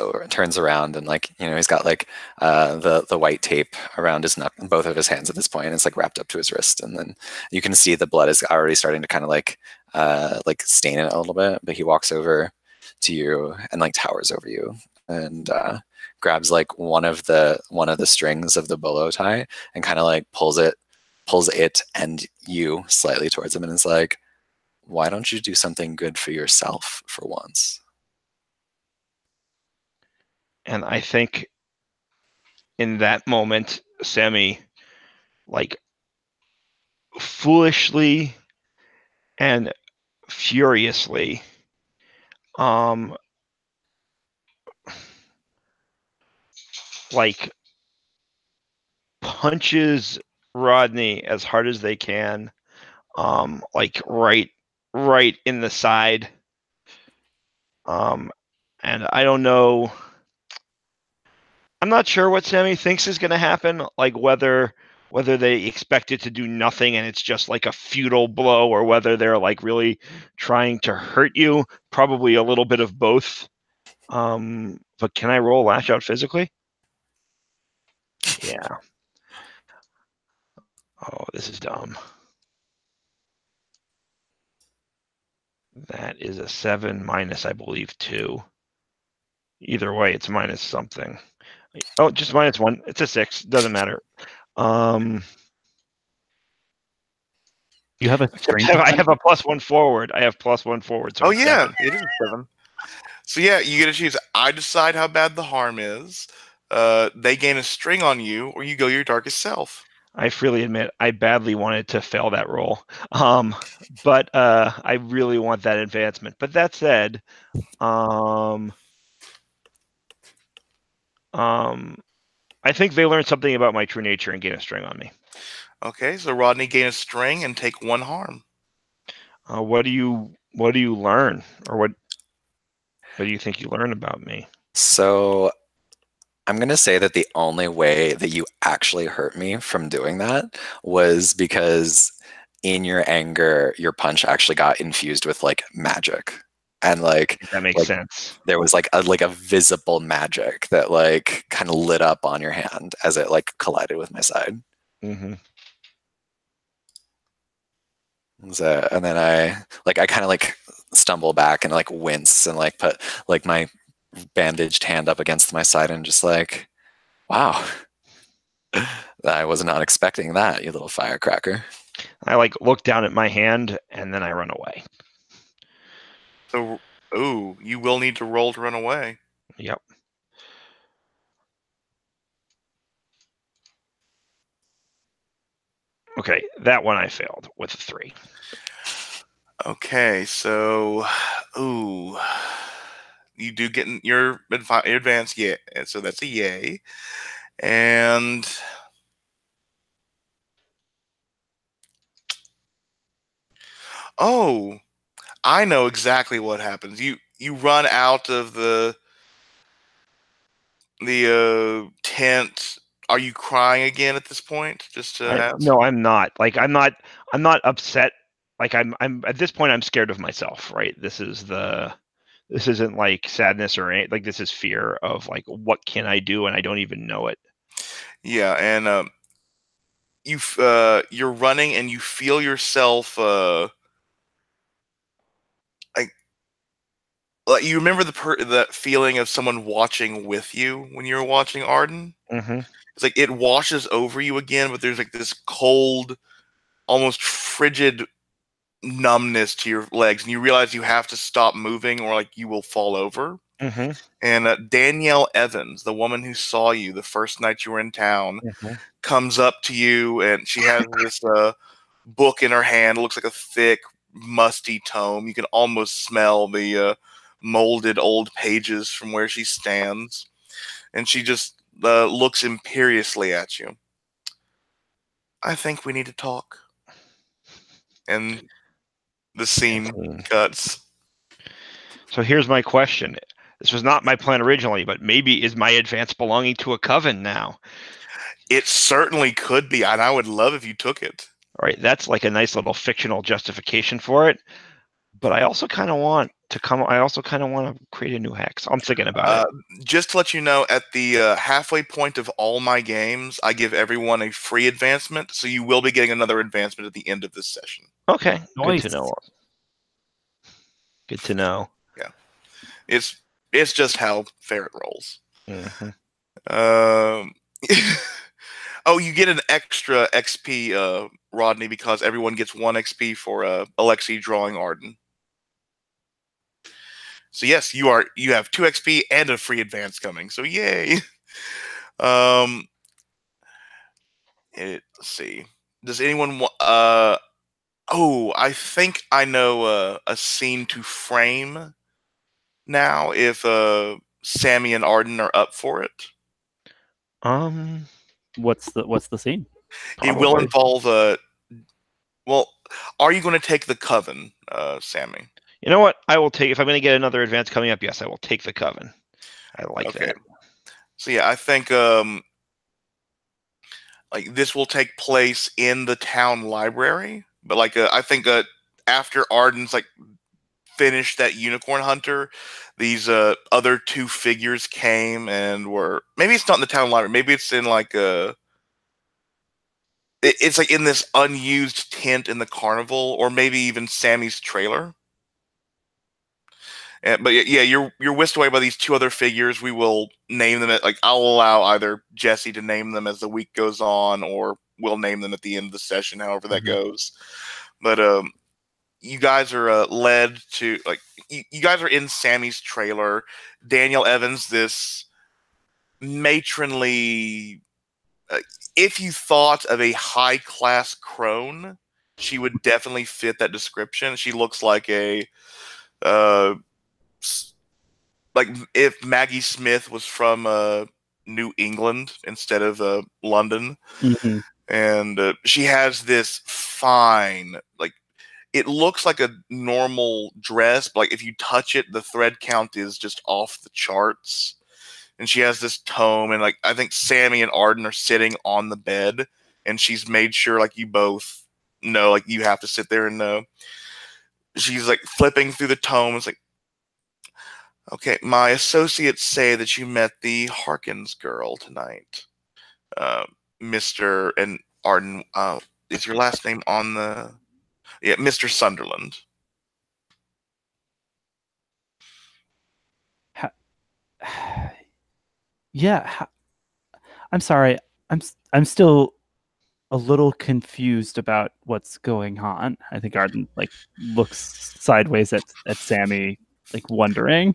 around, and like, you know, he's got like the white tape around his neck, both of his hands at this point. And it's like wrapped up to his wrist, and then you can see the blood is already starting to kind of like stain it a little bit. But he walks over to you and like towers over you and grabs like one of the strings of the bolo tie and kind of like pulls it and you slightly towards him, and is like, "Why don't you do something good for yourself for once?" And I think in that moment, Sammy, like, foolishly and furiously, like, punches Rodney as hard as they can, like right in the side. And I don't know. I'm not sure what Sammy thinks is going to happen, like whether they expect it to do nothing and it's just like a futile blow, or whether they're like really trying to hurt you. Probably a little bit of both. But can I roll lash out physically? Yeah. Oh, this is dumb. That is a 7 minus, I believe, 2. Either way, it's minus something. Oh, just minus 1. It's a 6. Doesn't matter. You have a strength. I have a +1 forward. I have +1 forward. So Oh it's yeah, 7. it is a 7. So yeah, you get to choose. I decide how bad the harm is. They gain a string on you, or you go your darkest self. I freely admit I badly wanted to fail that roll, but I really want that advancement. But that said, I think they learned something about my true nature and gain a string on me. Okay, so Rodney gain a string and take 1 harm. What do you learn, or what do you think you learn about me? So I'm going to say that the only way that you actually hurt me from doing that was because in your anger, your punch actually got infused with like magic. And like That makes sense. There was like a visible magic that like kind of lit up on your hand as it like collided with my side. Mm-hmm. So, and then I kind of like stumble back and like wince and like put like my bandaged hand up against my side and just like, wow, I was not expecting that, you little firecracker. I like look down at my hand and then I run away. So, ooh, you will need to roll to run away. Yep. Okay, that one I failed with a 3. Okay, so, ooh, you do get your advance, yeah. So that's a yay, and oh, I know exactly what happens. You run out of the tent. Are you crying again at this point? Just to ask. No, I'm not. Like I'm not upset. Like I'm at this point I'm scared of myself, right? This isn't like sadness or anything. Like this is fear of like what can I do and I don't even know it. Yeah, and you're running and you feel yourself like you remember the feeling of someone watching with you when you were watching Arden. Mm-hmm. It's like it washes over you again, but there's like this cold, almost frigid numbness to your legs, and you realize you have to stop moving or like you will fall over. Mm-hmm. And Danielle Evans, the woman who saw you the first night you were in town, Mm-hmm. comes up to you, and she has this book in her hand. It looks like a thick, musty tome. You can almost smell the molded old pages from where she stands. And she just looks imperiously at you. I think we need to talk. And the scene cuts. So here's my question. This was not my plan originally, but maybe is my advance belonging to a coven now? It certainly could be, and I would love if you took it. All right, that's like a nice little fictional justification for it. But I also kind of want to create a new hex. I'm thinking about it. Just to let you know, at the halfway point of all my games, I give everyone a free advancement, so you will be getting another advancement at the end of this session. Okay, Nice. good to know. Good to know. Yeah, it's just how fair it rolls. Mm-hmm. Oh, you get an extra XP, Rodney, because everyone gets 1 XP for Alexei drawing Arden. So yes, you have 2 XP and a free advance coming. So yay. Let's see. Does anyone want? Oh, I think I know a scene to frame now. If Sammy and Arden are up for it, What's the scene? it will involve well, are you going to take the coven, Sammy? You know what? I will take, if I'm going to get another advance coming up, yes, I will take the coven. I like that. So yeah, I think like this will take place in the town library, but like I think after Arden's like finished that unicorn hunter, these other 2 figures came and were, maybe it's not in the town library, maybe it's in like it's like in this unused tent in the carnival, or maybe even Sammy's trailer. But yeah, you're whisked away by these 2 other figures. We will name them like I'll allow either Jesse to name them as the week goes on, or we'll name them at the end of the session, however that goes. But you guys are led to, like, you guys are in Sammy's trailer. Daniel Evans, this matronly, if you thought of a high class crone, she would definitely fit that description. She looks like a like if Maggie Smith was from New England instead of London. Mm-hmm. And she has this fine, like, it looks like a normal dress, but like if you touch it, the thread count is just off the charts. And she has this tome, and like I think Sammy and Arden are sitting on the bed, and she's made sure like you both know, like you have to sit there and know. She's like flipping through the tome. It's like, okay, my associates say that you met the Harkins girl tonight. Mr. and Arden, is your last name on the... Yeah, Mr. Sunderland. Yeah, I'm sorry. I'm still a little confused about what's going on. I think Arden like looks sideways at Sammy, like wondering.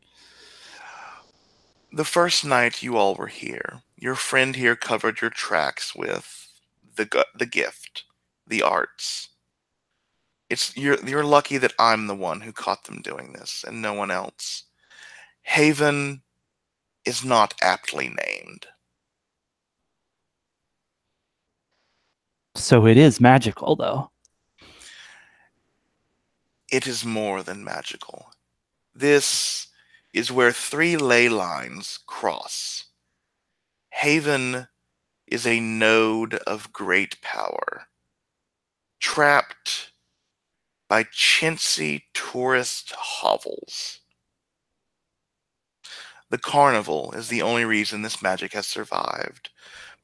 The first night you all were here, your friend here covered your tracks with the gift, the arts. You're lucky that I'm the one who caught them doing this, and no one else. Haven is not aptly named. So it is magical, though. It is more than magical. This is where 3 ley lines cross. Haven is a node of great power, trapped by chintzy tourist hovels. The carnival is the only reason this magic has survived,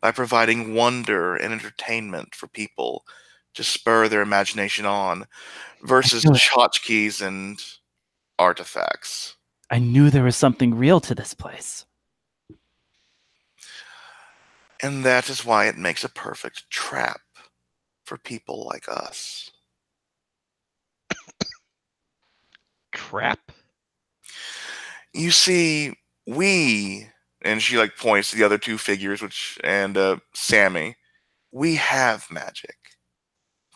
by providing wonder and entertainment for people to spur their imagination on, versus tchotchkes and artifacts. I knew there was something real to this place. And that is why it makes a perfect trap for people like us. Trap? You see, and she like points to the other 2 figures, and Sammy, we have magic.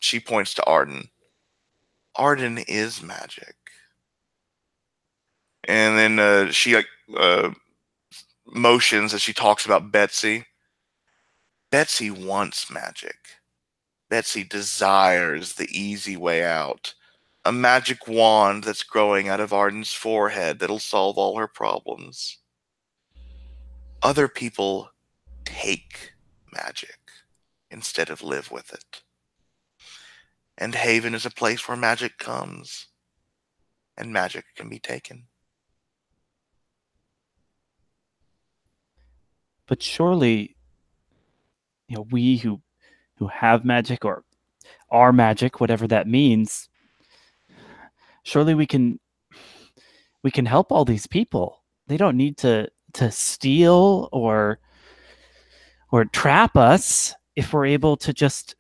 She points to Arden. Arden is magic. And then she like motions as she talks about Betsy. Betsy wants magic. Betsy desires the easy way out. A magic wand that's growing out of Arden's forehead that'll solve all her problems. Other people take magic instead of live with it. And Haven is a place where magic comes, and magic can be taken. But surely, we who have magic or are magic, whatever that means, surely we can help all these people. They don't need to steal or trap us if we're able to just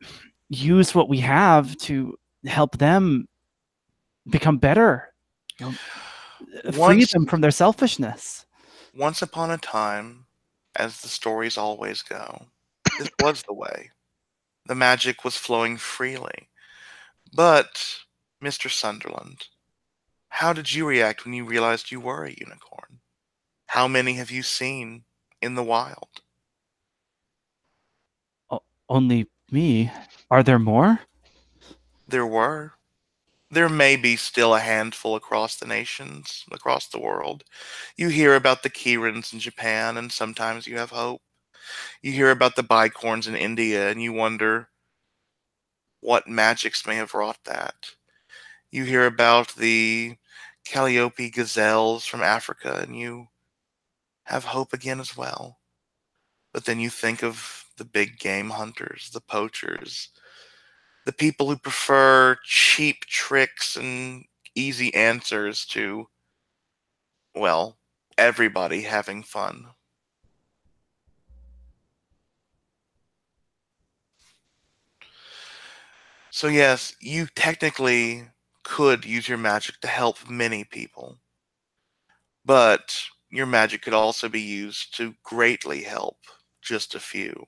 use what we have to help them become better. Free them from their selfishness. Once upon a time, as the stories always go, this was the way. The magic was flowing freely. But, Mr. Sunderland, how did you react when you realized you were a unicorn? How many have you seen in the wild? Only me. Are there more? There were. There may be still a handful across the nations, across the world. You hear about the Kirans in Japan, and sometimes you have hope. You hear about the bicorns in India, and you wonder what magics may have wrought that. You hear about the Calliope gazelles from Africa, and you have hope again as well. But then you think of the big game hunters, the poachers, the people who prefer cheap tricks and easy answers to, well, everybody having fun. So yes, you technically could use your magic to help many people. But your magic could also be used to greatly help just a few.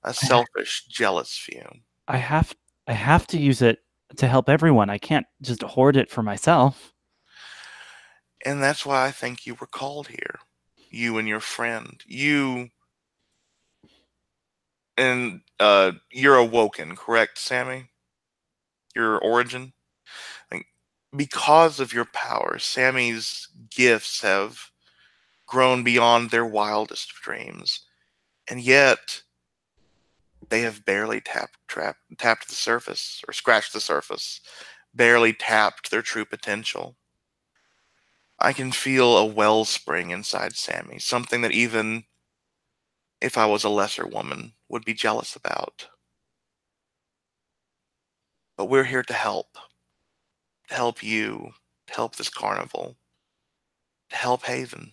A selfish, jealous few. I have to use it to help everyone. I can't just hoard it for myself. And that's why I think you were called here. You and your friend. You and you're awoken, correct, Sammy? Your origin? Like, because of your power, Sammy's gifts have grown beyond their wildest dreams. And yet they have barely tapped the surface, or scratched the surface, barely tapped their true potential. I can feel a wellspring inside Sammy, something that even if I was a lesser woman would be jealous about. But we're here to help you, to help this carnival, to help Haven.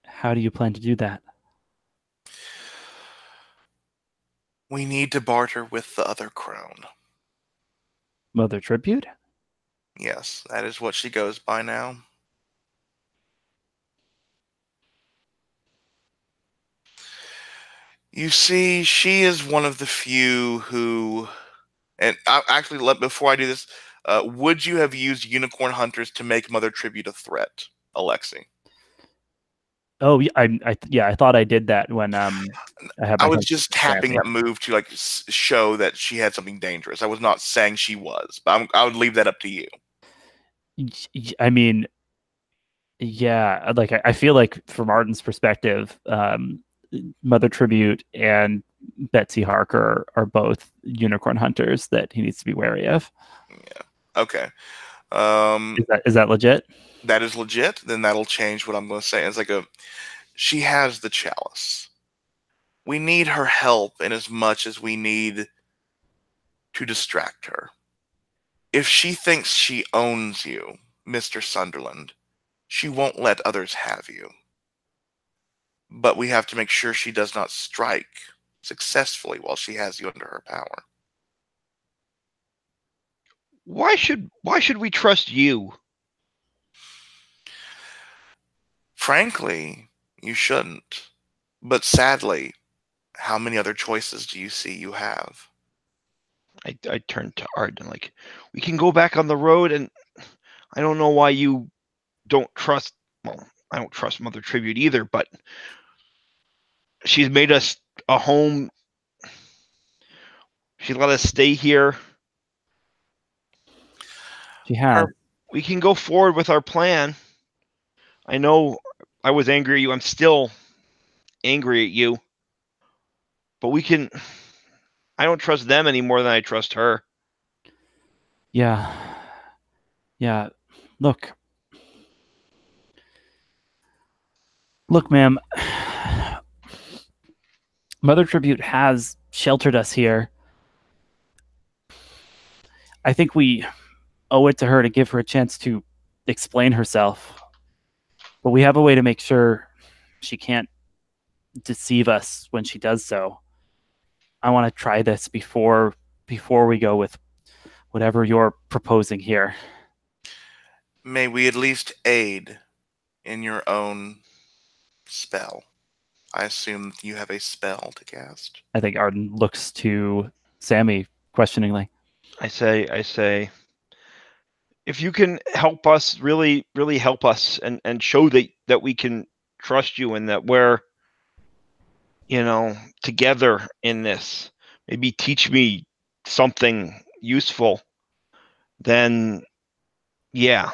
How do you plan to do that? We need to barter with the other crone. Mother Tribute? Yes, that is what she goes by now. You see, she is one of the few who, and before I do this, would you have used unicorn hunters to make Mother Tribute a threat, Alexi? Oh, I thought I did that when I had. I was just tapping that move to like show that she had something dangerous. I was not saying she was, but I would leave that up to you. I mean, yeah, like I feel like from Arden's perspective, Mother Tribute and Betsy Harker are both unicorn hunters that he needs to be wary of. Yeah. Okay. Is that legit? That is legit. Then that'll change what I'm going to say. It's like she has the chalice. We need her help in as much as we need to distract her. If she thinks she owns you, Mr. Sunderland, she won't let others have you. But we have to make sure she does not strike successfully while she has you under her power. Why should we trust you? Frankly, you shouldn't. But sadly, how many other choices do you see you have? I turned to Arden like, we can go back on the road, and I don't know why you don't trust. Well, I don't trust Mother Tribute either, but she's made us a home. She let us stay here. She has. We can go forward with our plan. I know I was angry at you. I'm still angry at you. But we can. I don't trust them any more than I trust her. Yeah. Yeah. Look. Look, ma'am. Mother Tribute has sheltered us here. I think we owe it to her to give her a chance to explain herself. But we have a way to make sure she can't deceive us when she does so. I want to try this before we go with whatever you're proposing here. May we at least aid in your own spell? I assume you have a spell to cast. I think Arden looks to Sammy questioningly. I say, if you can help us, really, really help us, and show that we can trust you and that we're, together in this. Maybe teach me something useful. Then, yeah.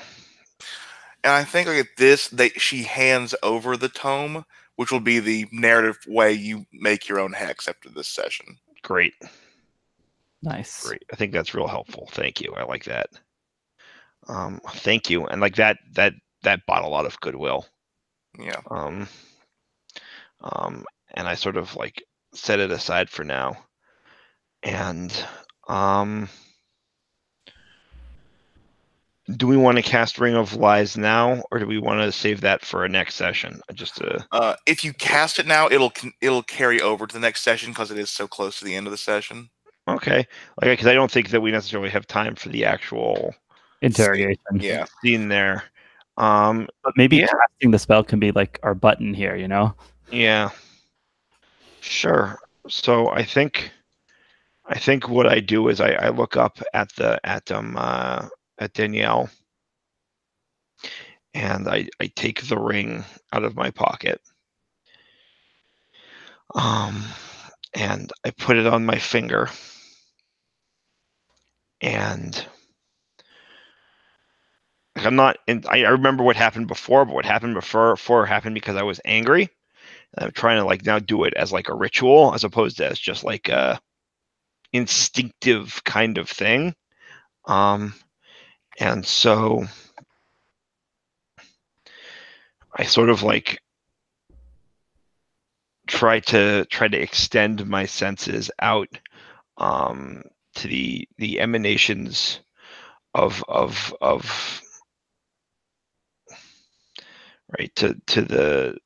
And I think like at this, she hands over the tome, which will be the narrative way you make your own hex after this session. Great. Nice. Great. I think that's real helpful. Thank you. I like that. Thank you. And like that bought a lot of goodwill. Yeah. And I sort of like set it aside for now. And do we want to cast Ring of Lies now, or do we want to save that for a next session? If you cast it now, it'll carry over to the next session because it is so close to the end of the session. Okay, because I don't think that we necessarily have time for the actual interrogation. Yeah. scene there. But maybe casting the spell can be like our button here, Yeah. Sure. So I think what I do is I look up at Danielle, and I take the ring out of my pocket. And I put it on my finger. And I'm not. I remember what happened before, but what happened before happened because I was angry. And I'm trying to like now do it as like a ritual as opposed to as just like a instinctive kind of thing. And so I sort of like try to extend my senses out to the emanations of right to the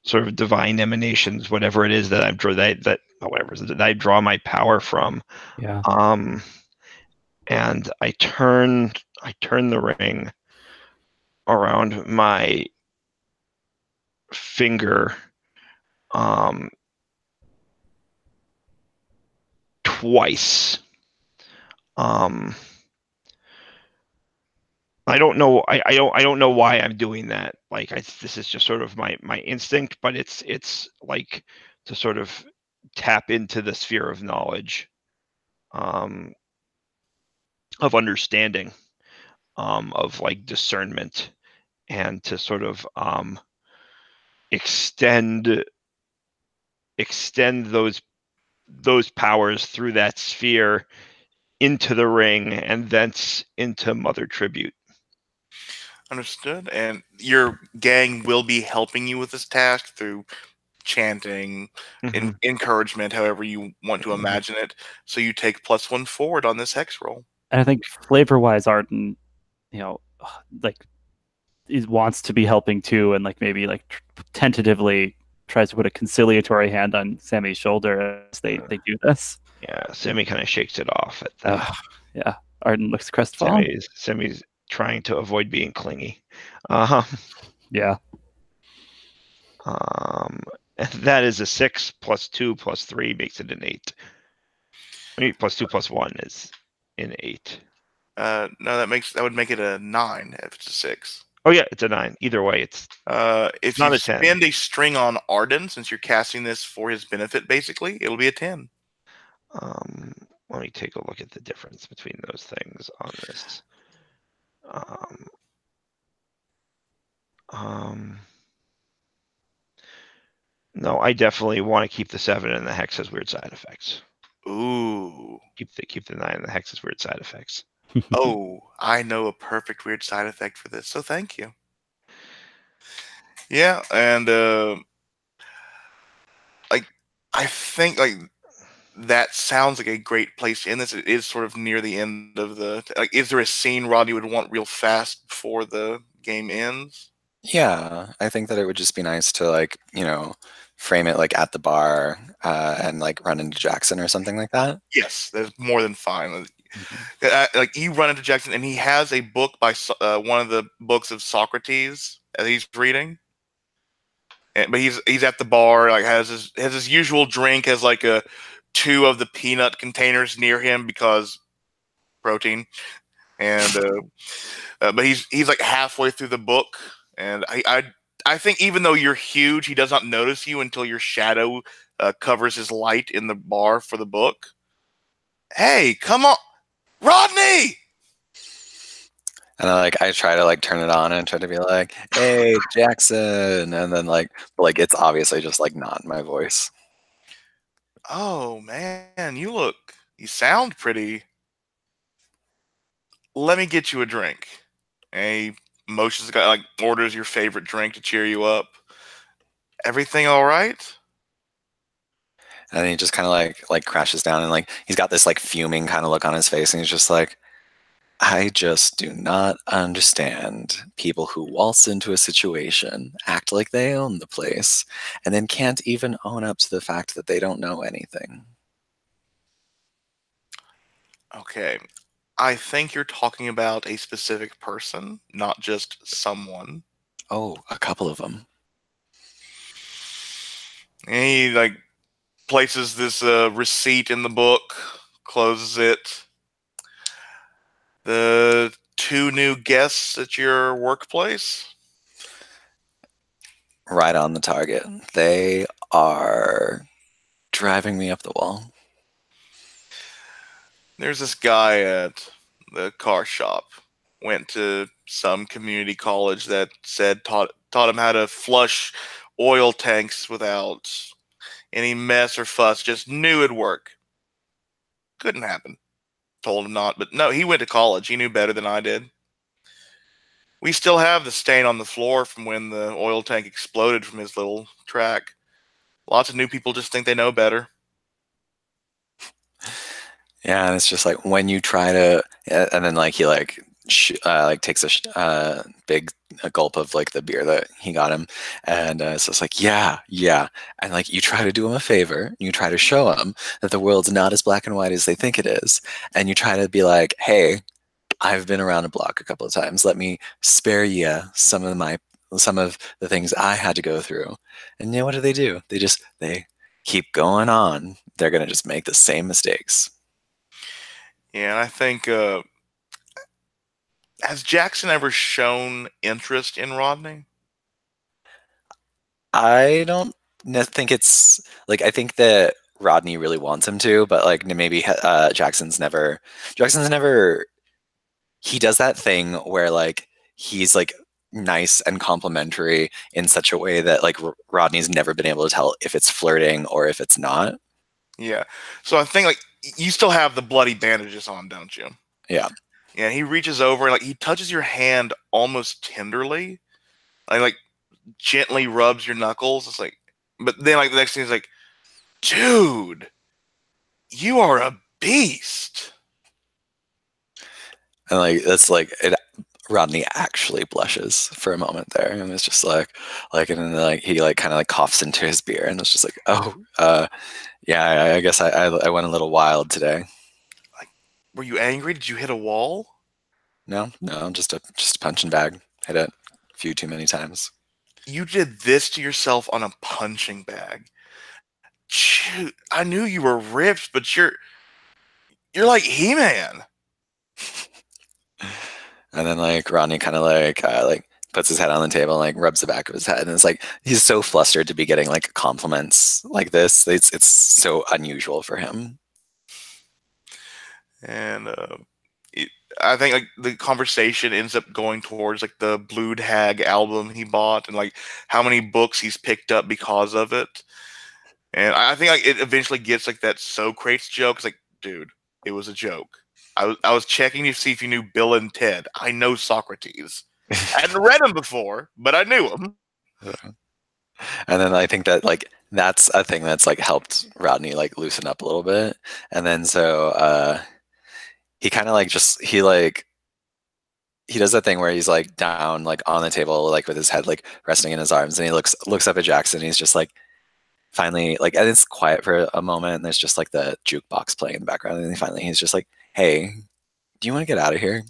sort of divine emanations, whatever it is that I draw my power from. Yeah. And I turn the ring around my finger twice. I don't know. I don't know why I'm doing that. Like this is just sort of my instinct, but it's like to sort of tap into the sphere of knowledge, of understanding, of like discernment, and to sort of extend those powers through that sphere into the ring and thence into Mother Tribute. Understood. And your gang will be helping you with this task through chanting, encouragement, however you want to imagine it. So you take +1 forward on this hex roll. And I think flavor-wise, Arden, like he wants to be helping too, and like maybe like tentatively tries to put a conciliatory hand on Sammy's shoulder as they do this. Yeah, Sammy kind of shakes it off at that. Yeah, Arden looks crestfallen. Sammy's trying to avoid being clingy. Yeah. That is a 6 + 2 + 3 makes it an 8. I mean, +2 + 1 is an 8. No, that would make it a 9 if it's a 6. Oh yeah, it's a 9. Either way, it's If not you a 10. spend a string on Arden, since you're casting this for his benefit, basically, it'll be a 10. Let me take a look at the difference between those things on this. No, I definitely want to keep the 7 and the hex as weird side effects. Ooh. Keep the 9 and the hex as weird side effects. Oh, I know a perfect weird side effect for this, so thank you. Yeah, and like I think like that sounds like a great place to end this. It is sort of near the end of the like. Is there a scene Rodney would want real fast before the game ends? Yeah, I think that it would just be nice to like, frame it like at the bar and like run into Jackson or something like that. Yes, that's more than fine. Mhm. Like you run into Jackson, and he has a book by one of the books of Socrates that he's reading. But he's at the bar, like has his usual drink, has like a 2 of the peanut containers near him because protein, and but he's like halfway through the book, and I think even though you're huge, he does not notice you until your shadow covers his light in the bar for the book. Hey, come on, Rodney! And I try to like turn it on and try to be like, "Hey, Jackson," and then like it's obviously just like not in my voice. Oh man, you sound pretty. Let me get you a drink. And he motions the guy, like orders your favorite drink to cheer you up. Everything all right? And he just kind of like crashes down and like he's got this like fuming kind of look on his face, and he's just like, I just do not understand people who waltz into a situation, act like they own the place, and then can't even own up to the fact that they don't know anything. Okay. I think you're talking about a specific person, not just someone. Oh, a couple of them. And he like places this receipt in the book, closes it. The 2 new guests at your workplace. Right on the target. They are driving me up the wall. There's this guy at the car shop. Went to some community college that said taught him how to flush oil tanks without any mess or fuss. Just knew it'd work. Couldn't happen. Told him not, but no, he went to college. He knew better than I did. We still have the stain on the floor from when the oil tank exploded from his little track. Lots of new people just think they know better. Yeah, and it's just like when you try to, and then like he like takes a big gulp of like the beer that he got him, and it's just like yeah, and like you try to do him a favor, you try to show him that the world's not as black and white as they think it is, and you try to be like, hey, I've been around the block a couple of times. Let me spare you some of the things I had to go through. And what do? They keep going on. They're gonna just make the same mistakes. Yeah, and I think has Jackson ever shown interest in Rodney? I don't think it's like I think that Rodney really wants him to, but like maybe Jackson's never he does that thing where like he's like nice and complimentary in such a way that like Rodney's never been able to tell if it's flirting or if it's not. Yeah. So I think like you still have the bloody bandages on, don't you? Yeah. Yeah. He reaches over and like he touches your hand almost tenderly, like gently rubs your knuckles. It's like, but then like the next thing is like, dude, you are a beast. And like that's like it Rodney actually blushes for a moment there, and it's just and then like he like kind of like coughs into his beer, and it's just like, oh, yeah, I guess I went a little wild today. Like, were you angry? Did you hit a wall? No, just a punching bag. Hit it a few too many times. You did this to yourself on a punching bag. Shoot, I knew you were ripped, but you're like He-Man. And then like Rodney kind of like puts his head on the table and like rubs the back of his head, and it's like he's so flustered to be getting like compliments like this. It's so unusual for him. And I think like the conversation ends up going towards like the Blued Hag album he bought and like how many books he's picked up because of it. And I think like it eventually gets like that So Crates joke. It's like, dude, it was a joke. I was checking to see if you knew Bill and Ted. I know Socrates. I hadn't read him before, but I knew him. And then I think that like that's a thing that's like helped Rodney like loosen up a little bit. And then so he kind of like he does that thing where he's like down like on the table like with his head like resting in his arms, and he looks up at Jackson, and he's just like finally like, and it's quiet for a moment, and there's just like the jukebox playing in the background, and then finally he's just like, hey, do you want to get out of here?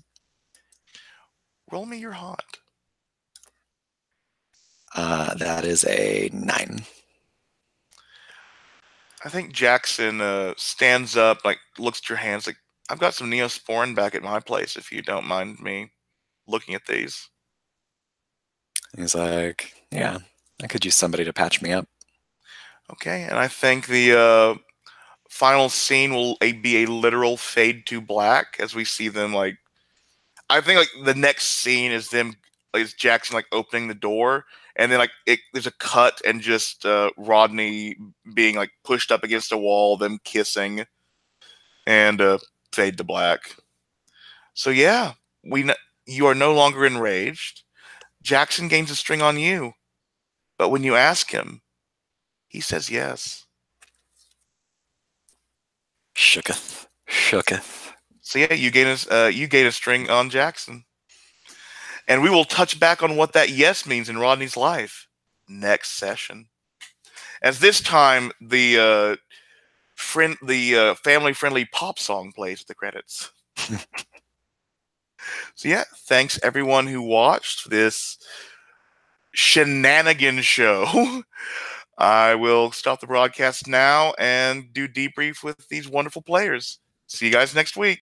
Roll me your haunt. That is a 9. I think Jackson stands up, like looks at your hands, like, I've got some Neosporin back at my place if you don't mind me looking at these. He's like, yeah, I could use somebody to patch me up. Okay, and I think the final scene will be a literal fade to black as we see them like. I think like the next scene is them, like it's Jackson like opening the door, and then like there's a cut and just Rodney being like pushed up against a wall, them kissing, and fade to black. So yeah, you are no longer enraged. Jackson gains a string on you, but when you ask him, he says yes. Shooketh. So yeah, you gain a string on Jackson, and we will touch back on what that yes means in Rodney's life next session. As this time the family-friendly pop song plays at the credits. So yeah, thanks everyone who watched this shenanigan show. I will stop the broadcast now and do debrief with these wonderful players. See you guys next week.